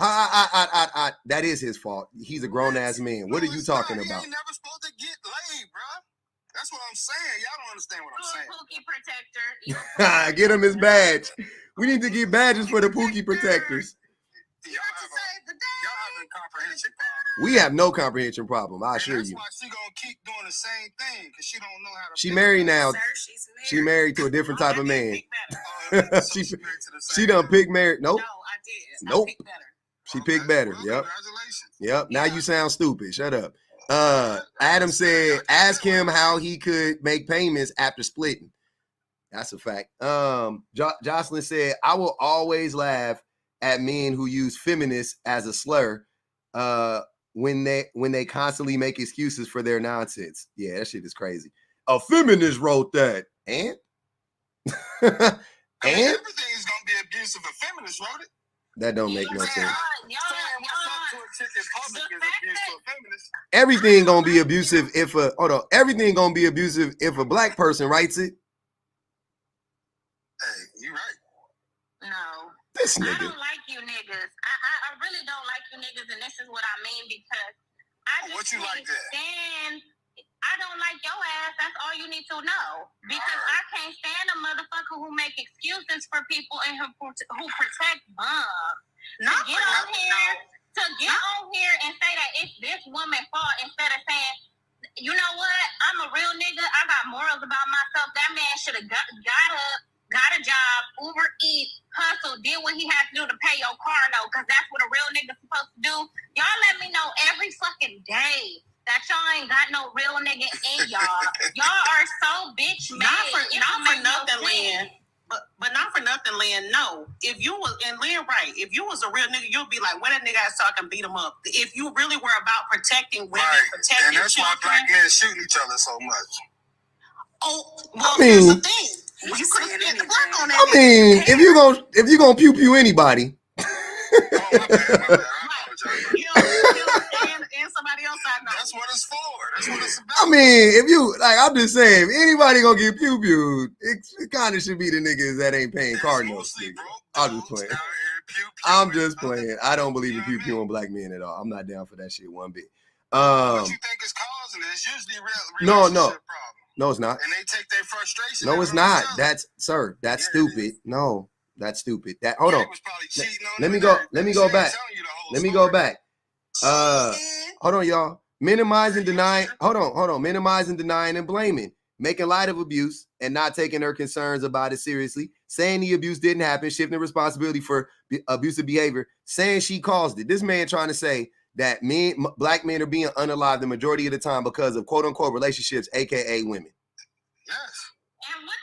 That is his fault. He's a grown ass man. What are you talking about? He ain't never supposed to get laid, bro. That's what I'm saying. Y'all don't understand what I'm saying. Pookie protector. Get him his badge. We need to get badges for the Pookie protectors. Y'all have a comprehension problem. We have no comprehension problem. I assure you. That's why she gonna keep doing the same thing because she don't know how to. She married now. Sir, she married to a different type of man. She done picked married. Nope. No, I did. Nope. I picked better. She picked better. Well, Yep. Congratulations. Yep. Now you sound stupid. Shut up. Adam said, ask him how he could make payments after splitting. That's a fact. Jocelyn said, I will always laugh at men who use feminist as a slur when they constantly make excuses for their nonsense. Yeah, that shit is crazy. A feminist wrote that. And? And? Everything is going to be abusive. A feminist wrote it. That don't make no sense. Everything gonna be abusive if everything gonna be abusive if a black person writes it. Hey, you right. No. This nigga. I don't like you niggas. I really don't like you niggas, and this is what I mean, because I just what you like that? stand. I don't like your ass. That's all you need to know. Because I can't stand a motherfucker who make excuses for people and who protect bums. To get on here and say that it's this woman's fault instead of saying, you know what? I'm a real nigga. I got morals about myself. That man should have got up, got a job, Uber Eats, hustle, did what he had to do to pay your car note, because that's what a real nigga's supposed to do. Y'all let me know every fucking day that y'all ain't got no real nigga in y'all. Y'all are so bitch made. Not for nothing, Lynn. But not for nothing, Lynn. No. If you was, and Lynn, right, if you was a real nigga, you'll be like, where that nigga at so I can beat him up. If you really were about protecting women, protecting and that's children. why black men shoot each other so much. Oh, well, here's the thing. You could have spent the block on that. I mean, if you gonna pew pew anybody. Oh, my bad. And somebody else I know. That's what it's for. That's what it's about. I mean, if you I'm just saying, if anybody gonna get pew pewed, it kind of should be the niggas that ain't paying car notes. I'm just playing. I'm just playing. I don't believe in pew pewing black men at all. I'm not down for that shit one bit. What you think is causing it? It's usually relationship problem. No, it's not. And they take their frustration. No, it's not. That's stupid. No, that's stupid. Hold on. Let me go back. Let me go back. Hold on, y'all. Minimizing, denying. Hold on. Minimizing, denying, and blaming. Making light of abuse and not taking her concerns about it seriously. Saying the abuse didn't happen. Shifting responsibility for abusive behavior. Saying she caused it. This man trying to say that black men are being unalived the majority of the time because of quote unquote relationships, aka women. Yes. And what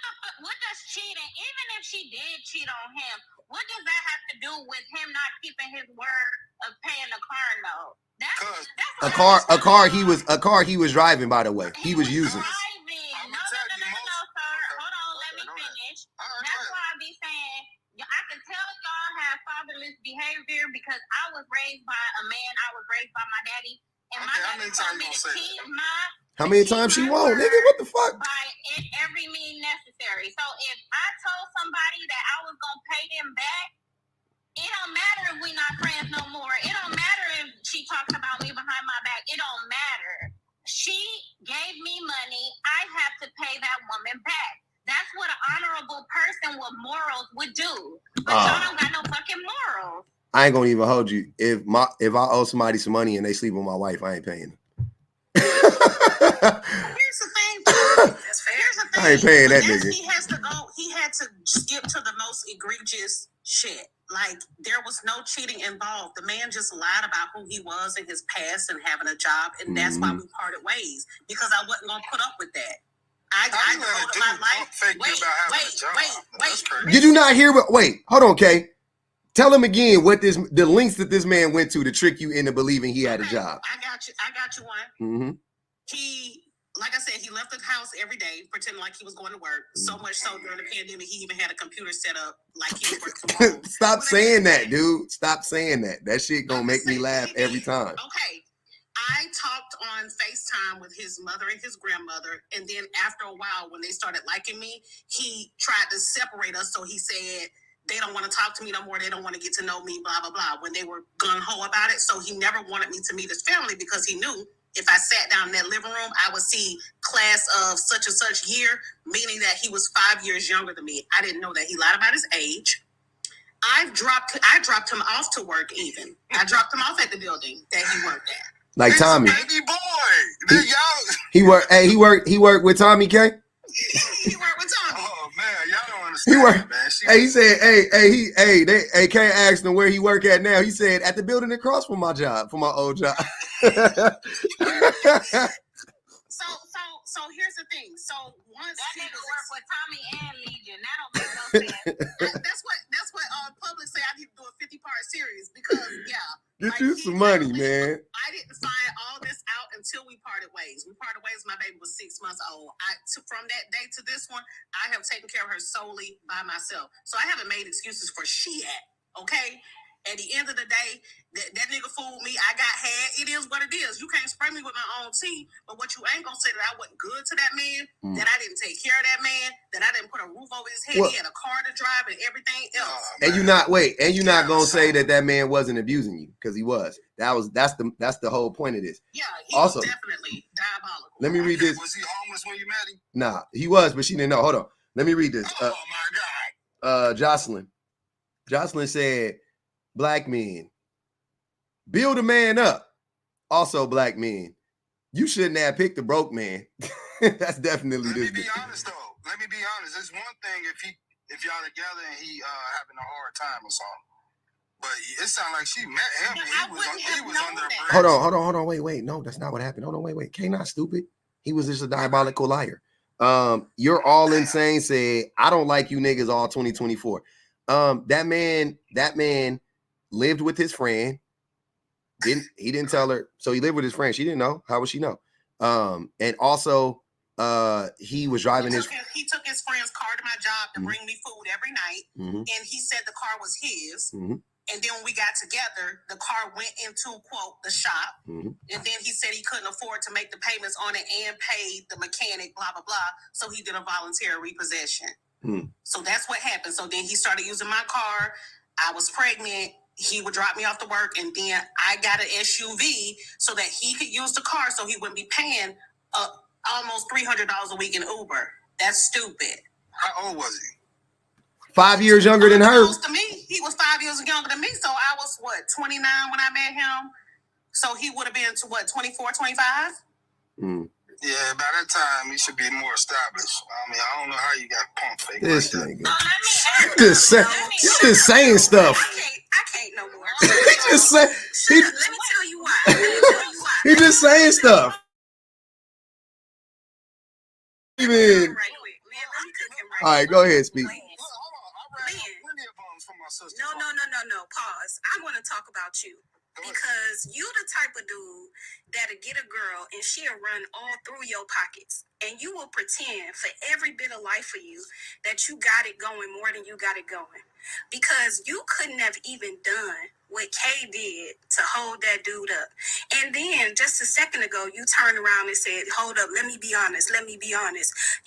does cheating, even if she did cheat on him, what does that have to do with him not keeping his word of paying the car note? That's a car he was driving, by the way. He was using. No, sir. Hold on, let me finish. That's why I be saying, I can tell y'all have fatherless behavior because I was raised by a man. I was raised by my daddy. And my daddy told me to keep how many times she won't, nigga? What the fuck? By every means necessary. So if I told somebody that I was going to pay them back, it don't matter if we not friends no more. It don't matter if she talks about me behind my back. It don't matter. She gave me money. I have to pay that woman back. That's what an honorable person with morals would do. But y'all don't got no fucking morals. I ain't gonna even hold you. If I owe somebody some money and they sleep with my wife, I ain't paying them. Here's the thing. I ain't paying that nigga. He had to skip to the most egregious shit. Like, there was no cheating involved. The man just lied about who he was in his past and having a job, and that's why we parted ways, because I wasn't gonna put up with that. I devoted my life. Wait. Did you not hear? Wait, hold on, Kay. Tell him again what the links that this man went to trick you into believing he had a job. I got you one. Mm-hmm. He, like I said, he left the house every day pretending like he was going to work. So much so during the pandemic, he even had a computer set up like he was working from home. Stop saying that, dude. Stop saying that. That shit gonna make me laugh every time. Okay. I talked on FaceTime with his mother and his grandmother, and then after a while, when they started liking me, he tried to separate us. So he said, they don't want to talk to me no more. They don't want to get to know me, blah, blah, blah, when they were gung-ho about it. So he never wanted me to meet his family because he knew if I sat down in that living room, I would see class of such and such year, meaning that he was 5 years younger than me. I didn't know that. He lied about his age. I dropped him off to work even. I dropped him off at the building that he worked at. Like Tommy. Baby boy. He worked with Tommy K? He worked with Tommy. Oh man, y'all don't understand. He said, hey, K asked him where he work at now. He said at the building across from my job, from my old job. So So here's the thing. So once that he nigga was work with Tommy and Legion. That don't make no sense. that's what public say I need to do a 50-part series because get you some money, man. I didn't find all this out until we parted ways. We parted ways. My baby was 6 months old. From that day to this one, I have taken care of her solely by myself. So I haven't made excuses for okay? At the end of the day, that nigga fooled me. I got had. It is what it is. You can't spray me with my own tea, but what you ain't gonna say that I wasn't good to that man, that I didn't take care of that man, that I didn't put a roof over his head, he had a car to drive and everything else. And you're not gonna say that man wasn't abusing you, because he was. That's the whole point of this. Yeah, he also was definitely diabolical. Let me read this. Was he homeless when you met him? Nah, he was, but she didn't know. Hold on. Let me read this. Oh my God. Jocelyn said, black men, build a man up. Also, black men, you shouldn't have picked a broke man. That's definitely this. Let me be honest though. Let me be honest. It's one thing if y'all together and he having a hard time or something. But it sounded like she met him and he was under the bridge. Hold on. Wait. No, that's not what happened. Hold on, wait. K not stupid. He was just a diabolical liar. You're all insane. Said, I don't like you niggas all 2024. That man lived with his friend. He didn't tell her. So he lived with his friend. She didn't know. How would she know? And also he was driving he took his friend's car to my job to bring me food every night. And he said the car was his. And then when we got together, the car went into, quote, the shop. And then he said he couldn't afford to make the payments on it and paid the mechanic, blah, blah, blah. So he did a voluntary repossession. So that's what happened. So then he started using my car. I was pregnant. He would drop me off to work. And then I got an SUV so that he could use the car so he wouldn't be paying almost $300 a week in Uber. That's stupid. How old was he? 5 years younger than her. To me, he was 5 years younger than me. So I was, 29 when I met him? So he would have been to 24, 25? Yeah, by that time, he should be more established. I mean, I don't know how you got pump fake. This nigga. You just saying stuff. I can't no more. He just say, let me tell you why. He just saying stuff. Even. All right, go ahead, speak. No. Pause. I want to talk about you. Because you the type of dude that'll get a girl and she'll run all through your pockets. And you will pretend for every bit of life for you that you got it going more than you got it going. Because you couldn't have even done what Kay did to hold that dude up. And then just a second ago, you turned around and said, hold up, let me be honest.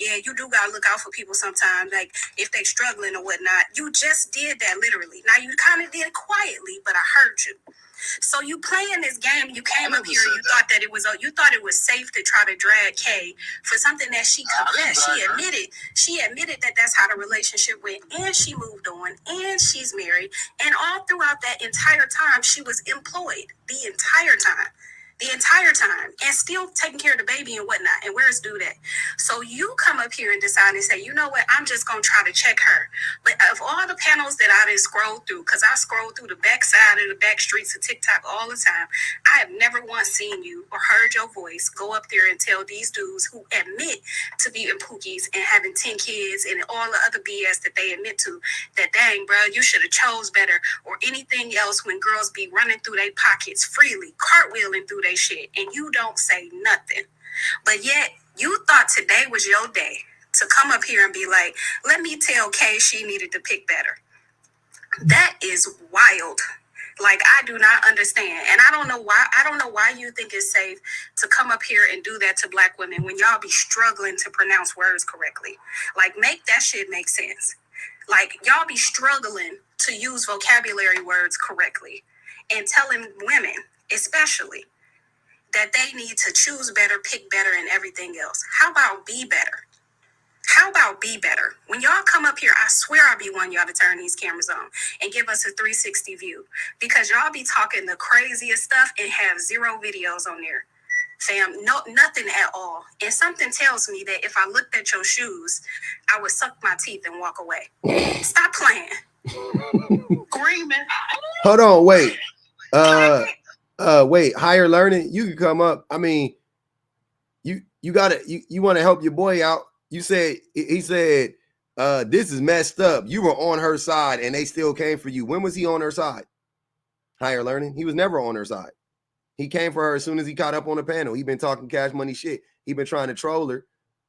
Yeah, you do got to look out for people sometimes, like if they struggling or whatnot. You just did that literally. Now, you kind of did it quietly, but I heard you. So you playing this game, you came up here and you thought it was safe to try to drag Kay for something that she confessed. She admitted that that's how the relationship went, and she moved on, and she's married, and all throughout that entire time she was employed the entire time, and still taking care of the baby and whatnot. And where's dude at? So you come up here and decide and say, you know what, I'm just gonna try to check her. But of all the panels that I didn't scroll through, because I scroll through the backside of the back streets of TikTok all the time, I have never once seen you or heard your voice go up there and tell these dudes who admit to being pookies and having 10 kids and all the other BS that they admit to, that dang, bro, you should have chose better, or anything else when girls be running through their pockets freely, cartwheeling through their shit, and you don't say nothing. But yet you thought today was your day to come up here and be like, let me tell Kay she needed to pick better. That is wild. Like, I do not understand. And I don't know why you think it's safe to come up here and do that to black women when y'all be struggling to pronounce words correctly. Like, make that shit make sense. Like, y'all be struggling to use vocabulary words correctly and telling women, especially, that they need to choose better, pick better, and everything else. How about be better? When y'all come up here, I swear I'll be wanting y'all to turn these cameras on and give us a 360 view, because y'all be talking the craziest stuff and have 0 videos on there. Fam, nothing at all. And something tells me that if I looked at your shoes, I would suck my teeth and walk away. Stop playing. Screaming. Hold on, wait. Wait, higher learning, you can come up. I mean, you want to help your boy out. He said, this is messed up. You were on her side and they still came for you. When was he on her side? Higher learning. He was never on her side. He came for her as soon as he caught up on the panel. He been talking Cash Money shit. He been trying to troll her.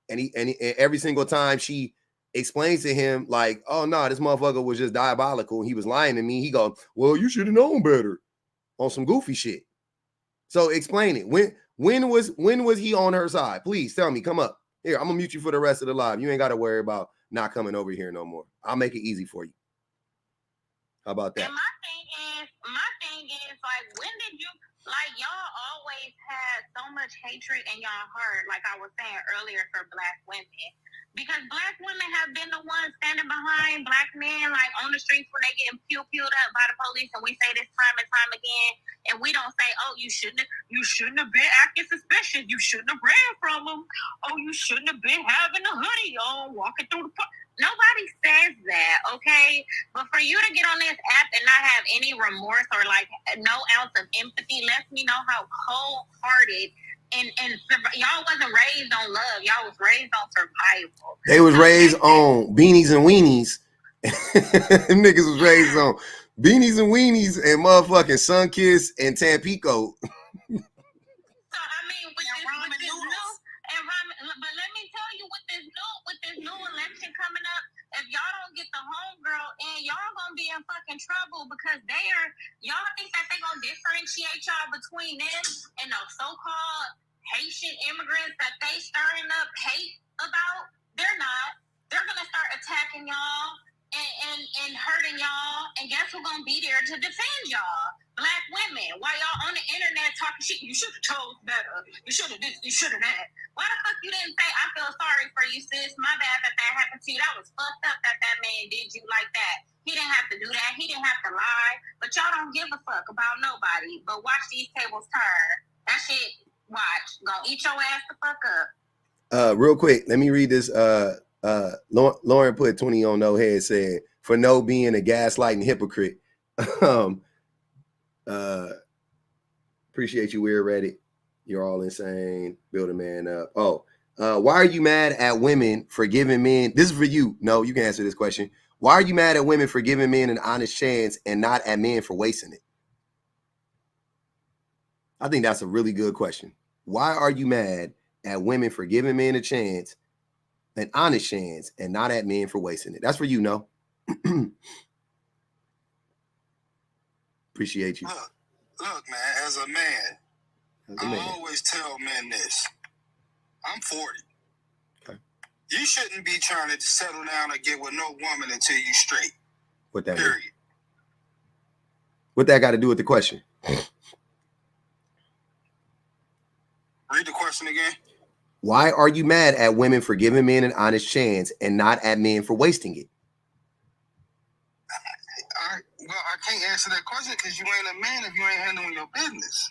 And every single time she explains to him like, oh no, this motherfucker was just diabolical. He was lying to me. He goes, well, you should have known better on some goofy shit. So explain it. When was he on her side? Please tell me. Come up here. I'm gonna mute you for the rest of the live. You ain't got to worry about not coming over here no more. I'll make it easy for you. How about that? And my thing is like, when did you, like, y'all always had so much hatred in y'all heart, like I was saying earlier, for Black women. Because Black women have been the ones standing behind Black men, like on the streets when they getting pew-pewed up by the police, and we say this time and time again, and we don't say, oh, you shouldn't have been acting suspicious. You shouldn't have ran from them. Oh, you shouldn't have been having a hoodie on, walking through the park. Nobody says that, okay? But for you to get on this app and not have any remorse or like no ounce of empathy lets me know how cold-hearted and y'all wasn't raised on love. Y'all was raised on survival. They was raised on beanies and weenies. Them niggas was raised on beanies and weenies and motherfucking Sunkiss and Tampico. So I mean, with this new, but let me tell you, with this new election coming up, if y'all don't get the homegirl in, y'all gonna be in fucking trouble, because y'all think that they gonna differentiate y'all between them and the so-called Haitian immigrants that they stirring up hate about. They're not. They're gonna start attacking y'all and hurting y'all, and guess who's gonna be there to defend y'all? Black women. While y'all on the internet talking shit, you should have chose better. You should have this, you should have that. Why the fuck you didn't say, I feel sorry for you, sis. My bad that happened to you. That was fucked up that man did you like that. He didn't have to do that. He didn't have to lie. But y'all don't give a fuck about nobody. But watch these tables turn. That shit, watch, gonna eat your ass the fuck up. Real quick, let me read this. Lauren put 20 on no head, said, for no being a gaslighting hypocrite. Appreciate you, Weird Reddit. You're all insane. Build a man up. Why are you mad at women for giving men? This is for you. No, you can answer this question. Why are you mad at women for giving men an honest chance and not at men for wasting it? I think that's a really good question. Why are you mad at women for giving men a chance, an honest chance, and not at men for wasting it? That's for you, no. Appreciate you. Look, man, as a man, I always tell men this. I'm 40. Okay. You shouldn't be trying to settle down or get with no woman until you straight. What that period. Is? What that got to do with the question? Read the question again. Why are you mad at women for giving men an honest chance and not at men for wasting it? I can't answer that question because you ain't a man if you ain't handling your business.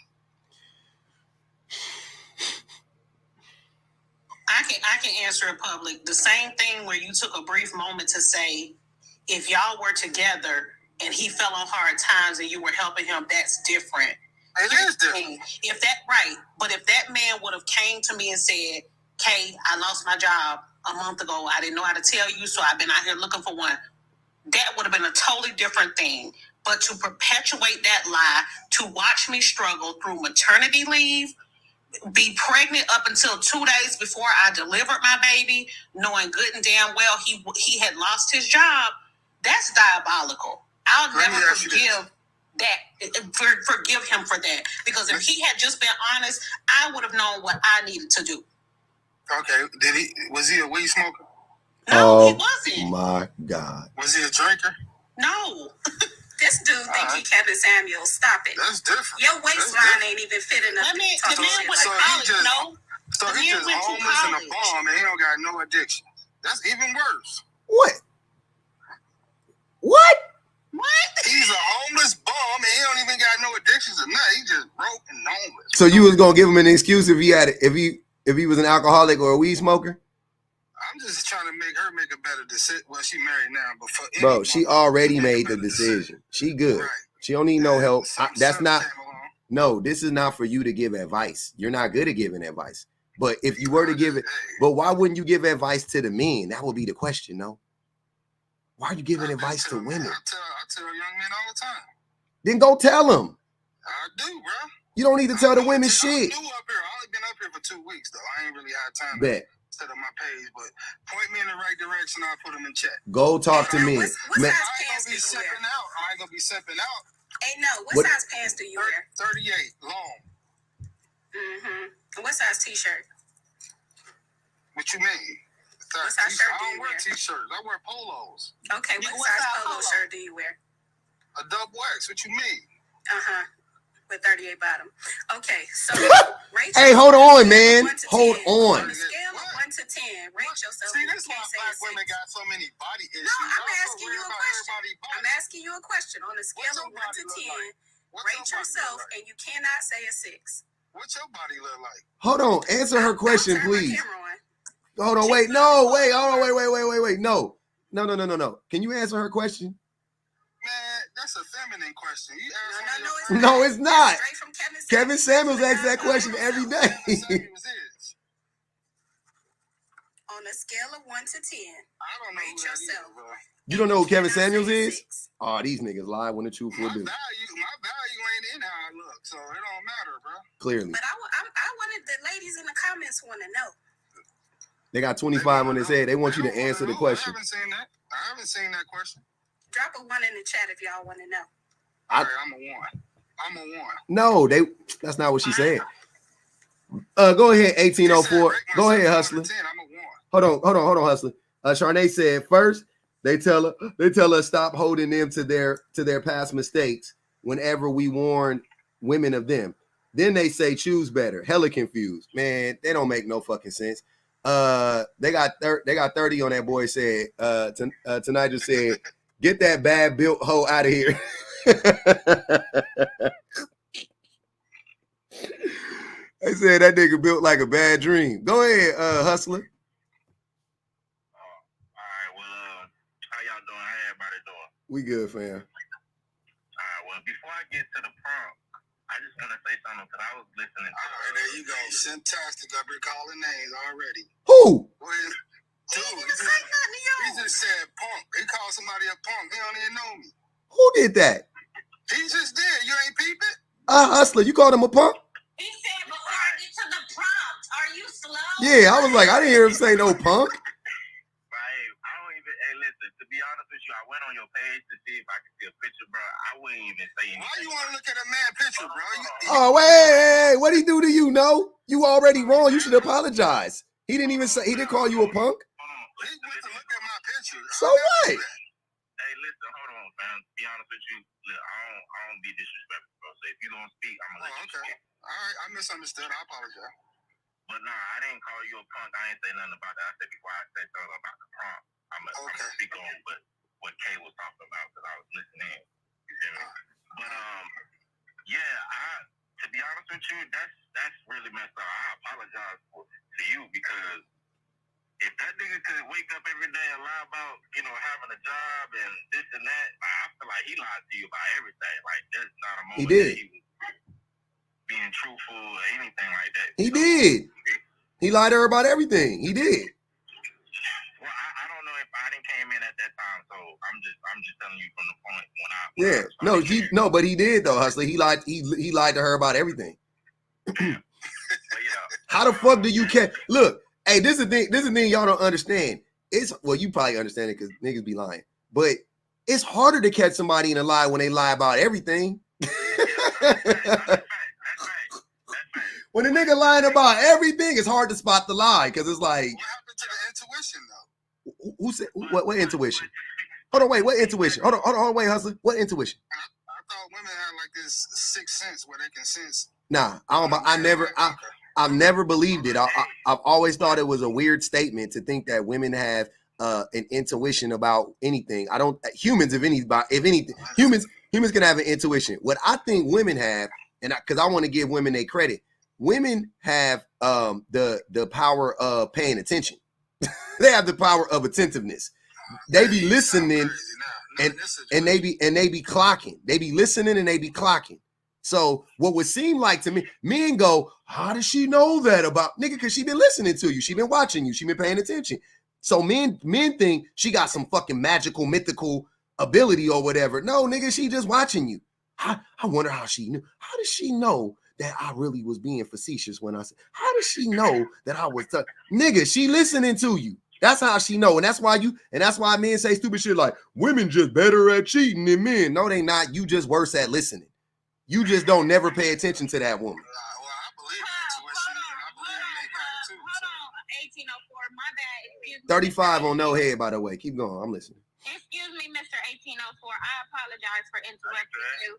I can answer in public. The same thing where you took a brief moment to say, if y'all were together and he fell on hard times and you were helping him, that's different. It is different. If that man would have came to me and said, Kay, I lost my job a month ago. I didn't know how to tell you, so I've been out here looking for one. That would have been a totally different thing. But to perpetuate that lie, to watch me struggle through maternity leave, be pregnant up until 2 days before I delivered my baby, knowing good and damn well he had lost his job, that's diabolical. I'll never forgive him for that. Because if he had just been honest, I would have known what I needed to do. Okay. Was he a weed smoker? No, he wasn't. My God. Was he a drinker? No. This dude thinks he Kevin Samuels. Stop it. That's different. Your waistline ain't even fit enough. So he just homeless and a bum and he don't got no addiction. That's even worse. What? He's a homeless bum and he don't even got no addictions or nothing. He just broke and homeless. So you was gonna give him an excuse if he was an alcoholic or a weed smoker? I'm just trying to make her make a better decision. Well, she married now, but bro, she already made the decision. She good. Right. She don't need no help. This is not for you to give advice. You're not good at giving advice. But if you were to give it, but why wouldn't you give advice to the men? That would be the question, no? Why are you giving advice to women? I tell young men all the time. Then go tell them. I do, bro. You don't need to tell the women shit. I'm new up here. I only been up here for 2 weeks, though. I ain't really had time to set up my page, but point me in the right direction. I'll put them in check. Go talk to me. What size pants do you wear? I ain't gonna be stepping out. Hey, no. What size pants do you wear? 38 long. What size t-shirt? What you mean? What size shirt do you wear? I don't wear t-shirts. I wear polos. Okay, what size polo shirt do you wear? A double X. What you mean? With 38 bottom. Okay, so rate Hey, hold on, man. Hold on. On a scale of 1 to 10, rate yourself. See, this is why black women got so many body issues. No, I'm asking you a question. I'm asking you a question. On a scale of 1 to 10, rate yourself, and you cannot say a 6. What's your body look like? Hold on. Answer her question, please. Hold on. Wait. No. Wait. Hold on. Wait. No. Can you answer her question? Man, that's a feminine question. No, it's not. Kevin Samuels asks that question every day. On a scale of 1 to 10, I don't know rate yourself. You don't know who Kevin Samuels is? Oh, these niggas lie when the truth will do. My value ain't in how I look, so it don't matter, bro. Clearly. But I wanted the ladies in the comments want to know. They got 25 on his head. They want you to answer the question. I haven't seen that question. Drop a 1 in the chat if y'all want to know. All right, I'm a 1. No, that's not what she said. Go ahead, 1804. Go ahead, Hustler. Hold on, Hustler. Charnay said first, they tell us stop holding them to their past mistakes whenever we warn women of them. Then they say choose better. Hella confused. Man, they don't make no fucking sense. They got 30 on that boy said. Tonight just said, get that bad built hoe out of here. They said that nigga built like a bad dream. Go ahead, Hustler. All right, well, how y'all doing? How everybody doing? We good, fam. All right, well, before I get to the prompt, I just want to say something because I was listening to there you go. Fantastic. I've been calling names already. Who? Dude, he just said punk. He called somebody a punk. He don't even know me. Who did that? He just did. You ain't peep it? Hustler, you called him a punk? He said, before I get to the prompt, are you slow? Yeah, I was like, I didn't hear him say no punk. Listen, to be honest with you, I went on your page to see if I could see a picture, bro. I wouldn't even say anything. Why you want to look at a man picture, bro? Wait, what'd he do to you? No, you already wrong. You should apologize. He didn't call you a punk. He went to look at my picture. So what? Hey, listen, hold on, fam. To be honest with you, look, I don't be disrespectful, bro. So if you don't speak, I'm gonna let you speak. All right, I misunderstood. I apologize. But nah, I didn't call you a punk. I ain't say nothing about that. I said before I said something about the prompt, I'm gonna speak on what Kay was talking about because I was listening. You feel me? But to be honest with you, that's really messed up. I apologize to you because if that nigga could wake up every day and lie about, having a job and this and that, I feel like he lied to you about everything. Like, there's not a moment he did. that he was being truthful or anything like that. He did. He lied to her about everything. He did. Well, I don't know if I didn't came in at that time, so I'm just telling you from the point but he did though, Hustler. He lied to her about everything. How the fuck do you catch? Look, hey, this is the thing y'all don't understand. You probably understand it because niggas be lying, but it's harder to catch somebody in a lie when they lie about everything. When a nigga lying about everything, it's hard to spot the lie because it's like. What happened to the intuition though? Who said what intuition? Hold on, wait, what intuition? Hold on, wait, Hustler. What intuition? I thought women had like this sixth sense where they can sense. Nah, I've never believed it. I've always thought it was a weird statement to think that women have an intuition about anything. Humans can have an intuition. What I think women have, and because I want to give women their credit, women have the power of paying attention. They have the power of attentiveness. They be listening and they be clocking. They be listening and they be clocking. So what would seem like to me, men go, how does she know that about nigga? Because she been listening to you. She been watching you. She been paying attention. So men think she got some fucking magical, mythical ability or whatever. No, nigga, she just watching you. I wonder how she knew. How does she know that I really was being facetious when I said, how does she know that I was, nigga, she listening to you. That's how she know. And that's why men say stupid shit like women just better at cheating than men. No, they not. You just worse at listening. You just don't never pay attention to that woman. Well, I believe intuition, and I believe men got it too. Hold on, 1804, my bad. Excuse me. 35 on no head, by the way. Keep going. I'm listening. Excuse me, Mr. 1804. I apologize for interrupting you.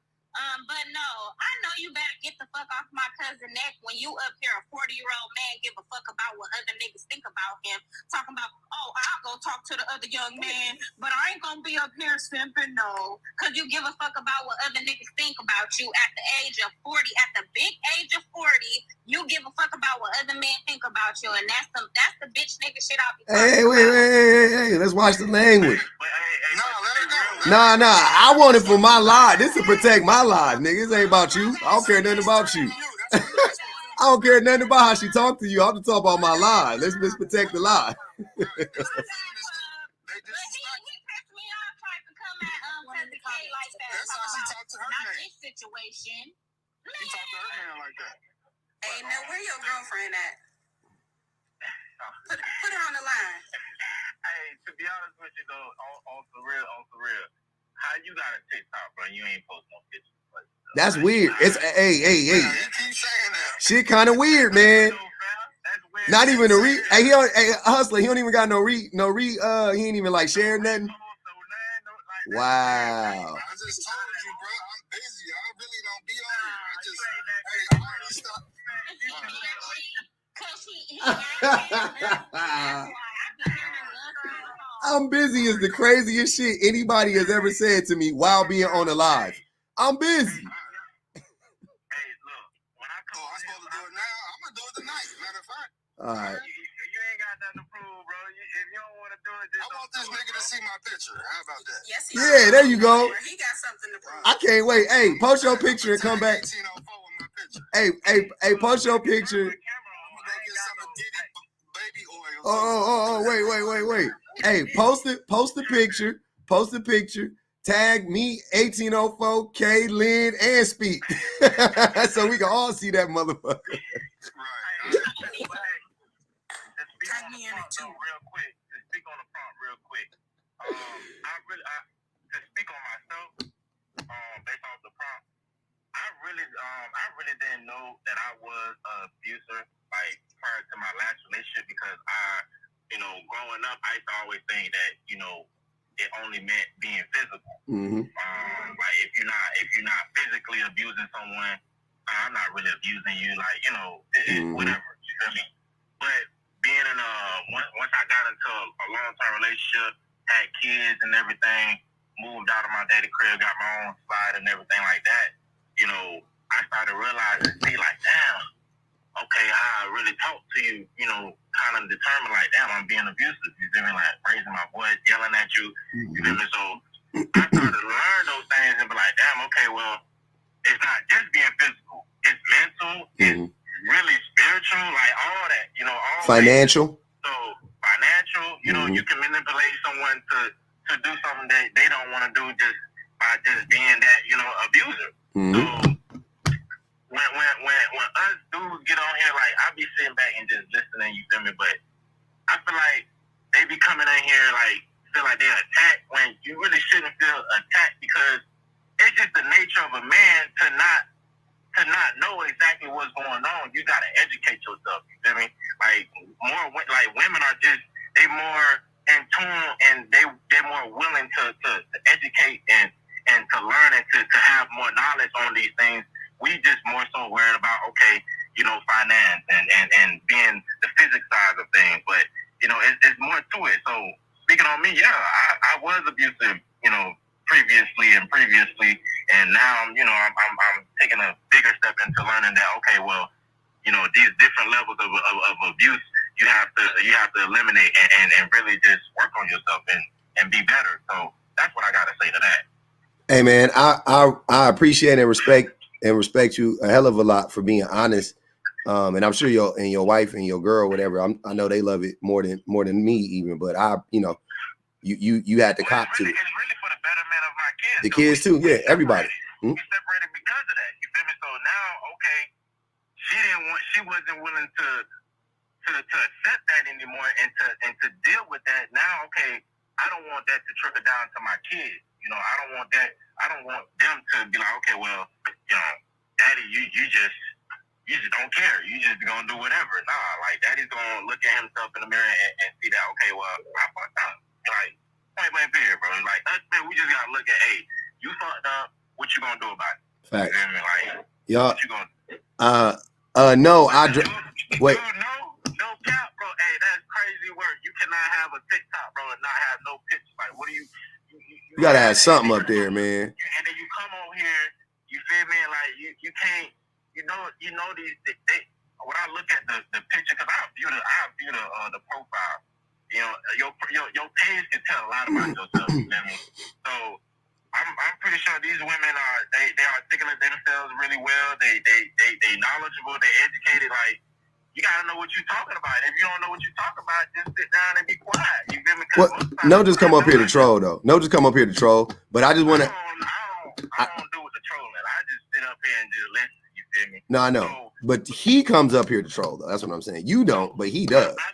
But no, I know you better get the fuck off my cousin neck when you up here, a 40-year-old man, give a fuck about what other niggas think about him. Talking about, oh, I'll go talk to the other young man, but I ain't gonna be up here simping, no. Cause you give a fuck about what other niggas think about you at the age of 40, at the big age of 40, you give a fuck about what other men think about you, and that's the bitch nigga shit I'll be talking Hey, let's watch the language. No, let it go. Nah, I want it for my life. This to protect my life, nigga. This ain't about you. I don't care nothing about you. I don't care nothing about how she talk to you. I'm just talking about my life. Let's protect the life. That's how she talked to her man. This situation. She talked to her man like that. Hey, now where your girlfriend at? Put her on the line. Hey, to be honest with you though, on the real, how you got a TikTok, bro? You ain't post no pictures. That's weird. It's hey. You keep saying that. Shit kind of weird, man. That's weird. Not even a read. Hey, Hustler, he don't even got no read. He ain't even like sharing nothing. Wow. I just told you, bro. I'm busy. I really don't be on here. I just, I'm busy is the craziest shit anybody has ever said to me while being on the live. I'm busy. Hey, look, when I come I'm supposed to do it now. I'm gonna do it tonight. Matter of fact. All right. you ain't got nothing to prove, bro. If you don't want to do it, just I want this nigga to see my picture. How about that? Yes, he Yeah, there you go. He got something to prove. I can't wait. Hey, post your picture and come back. 1804 with my picture. Hey, post your picture. I'm gonna go get some of Diddy baby oil. Wait. Hey, post the picture. Tag me, 1804, K, Lynn, and Speak. So we can all see that motherfucker. Right. Tag me in it too. Real quick. To speak on the prompt real quick. To speak on myself, based off the prompt, I really didn't know that I was an abuser, like, prior to my last relationship, because growing up, I used to always think that, it only meant being physical. Mm-hmm. Like, if you're not physically abusing someone, I'm not really abusing you, like, whatever, you feel me? But being in once I got into a long-term relationship, had kids and everything, moved out of my daddy crib, got my own spot and everything like that, I started realizing, like, damn, okay, I really talk to you, kind of determined, like, damn, I'm being abusive, you feel me? Like, raising my voice, yelling at you, you feel me? So I started to learn those things and be like, damn, okay, well, it's not just being physical, it's mental, it's really spiritual, like, all that, all financial. So financial, you can manipulate someone to do something that they don't want to do just by just being that, abuser. So when us dudes get on here, like, I be sitting back and just listening, you feel me? But I feel like they be coming in here, like, feel like they're attacked when you really shouldn't feel attacked, because it's just the nature of a man to not know exactly what's going on. You gotta educate yourself, you feel me? Like, women are just, they more in tune, and they're more willing to educate and to learn and to have more knowledge on these things. We just more so worried about, okay, finance and being the physics side of things. But, it's more to it. So speaking on me, yeah, I was abusive, previously, and now I'm taking a bigger step into learning that, okay, well, these different levels of abuse, you have to eliminate and really just work on yourself and be better. So that's what I got to say to that. Hey man, I appreciate and respect and respect you a hell of a lot for being honest. And I'm sure your wife and your girl, whatever, I know they love it more than me even. But you had to cop to it. It's really for the betterment of my kids. The kids too, yeah, everybody. We separated because of that. You feel me? So now, okay, she wasn't willing to accept that anymore and to deal with that. Now, okay, I don't want that to trickle down to my kids. You know, I don't want that. I don't want them to be like, okay, well, you know, Daddy, you just don't care. You just gonna do whatever. Nah, like Daddy's gonna look at himself in the mirror and see that, okay, well, I fucked up. Like, point blank period, bro. Like, us, man, we just gotta look at, hey, you fucked up. What you gonna do about it? Fact. You know what I mean? Like, y'all. What you gonna do? No, wait. No cap, bro. Hey, that's crazy work. You cannot have a TikTok, bro, and not have no pictures. Like, what do you gotta have something up there, man. And then you come on here, you feel me? Like, you can't, you know these. When I look at the picture, because I view the profile. You know, your page can tell a lot about yourself. You know what I mean? So I'm pretty sure these women they articulate themselves really well. They knowledgeable. They educated. Like, you gotta know what you're talking about. If you don't know what you're talking about, just sit down and be quiet. You feel me? Well, no, just come up here to troll though. No, just come up here to troll. But I just want to. I don't do with the trolling. I just sit up here and just listen. You feel me? No, I know. So, but he comes up here to troll though. That's what I'm saying. You don't, but he does. I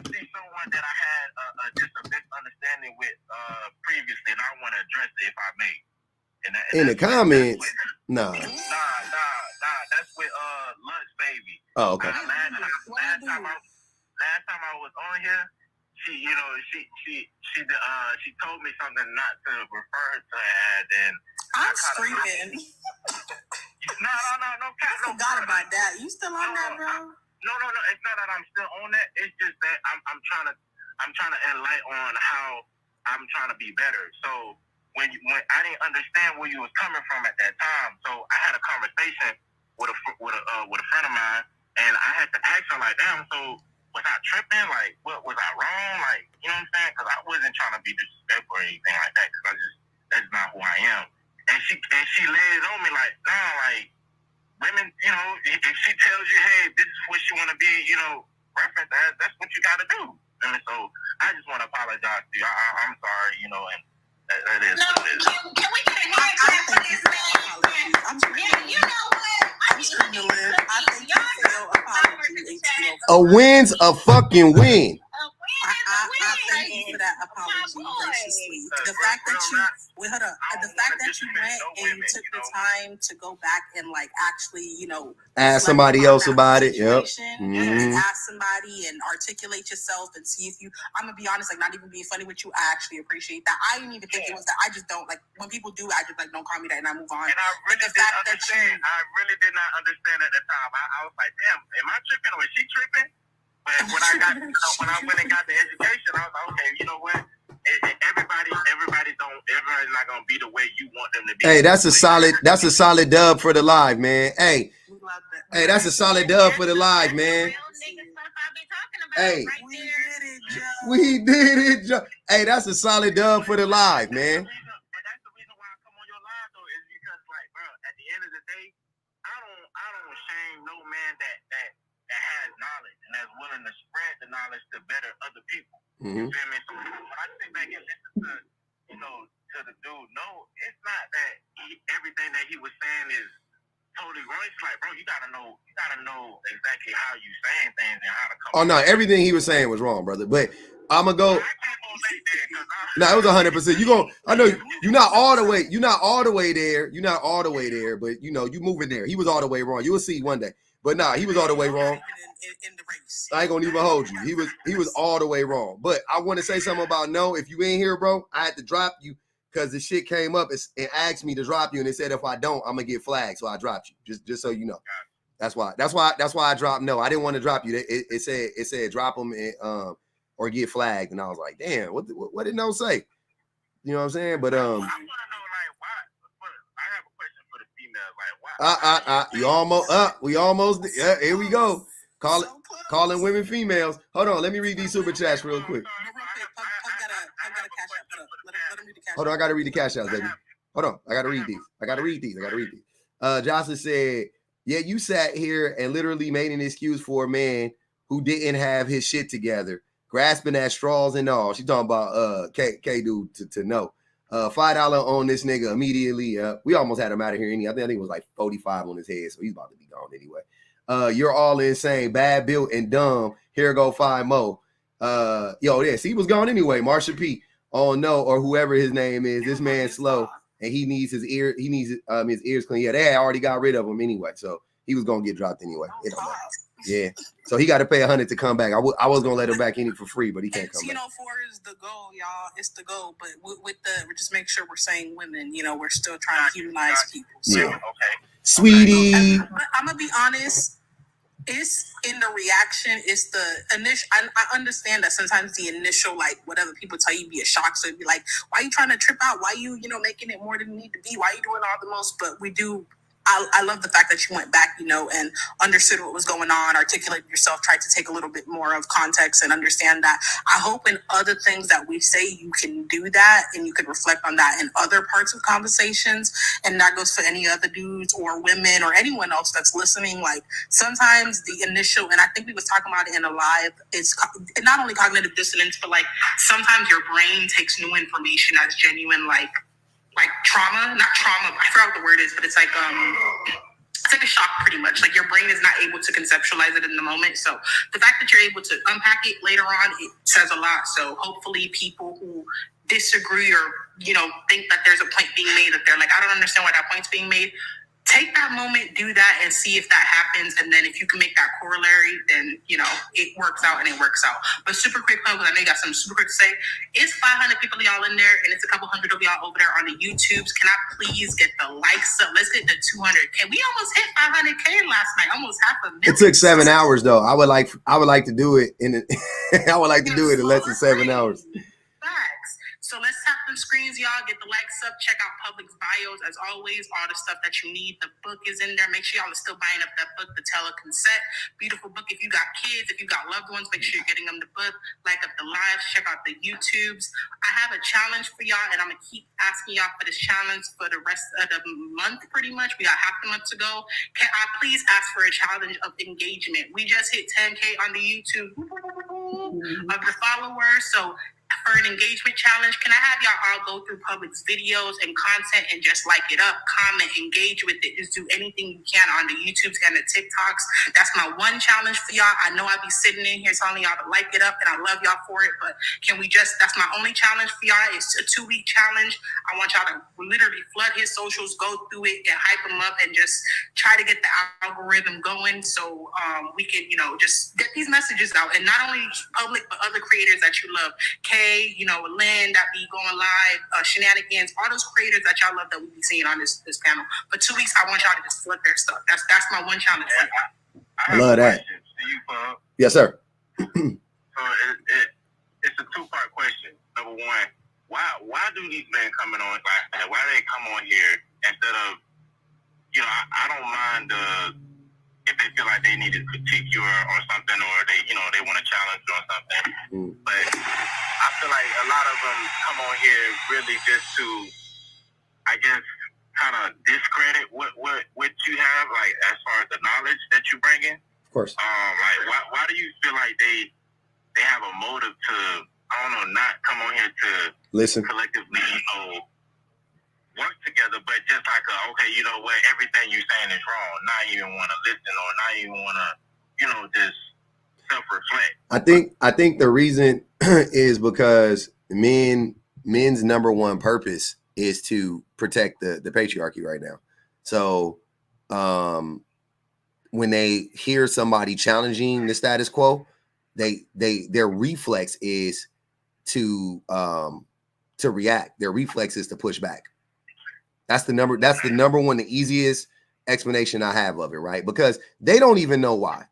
see someone that I had just a misunderstanding with previously, and I want to address it if I may. In the comments, nah. That's with Lunch Baby. Oh, okay. Last time I was on here, she told me something not to refer to as, and I'm screaming. No. I forgot about that. You still on that, bro? No. It's not that I'm still on that. It's just that I'm trying to enlighten on how I'm trying to be better. So when I didn't understand where you was coming from at that time, so I had a conversation with a friend of mine, and I had to ask her, like, damn, so was I tripping? Like, what was I wrong? Like, you know what I'm saying? Because I wasn't trying to be disrespectful or anything like that. Because that's not who I am. And she laid it on me like, nah, like, women, you know, if she tells you, hey, this is what she want to be, you know, reference, that's what you got to do. And so I just want to apologize to you. I'm sorry, you know, and that is what it is. Can we get a hashtag for this man? Yeah, you know what? I think you feel apology. A win's a fucking win. I thank you for that apology graciously. The fact that you went and you took the time to go back and like actually, you know, ask somebody else about it. Yep. And ask somebody and articulate yourself and see if you. I'm gonna be honest, like not even being funny with you. I actually appreciate that. I didn't even think it was that. I just don't like when people do. I just like don't call me that and I move on. And I really did not understand at the time. I was like, damn, am I tripping or is she tripping? But when I went and got the education, I was like, okay, you know what? Everybody's not gonna be the way you want them to be. Hey, that's a solid dub for the live, man. Hey, that's a solid dub for the live, man. Hey, we did it, Joe. Hey, that's a solid dub for the live, man. But that's the reason why I come on your live though, is because like, bro, at the end of the day, I don't shame no man that has knowledge and that's willing to spread the knowledge to better other people. You feel me? So when I sit back and listen to, you know, to the dude, no, it's not that everything that he was saying is totally wrong. It's like, bro, you gotta know exactly how you saying things and how to come. Oh no, everything he was saying was wrong, brother. But I'm gonna go. No, it was 100%. You go. I know you're not all the way. You're not all the way there. You're not all the way there. But you know, you moving there. He was all the way wrong. You will see one day. But nah, he was all the way wrong. In the race. I ain't gonna even hold you. He was all the way wrong. But I want to say something about no. If you ain't here, bro, I had to drop you because the shit came up. It asked me to drop you, and it said if I don't, I'm gonna get flagged. So I dropped you. Just so you know. That's why I dropped no. I didn't want to drop you. It said drop them and or get flagged, and I was like, damn, what did no say? You know what I'm saying? But I want to know, like, why? I have a question for the females, like, why? We almost. Here we go. Calling women females. Hold on, let me read these super chats real quick. Hold on, I gotta read the cash out, baby. Hold on, I gotta read these. Jocelyn said, yeah, you sat here and literally made an excuse for a man who didn't have his shit together, grasping at straws and all. She talking about K dude to know. $5 on this nigga immediately. We almost had him out of here. I think it was like 45 on his head, so he's about to be gone anyway. You're all insane, bad built and dumb. Here go 5 more. Yes, he was gone anyway. Marsha P. Oh no, or whoever his name is. This man's slow, and he needs his ear. He needs his ears clean. Yeah, they had already got rid of him anyway, so he was gonna get dropped anyway. Yeah, so he got to pay $100 to come back. I was gonna let him back in for free, but he can't come back. 4 is the goal, y'all. It's the goal, but we just make sure we're saying women. We're still trying to humanize people. So. Yeah, okay, sweetie. I'm gonna be honest. It's in the reaction. It's the initial. I understand that sometimes the initial, like whatever people tell you, be a shock. So it'd be like, why are you trying to trip out? Why are you, making it more than you need to be? Why are you doing all the most? But we do. I love the fact that you went back, and understood what was going on, articulated yourself, tried to take a little bit more of context and understand that. I hope in other things that we say, you can do that and you can reflect on that in other parts of conversations. And that goes for any other dudes or women or anyone else that's listening. Like sometimes the initial, and I think we was talking about it in a live, it's not only cognitive dissonance, but like sometimes your brain takes new information as genuine, like trauma, not trauma, I forgot what the word is, but it's like a shock pretty much. Like your brain is not able to conceptualize it in the moment. So the fact that you're able to unpack it later on, it says a lot. So hopefully people who disagree or, think that there's a point being made, that they're like, I don't understand why that point's being made. Take that moment, do that, and see if that happens. And then if you can make that corollary, then, it works out and it works out. But super quick, because I know you got something super quick to say. It's 500 people y'all in there, and it's a couple hundred of y'all over there on the YouTubes. Can I please get the likes up? Let's get the 200K. We almost hit 500K last night, almost half a million. It took 7 hours, though. I would like to do it in less than 7 hours. So let's tap them screens, y'all. Get the likes up. Check out Public's bios. As always, all the stuff that you need. The book is in there. Make sure y'all are still buying up that book, The Tell of Consent. Beautiful book. If you got kids, if you got loved ones, make sure you're getting them the book. Like up the lives. Check out the YouTubes. I have a challenge for y'all, and I'm going to keep asking y'all for this challenge for the rest of the month, pretty much. We got half the month to go. Can I please ask for a challenge of engagement? We just hit 10K on the YouTube of the followers. So for an engagement challenge, can I have y'all all go through Public's videos and content and just like it up, comment, engage with it, just do anything you can on the YouTubes and the TikToks. That's my one challenge for y'all. I know I be sitting in here telling y'all to like it up, and I love y'all for it, but that's my only challenge for y'all. It's a 2-week challenge. I want y'all to literally flood his socials, go through it, and hype him up, and just try to get the algorithm going so we can, just get these messages out. And not only Public, but other creators that you love. Lynn that be going live, Shenanigans, all those creators that y'all love that we be seeing on this panel. For 2 weeks, I want y'all to just flood their stuff. That's my one challenge. I love that. Yes, sir. So it's a 2-part question. Number one, why do these men coming on? Like, why they come on here instead of, I don't mind if they feel like they need to critique you or something, or they want to challenge you on something. But I feel like a lot of them come on here really just to, I guess, kind of discredit what you have, like as far as the knowledge that you bring in. Of course. Like why do you feel like they have a motive to, I don't know, not come on here to listen collectively, work together, but just like okay, you know what, everything you're saying is wrong. Not even want to listen, or not even want to, just self-reflect. I think the reason is because men's number one purpose is to protect the patriarchy right now. So when they hear somebody challenging the status quo, their reflex is to react. Their reflex is to push back. That's the number one, the easiest explanation I have of it, right? Because they don't even know why.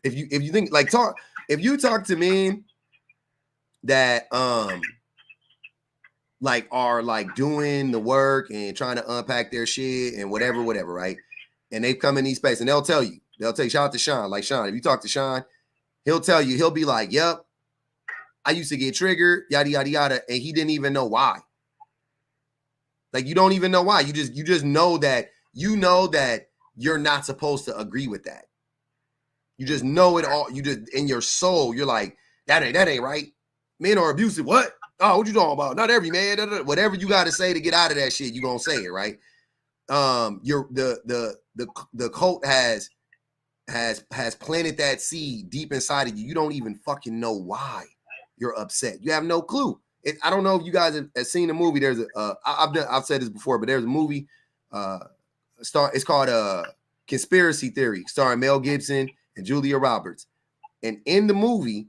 If you think if you talk to men that are doing the work and trying to unpack their shit and whatever, right? And they come in these spaces and they'll tell you, shout out to Sean. Like Sean, if you talk to Sean, he'll tell you, he'll be like, yep, I used to get triggered, yada, yada, yada. And he didn't even know why. Like, you don't even know why. You just know that you know that you're not supposed to agree with that. You just know it all. You just in your soul, you're like, that ain't right. Men are abusive. What? Oh, what you talking about? Not every man. Whatever you got to say to get out of that shit, you gonna say it, right? The cult has planted that seed deep inside of you. You don't even fucking know why you're upset. You have no clue. I don't know if you guys have seen the movie. There's I've said this before, but there's a movie. It's called Conspiracy Theory, starring Mel Gibson and Julia Roberts. And in the movie,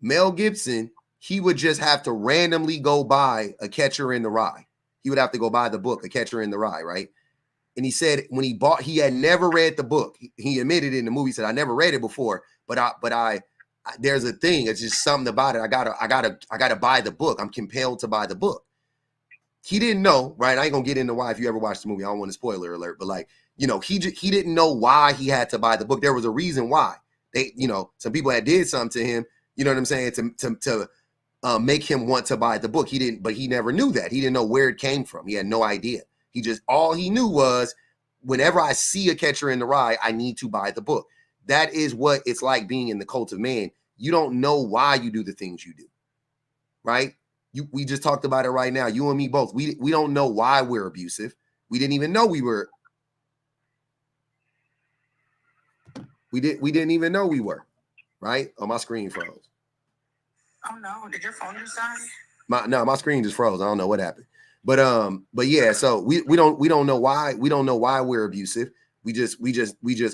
Mel Gibson, he would just have to randomly go buy A Catcher in the Rye. He would have to go buy the book, A Catcher in the Rye, right? And he said when he had never read the book. He admitted in the movie, he said, I never read it before, but I there's a thing. It's just something about it. I gotta buy the book. I'm compelled to buy the book. He didn't know, right? I ain't gonna get into why if you ever watched the movie. I don't want a spoiler alert, but like, you know, he didn't know why he had to buy the book. There was a reason why. They, you know, some people had did something to him, you know what I'm saying, to make him want to buy the book. He didn't, but he never knew that. He didn't know where it came from. He had no idea. All he knew was whenever I see A Catcher in the Rye, I need to buy the book. That is what it's like being in the cult of man. You don't know why you do the things you do, right? We just talked about it right now. You and me both. We don't know why we're abusive. We didn't even know we were. We didn't even know we were, right? Oh, my screen froze. Oh no! Did your phone just die? My screen just froze. I don't know what happened. But yeah. So we don't know why. We don't know why we're abusive. We just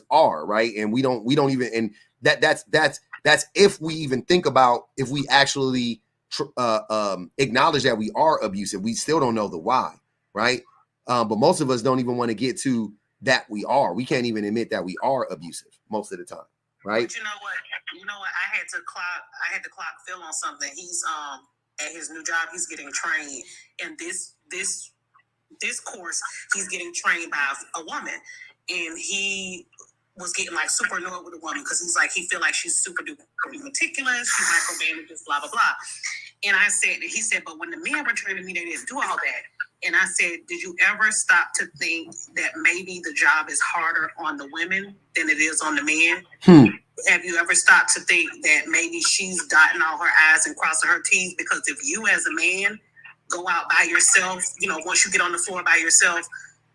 are, right? And we don't even. And that's if we even think about if we actually acknowledge that we are abusive. We still don't know the why, right? But most of us don't even want to get to that we are. We can't even admit that we are abusive most of the time, right? But you know what? I had to clock Phil on something. He's at his new job. He's getting trained, and this course he's getting trained by a woman, and he was getting like super annoyed with a woman because he's like he feel like she's super duper meticulous. She micromanages, blah blah blah. And he said, but when the men were training me, they didn't do all that. And I said, did you ever stop to think that maybe the job is harder on the women than it is on the men? Have you ever stopped to think that maybe she's dotting all her I's and crossing her T's? Because if you as a man go out by yourself, you know, once you get on the floor by yourself,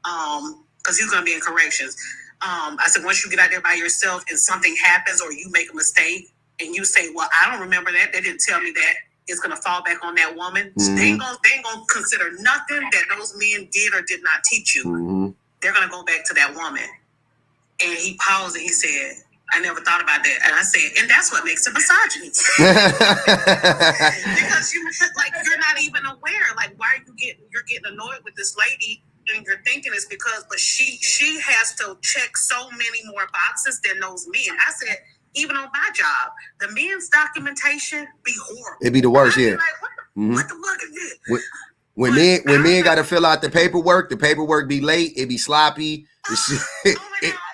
because he's going to be in corrections. I said, once you get out there by yourself and something happens or you make a mistake and you say, well, I don't remember that. They didn't tell me that. It's going to fall back on that woman. Mm-hmm. They ain't going to consider nothing that those men did or did not teach you. Mm-hmm. They're going to go back to that woman. And he paused and he said, I never thought about that. And I said, and that's what makes it misogyny. Because you're not even aware. Like, why are you're getting annoyed with this lady and you're thinking it's because, but she has to check so many more boxes than those men. I said, even on my job, the men's documentation be horrible. It'd be the worst, yeah. Like, what the fuck is this? When men got to fill out the paperwork be late. It be sloppy.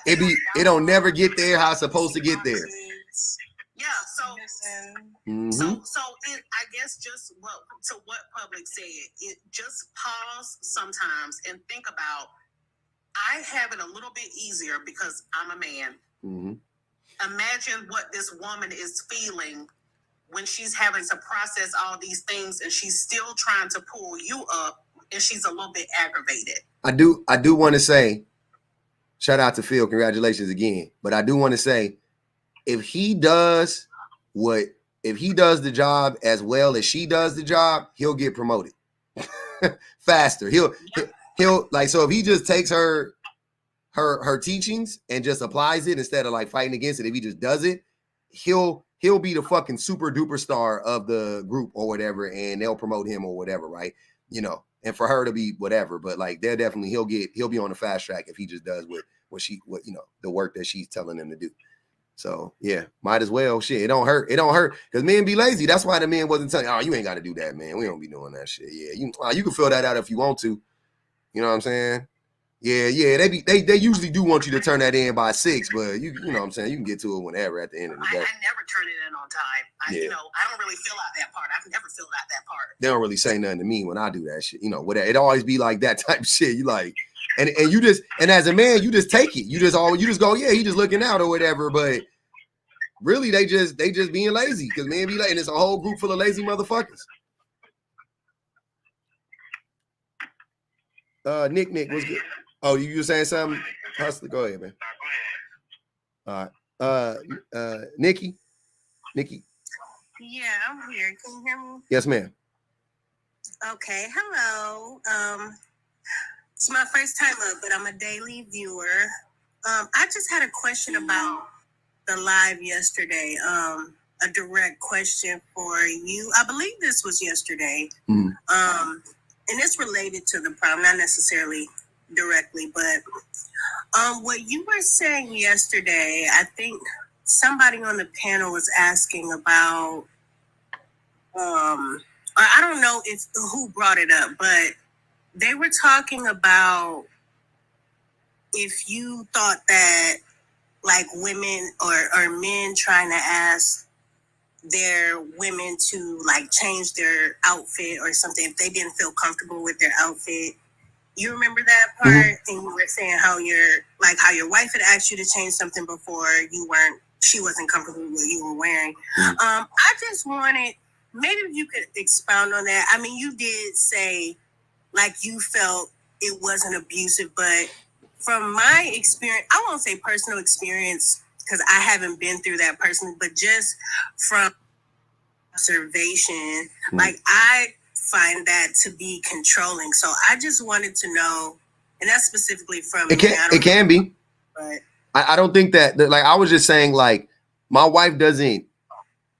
It don't never get there how it's supposed to get there. Yeah. So I guess just what Public said, it just pause sometimes and think about. I have it a little bit easier because I'm a man. Mm-hmm. Imagine what this woman is feeling when she's having to process all these things and she's still trying to pull you up and she's a little bit aggravated. I do want to say, shout out to Phil, congratulations again. But I do want to say, if he does the job as well as she does the job, he'll get promoted faster. He'll like, so if he just takes her teachings and just applies it instead of like fighting against it, if he just does it, he'll be the fucking super duper star of the group or whatever, and they'll promote him or whatever, right? You know, and for her to be whatever, but like they're definitely he'll be on the fast track if he just does what the work that she's telling him to do. So yeah, might as well. Shit, it don't hurt because men be lazy. That's why the men wasn't telling, oh, you ain't got to do that, man. We don't be doing that shit. Yeah, you can fill that out if you want to. You know what I'm saying? Yeah, they usually do want you to turn that in by 6, but you know what I'm saying, you can get to it whenever at the end of the day. I never turn it in on time. I don't really fill out that part. I've never filled out that part. They don't really say nothing to me when I do that shit. You know, it always be like that type of shit. You like, And you just, and as a man, you just take it. You just go, yeah, he just looking out or whatever. But really, they just being lazy because men be like, and it's a whole group full of lazy motherfuckers. Nick, what's good? Oh, you were saying something? Hustler, go ahead, man. All right. Nikki. Yeah, I'm here. Can you hear me? Yes, ma'am. Okay. Hello. It's my first time up, but I'm a daily viewer. I just had a question about the live yesterday. A direct question for you. I believe this was yesterday. Mm. And it's related to the problem, not necessarily directly, but what you were saying yesterday, I think somebody on the panel was asking about, I don't know who brought it up, but they were talking about if you thought that like women or men trying to ask their women to like change their outfit or something if they didn't feel comfortable with their outfit. You remember that part? Mm-hmm. And you were saying how your wife had asked you to change something before she wasn't comfortable with what you were wearing. Mm-hmm. I just wanted, maybe if you could expound on that. I mean, you did say like you felt it wasn't abusive, but from my experience, I won't say personal experience because I haven't been through that personally, but just from observation, mm-hmm. like I find that to be controlling. So I just wanted to know, and that's specifically from it can be, but I don't think that like I was just saying, like my wife doesn't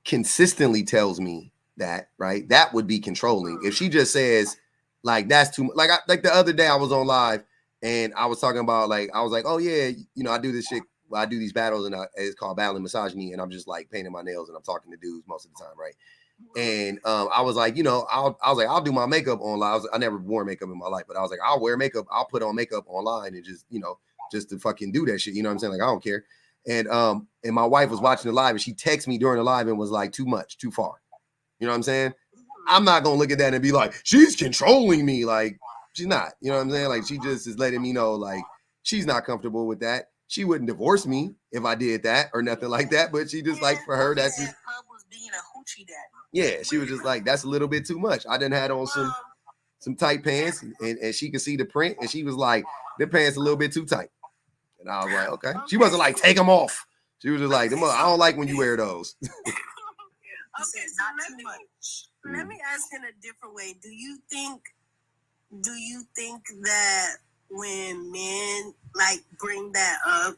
consistently tells me that, right? That would be controlling. If she just says like that's too like the other day I was on live and I was talking about like I was like, oh yeah, you know, I do this shit. I do these battles and it's called battling misogyny, and I'm just like painting my nails and I'm talking to dudes most of the time, right? And I was like, you know, I'll do my makeup online. I never wore makeup in my life, but I was like, I'll wear makeup. I'll put on makeup online and just, you know, just to fucking do that shit. You know what I'm saying? Like, I don't care. And my wife was watching the live and she texted me during the live and was like, too much, too far. You know what I'm saying? I'm not going to look at that and be like, she's controlling me. Like, she's not, you know what I'm saying? Like, she just is letting me know, like, she's not comfortable with that. She wouldn't divorce me if I did that or nothing like that. But she just like, for her, that's just, being a hoochie daddy. yeah, she was just like, that's a little bit too much. I done had on some tight pants and she could see the print and she was like, the pants a little bit too tight. And I was like, okay. She wasn't like, take them off. She was just like, I don't like when you wear those. Okay, so let me ask in a different way. Do you think that when men like bring that up,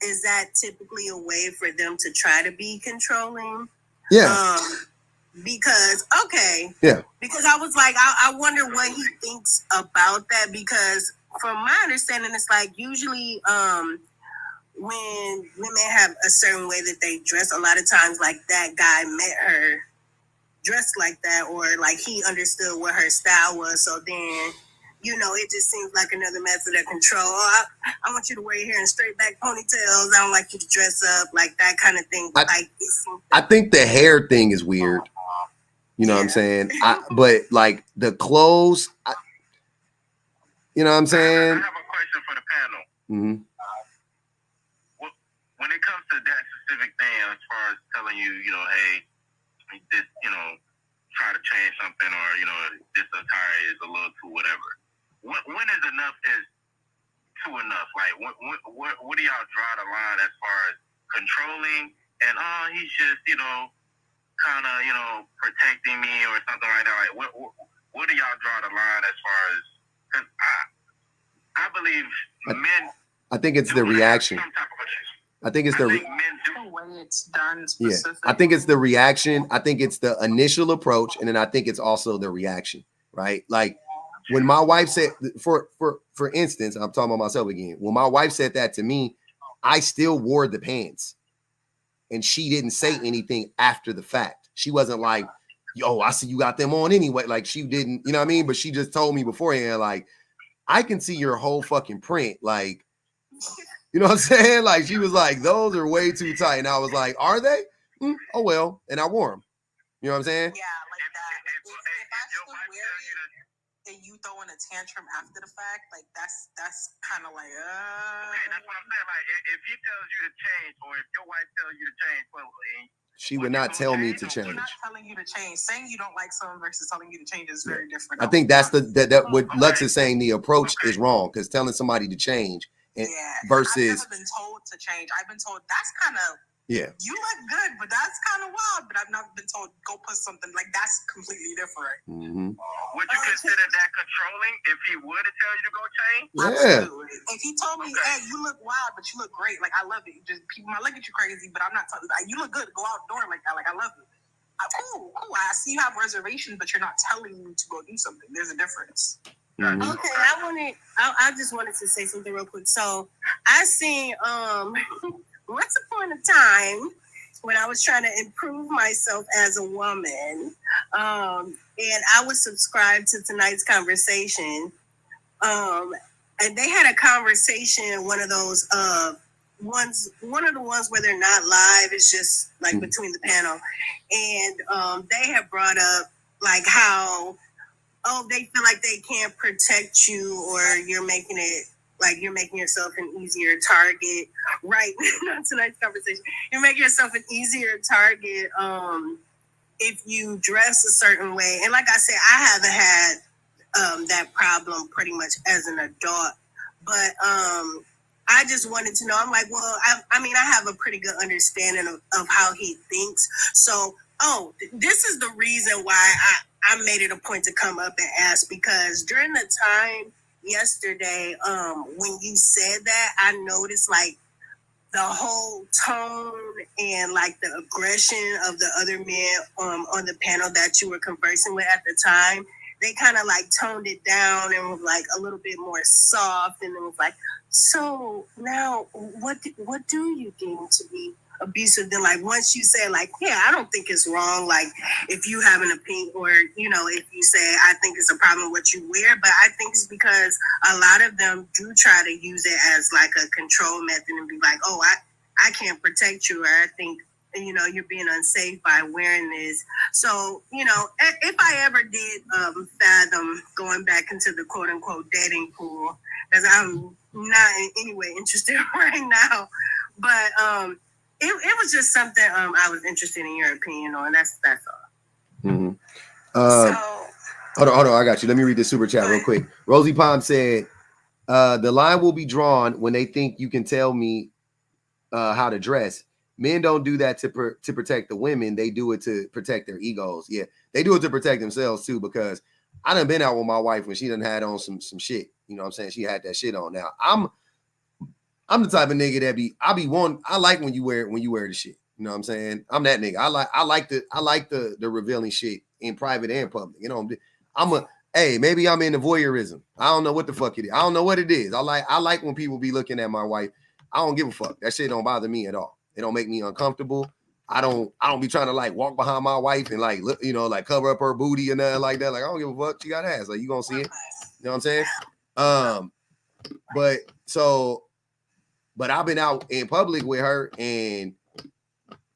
is that typically a way for them to try to be controlling? Yeah. Because because I was like, I wonder what he thinks about that, because from my understanding, it's like usually when women have a certain way that they dress, a lot of times like that guy met her dressed like that, or like he understood what her style was, so then, you know, it just seems like another method of control. Oh, I want you to wear your hair in straight back ponytails. I don't like you to dress up, like that kind of thing. But I think the hair thing is weird. You know what I'm saying? But like the clothes, you know what I'm saying? I have a question for the panel. Mm-hmm. When it comes to that specific thing, as far as telling you, you know, hey, this, you know, try to change something, or, you know, this attire is a little too whatever. When is enough is too enough? Like, what do y'all draw the line as far as controlling and, he's just, you know, kind of, you know, protecting me or something like that? Like, what do y'all draw the line as far as, because I believe men. I think it's the reaction. Some type of issues. I think it's the way it's done specifically. Yeah, I think it's the reaction. I think it's the initial approach, and then I think it's also the reaction, right? Like when my wife said, for instance, I'm talking about myself again. When my wife said that to me, I still wore the pants, and she didn't say anything after the fact. She wasn't like, "Yo, I see you got them on anyway." Like she didn't, you know what I mean? But she just told me beforehand, like, I can see your whole fucking print, like. You know what I'm saying? Like, she was like, those are way too tight. And I was like, are they? Oh, well. And I wore them. You know what I'm saying? Yeah, like that. and you throwing a tantrum after the fact, like that's kind of like Okay, that's what I'm saying. Like if he tells you to change, or if your wife tells you to change, well, she would not tell me to change. She's not telling you to change. Saying you don't like someone versus telling you to change is very different. I think that's that what Lux is saying. The approach is wrong because telling somebody to change versus I've never been told to change. I've been told that's kind of you look good, but that's kind of wild. But I've not been told go put something like that's completely different. Mm-hmm. Would you consider that controlling if he would tell you to go change? Yeah. Absolutely. If he told me, hey, you look wild, but you look great. Like I love it. Just people might look at you crazy, but I'm not telling you look good. Go outdoor like that. Like I love it. Cool. I see you have reservations, but you're not telling me to go do something. There's a difference. Mm-hmm. Okay, I just wanted to say something real quick. So I seen once upon a time when I was trying to improve myself as a woman, and I was subscribed to tonight's conversation, and they had a conversation, one of those one of the ones where they're not live, it's just like between the panel, and they have brought up like how they feel like they can't protect you, or you're making yourself an easier target, right? Not tonight's conversation. You're making yourself an easier target if you dress a certain way. And like I said, I haven't had that problem pretty much as an adult, but I just wanted to know. I'm like, well, I mean, I have a pretty good understanding of how he thinks. So, this is the reason why I made it a point to come up and ask, because during the time yesterday, when you said that, I noticed like the whole tone and like the aggression of the other men on the panel that you were conversing with at the time. They kind of like toned it down and was like a little bit more soft, and it was like, so now what do you deem to be abusive? Then like once you say like, yeah, I don't think it's wrong, like if you have an opinion, or if you say I think it's a problem what you wear, but I think it's because a lot of them do try to use it as like a control method and be like, oh, I can't protect you, or I think you're being unsafe by wearing this. So if I ever did fathom going back into the quote unquote dating pool, because I'm not in any way interested right now, but it was just something I was interested in your opinion on. That's all. Mm-hmm. Hold on, I got you. Let me read the super chat real quick. Rosie Palm said, the line will be drawn when they think you can tell me how to dress. Men don't do that to protect the women. They do it to protect their egos. Yeah, they do it to protect themselves too, because I done been out with my wife when she done had on some shit. You know what I'm saying? She had that shit on. Now I'm the type of nigga that I like when you wear the shit. You know what I'm saying? I'm that nigga. I like the revealing shit in private and public. Maybe I'm into voyeurism. I don't know what the fuck it is. I don't know what it is. I like when people be looking at my wife. I don't give a fuck. That shit don't bother me at all. It don't make me uncomfortable. I don't be trying to like walk behind my wife and like look, like cover up her booty and nothing like that. Like I don't give a fuck. She got ass. Like you gonna see it. You know what I'm saying? But I've been out in public with her, and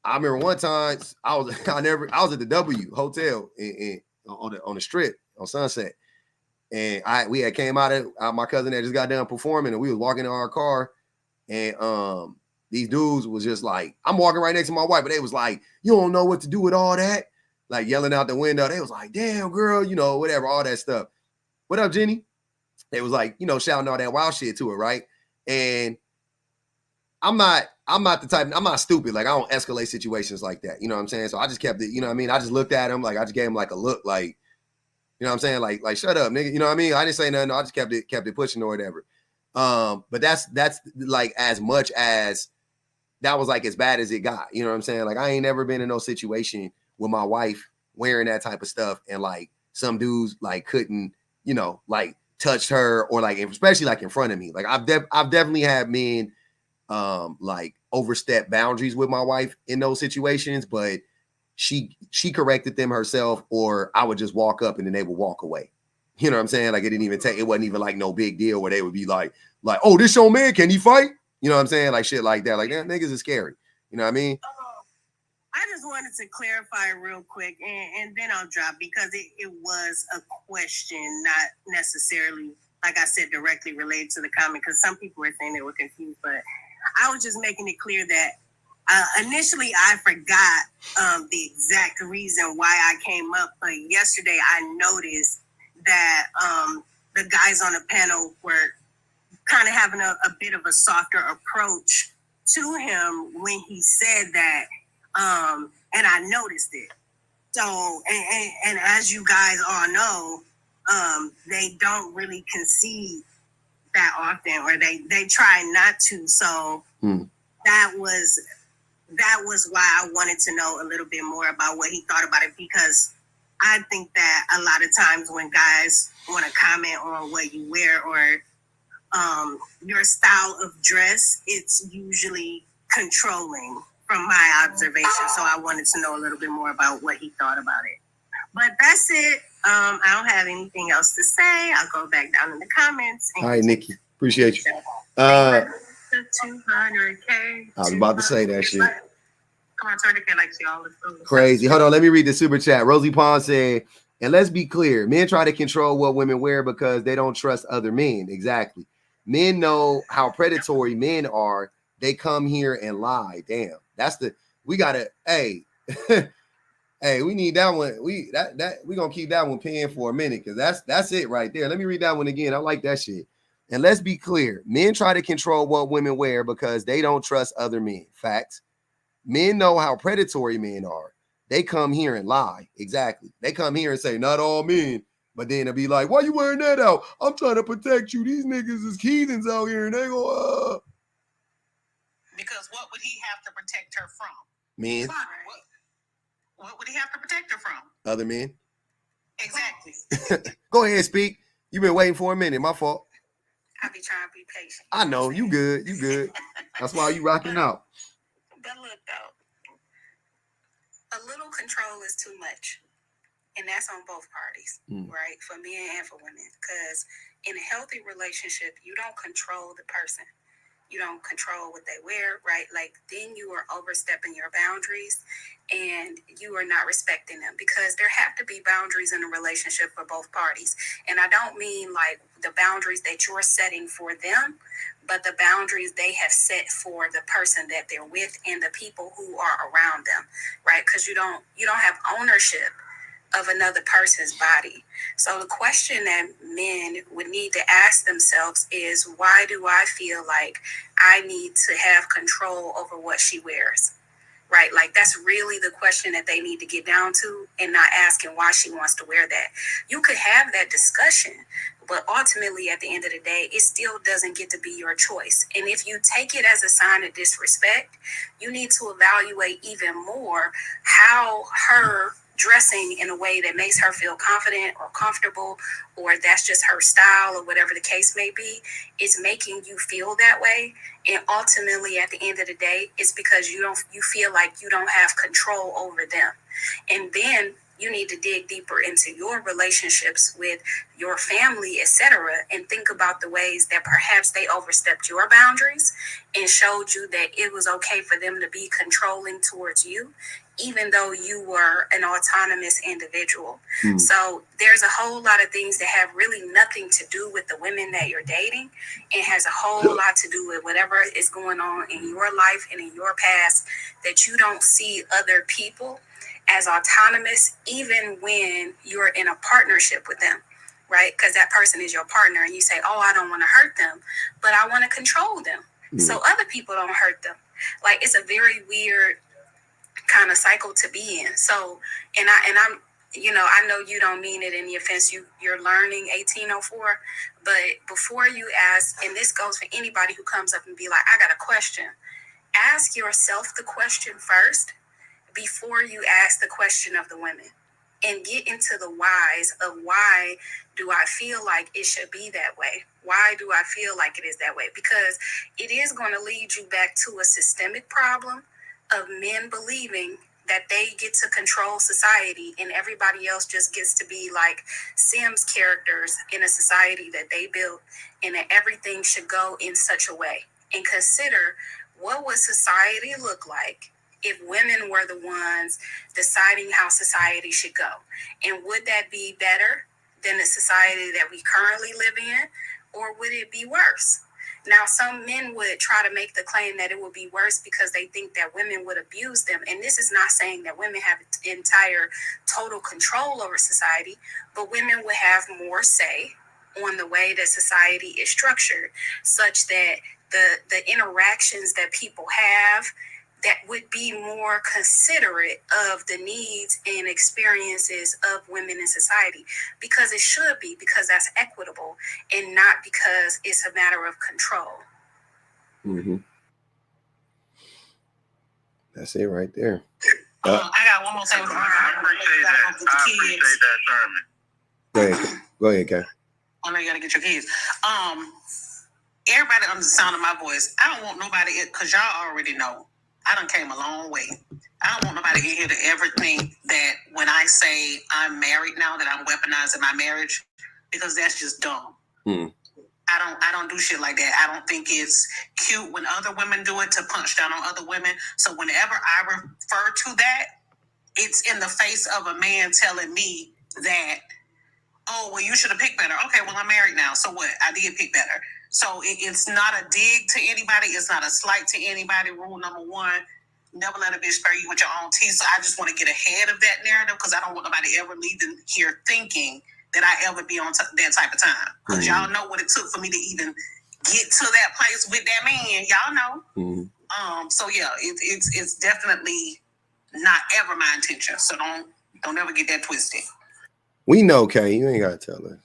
I remember one time I was at the W Hotel on the Strip on Sunset, and we had came out of my cousin had just got done performing, and we was walking in our car, and these dudes was just like, I'm walking right next to my wife, but they was like, you don't know what to do with all that, like yelling out the window. They was like, damn girl, whatever, all that stuff. What up, Jenny? They was like, shouting all that wild shit to her, right? And I'm not the type, I'm not stupid. Like I don't escalate situations like that. You know what I'm saying? So I just kept it, I just looked at him, like I just gave him like a look, like, you know what I'm saying? Like shut up, nigga. You know what I mean? I didn't say nothing. I just kept it pushing or whatever. But that's like as much as that was like as bad as it got. You know what I'm saying? Like I ain't never been in no situation with my wife wearing that type of stuff, and like some dudes like couldn't, like touch her, or like especially like in front of me. Like I've definitely had men like overstep boundaries with my wife in those situations, but she corrected them herself, or I would just walk up and then they would walk away. You know what I'm saying? Like it wasn't even like no big deal where they would be like, oh, this your man, can he fight? You know what I'm saying? Like shit like that. Like that niggas is scary. You know what I mean? I just just wanted to clarify real quick, and then I'll drop, because it was a question, not necessarily, like I said, directly related to the comment, because some people were saying they were confused, but I was just making it clear that initially I forgot the exact reason why I came up, but yesterday I noticed that the guys on the panel were kind of having a bit of a softer approach to him when he said that, and I noticed it. So, and as you guys all know, they don't really concede that often, or they try not to. So that was why I wanted to know a little bit more about what he thought about it, because I think that a lot of times when guys want to comment on what you wear or your style of dress, it's usually controlling from my observation. So I wanted to know a little bit more about what he thought about it. But that's it. I don't have anything else to say. I'll go back down in the comments. All right, Nikki. Appreciate you. 200K. I was about to say that shit. Come on, turn the K like y'all. Crazy. Hold on. Let me read the super chat. Rosie Pond said, and let's be clear, men try to control what women wear because they don't trust other men. Exactly. Men know how predatory men are. They come here and lie. Damn. We gotta, hey, hey, we need that one. We gonna keep that one pinned for a minute, because that's it right there. Let me read that one again. I like that shit. And let's be clear, men try to control what women wear because they don't trust other men. Facts. Men know how predatory men are. They come here and lie. Exactly. They come here and say, not all men. But then they'll be like, why you wearing that out? I'm trying to protect you. These niggas is heathens out here, and they go, Because what would he have to protect her from? Men. What would he have to protect her from? Other men. Exactly. Go ahead, speak. You've been waiting for a minute. My fault. I be trying to be patient. I know. You good. You good. That's why you rocking out. But look, though, a little control is too much. And that's on both parties, right? For men and for women. Because in a healthy relationship, you don't control the person. You don't control what they wear, right? Like, then you are overstepping your boundaries and you are not respecting them, because there have to be boundaries in a relationship for both parties. And I don't mean like the boundaries that you're setting for them, but the boundaries they have set for the person that they're with and the people who are around them, right? Because you don't have ownership of another person's body. So the question that men would need to ask themselves is, why do I feel like I need to have control over what she wears? Right? Like, that's really the question that they need to get down to, and not asking why she wants to wear that. You could have that discussion, but ultimately at the end of the day, it still doesn't get to be your choice. And if you take it as a sign of disrespect, you need to evaluate even more how her dressing in a way that makes her feel confident or comfortable, or that's just her style, or whatever the case may be, is making you feel that way. And ultimately at the end of the day, it's because you feel like you don't have control over them. And then you need to dig deeper into your relationships with your family, etc., and think about the ways that perhaps they overstepped your boundaries and showed you that it was okay for them to be controlling towards you, even though you were an autonomous individual. So there's a whole lot of things that have really nothing to do with the women that you're dating, and has a whole lot to do with whatever is going on in your life and in your past, that you don't see other people as autonomous, even when you're in a partnership with them, right? Because that person is your partner, and you say, oh, I don't want to hurt them, but I want to control them. So other people don't hurt them. Like, it's a very weird kind of cycle to be in. So, and I'm, I know you don't mean it in the offense. You're learning 1804, but before you ask, and this goes for anybody who comes up and be like, I got a question, ask yourself the question first before you ask the question of the women, and get into the whys of, why do I feel like it should be that way? Why do I feel like it is that way? Because it is going to lead you back to a systemic problem of men believing that they get to control society, and everybody else just gets to be like Sims characters in a society that they built, and that everything should go in such a way. And consider, what would society look like if women were the ones deciding how society should go? And would that be better than the society that we currently live in, or would it be worse? Now, some men would try to make the claim that it would be worse because they think that women would abuse them. And this is not saying that women have entire total control over society, but women would have more say on the way that society is structured, such that the interactions that people have that would be more considerate of the needs and experiences of women in society, because it should be, because that's equitable and not because it's a matter of control. Mm-hmm. That's it right there. I got one more thing. I appreciate that, Sherman. Go ahead, Kay. I know you gotta get your kids. Everybody under the sound of my voice, I don't want nobody, because y'all already know, I done came a long way. I don't want nobody in here to ever think that when I say I'm married now, that I'm weaponizing my marriage, because that's just dumb. I don't do shit like that. I don't think it's cute when other women do it, to punch down on other women. So whenever I refer to that, it's in the face of a man telling me that, oh, well, you should have picked better. Okay, well, I'm married now. So what? I did pick better. So it's not a dig to anybody. It's not a slight to anybody. Rule number one, never let a bitch spare you with your own teeth. So I just want to get ahead of that narrative, because I don't want nobody ever leaving here thinking that I ever be on that type of time. Because y'all know what it took for me to even get to that place with that man. Y'all know. So yeah, it's definitely not ever my intention. So don't ever get that twisted. We know, Kay. You ain't gotta tell us.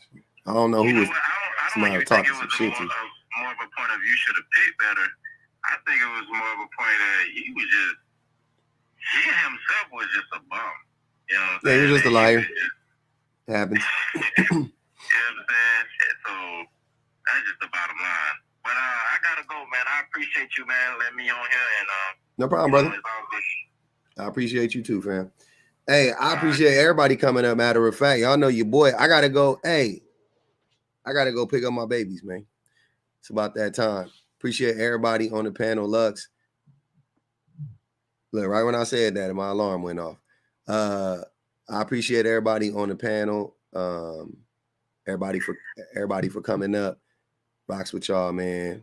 I don't know who was. I don't even think it was more of a point of you should have picked better. I think it was more of a point that he himself was just a bum. You know what I'm saying? Yeah, he was just a liar. It happens. You know what I'm saying? So that's just the bottom line. But I gotta go, man. I appreciate you, man, letting me on here, and no problem, brother. I appreciate you too, fam. Hey, I appreciate everybody coming up. Matter of fact, y'all know your boy. I gotta go. Hey, I gotta go pick up my babies, man. It's about that time. Appreciate everybody on the panel. Lux. Look, right when I said that, my alarm went off. I appreciate everybody on the panel. Everybody for coming up. Rocks with y'all, man.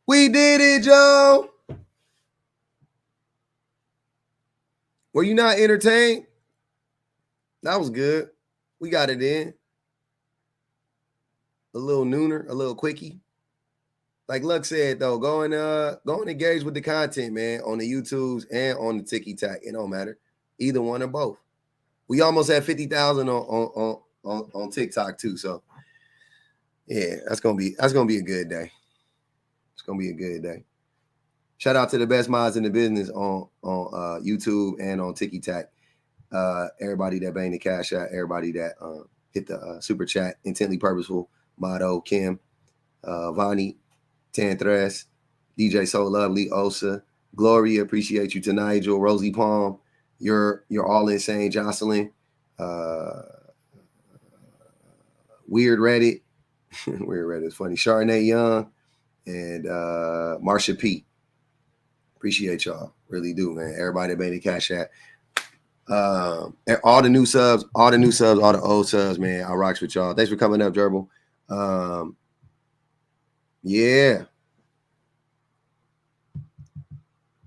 We did it, Joe. Were you not entertained? That was good. We got it in. A little nooner, a little quickie. Like Luck said, though, go and engage with the content, man, on the YouTubes and on the Tiki-Tac. It don't matter. Either one or both. We almost had 50,000 on TikTok too. So yeah, that's gonna be a good day. It's gonna be a good day. Shout out to the best minds in the business on YouTube and on Tiki-Tac. Everybody that banged the cash out, everybody that hit the super chat, Intently Purposeful, Motto, Kim, Vani, Tanthres, DJ So Lovely, Osa, Gloria, appreciate you to Nigel, Rosie Palm, you're all insane, Jocelyn, Weird Reddit, Weird Reddit is funny, Charnay Young, and Marsha P. Appreciate y'all, really do, man. Everybody that made the cash app. All the new subs, all the old subs, man. I rocks with y'all. Thanks for coming up, Gerbil. Yeah.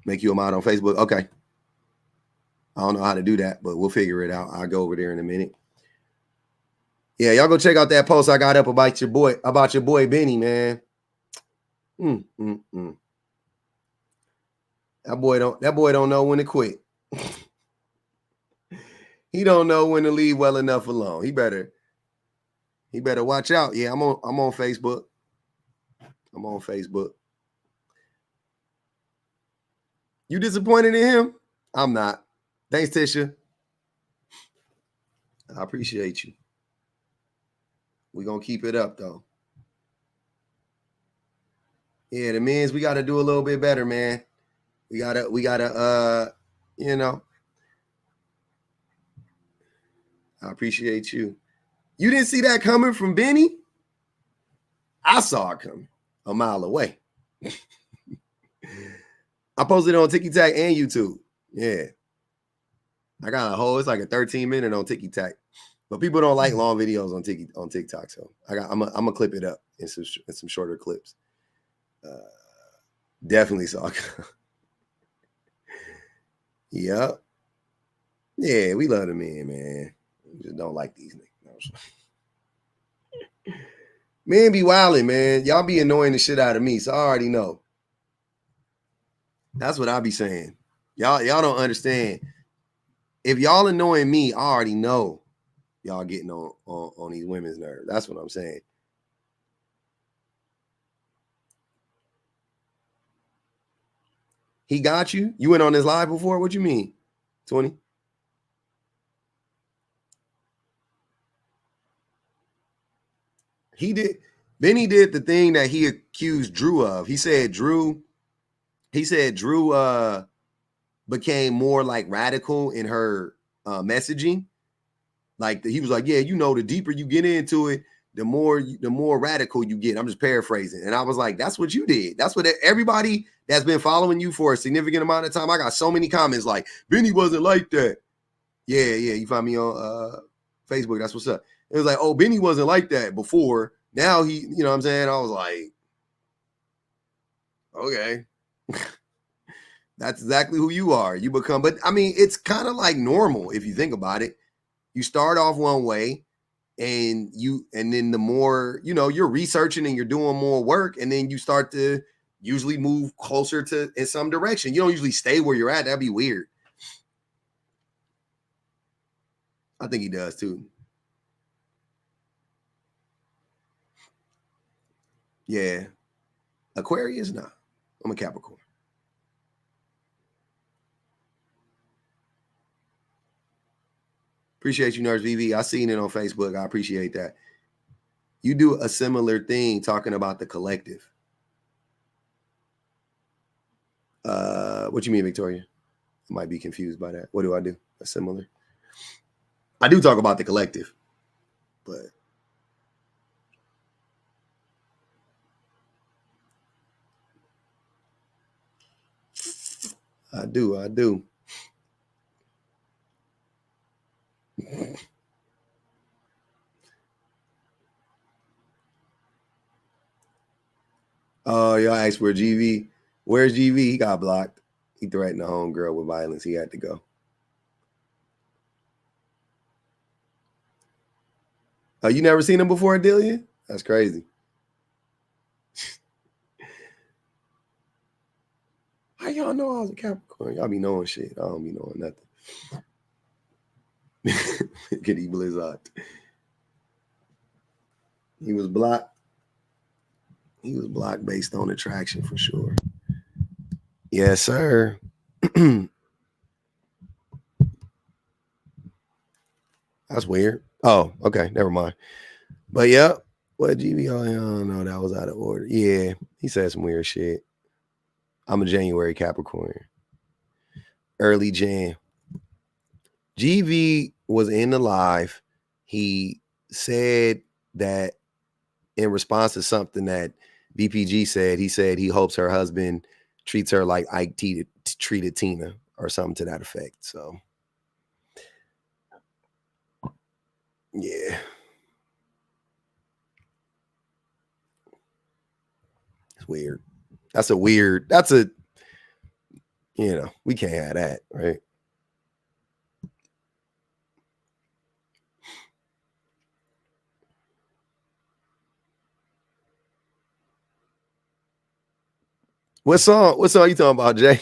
Make you a mod on Facebook. Okay. I don't know how to do that, but we'll figure it out. I'll go over there in a minute. Yeah, y'all go check out that post I got up about your boy Benny, man. That boy don't know when to quit. He don't know when to leave well enough alone. He better watch out. Yeah, I'm on Facebook. I'm on Facebook. You disappointed in him? I'm not. Thanks, Tisha. I appreciate you. We're gonna keep it up though. Yeah, the men's, we gotta do a little bit better, man. We gotta you know. I appreciate you. You didn't see that coming from Benny? I saw it coming a mile away. I posted it on TikTok and YouTube. Yeah. I got a whole, it's like a 13-minute on TikTok. But people don't like long videos on TikTok. So I'm gonna clip it up in some shorter clips. Definitely saw. Yep. Yeah, we love the men, man. We just don't like these niggas. Men be wilding, man. Y'all be annoying the shit out of me, so I already know. That's what I be saying. Y'all don't understand. If y'all annoying me, I already know y'all getting on these women's nerves. That's what I'm saying. He got you? You went on his live before? What you mean? 20? He did. Benny did the thing that he accused Drew of. He said Drew became more like radical in her messaging. Like he was like, yeah, you know, the deeper you get into it, the more radical you get. I'm just paraphrasing. And I was like, that's what you did. That's what everybody that's been following you for a significant amount of time. I got so many comments like, Benny wasn't like that. Yeah. You find me on Facebook. That's what's up. It was like, oh, Benny wasn't like that before. Now he, you know what I'm saying? I was like, okay. That's exactly who you are. You become, but I mean, it's kind of like normal if you think about it. You start off one way and then the more, you know, you're researching and you're doing more work, and then you start to usually move closer to in some direction. You don't usually stay where you're at. That'd be weird. I think he does too. Yeah. Aquarius? Nah. I'm a Capricorn. Appreciate you, Nurse VV. I seen it on Facebook. I appreciate that. You do a similar thing talking about the collective. What you mean, Victoria? I might be confused by that. What do I do? A similar? I do talk about the collective, but I do. Oh, y'all asked where GV. Where's GV? He got blocked. He threatened a homegirl with violence. He had to go. Oh, you never seen him before, Delia? That's crazy. How y'all know I was a Capricorn? Y'all be knowing shit. I don't be knowing nothing. Get evil Blizzard. He was blocked. He was blocked based on attraction for sure. Yes, sir. That's weird. Oh, okay. Never mind. But yeah, what GBO? I don't know. That was out of order. Yeah, he said some weird shit. I'm a January Capricorn. Early Jan. GV was in the live. He said that in response to something that BPG said, he said he hopes her husband treats her like Ike treated Tina or something to that effect. So, yeah. It's weird. You know, we can't have that, right? What song you talking about, Jay?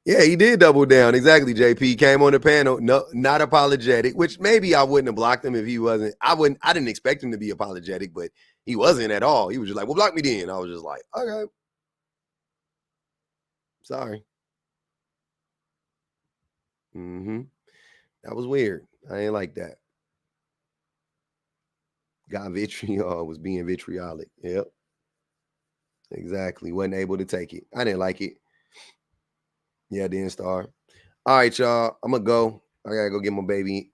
Yeah, he did double down. Exactly, JP. Came on the panel, no, not apologetic, which maybe I wouldn't have blocked him if he wasn't. I didn't expect him to be apologetic, but he wasn't at all. He was just like, well, block me then. I was just like, okay. Sorry. That was weird. I ain't like that. Got vitriol, was being vitriolic. Yep. Exactly. Wasn't able to take it. I didn't like it. Yeah, didn't star. All right, y'all. I'm gonna go. I gotta go get my baby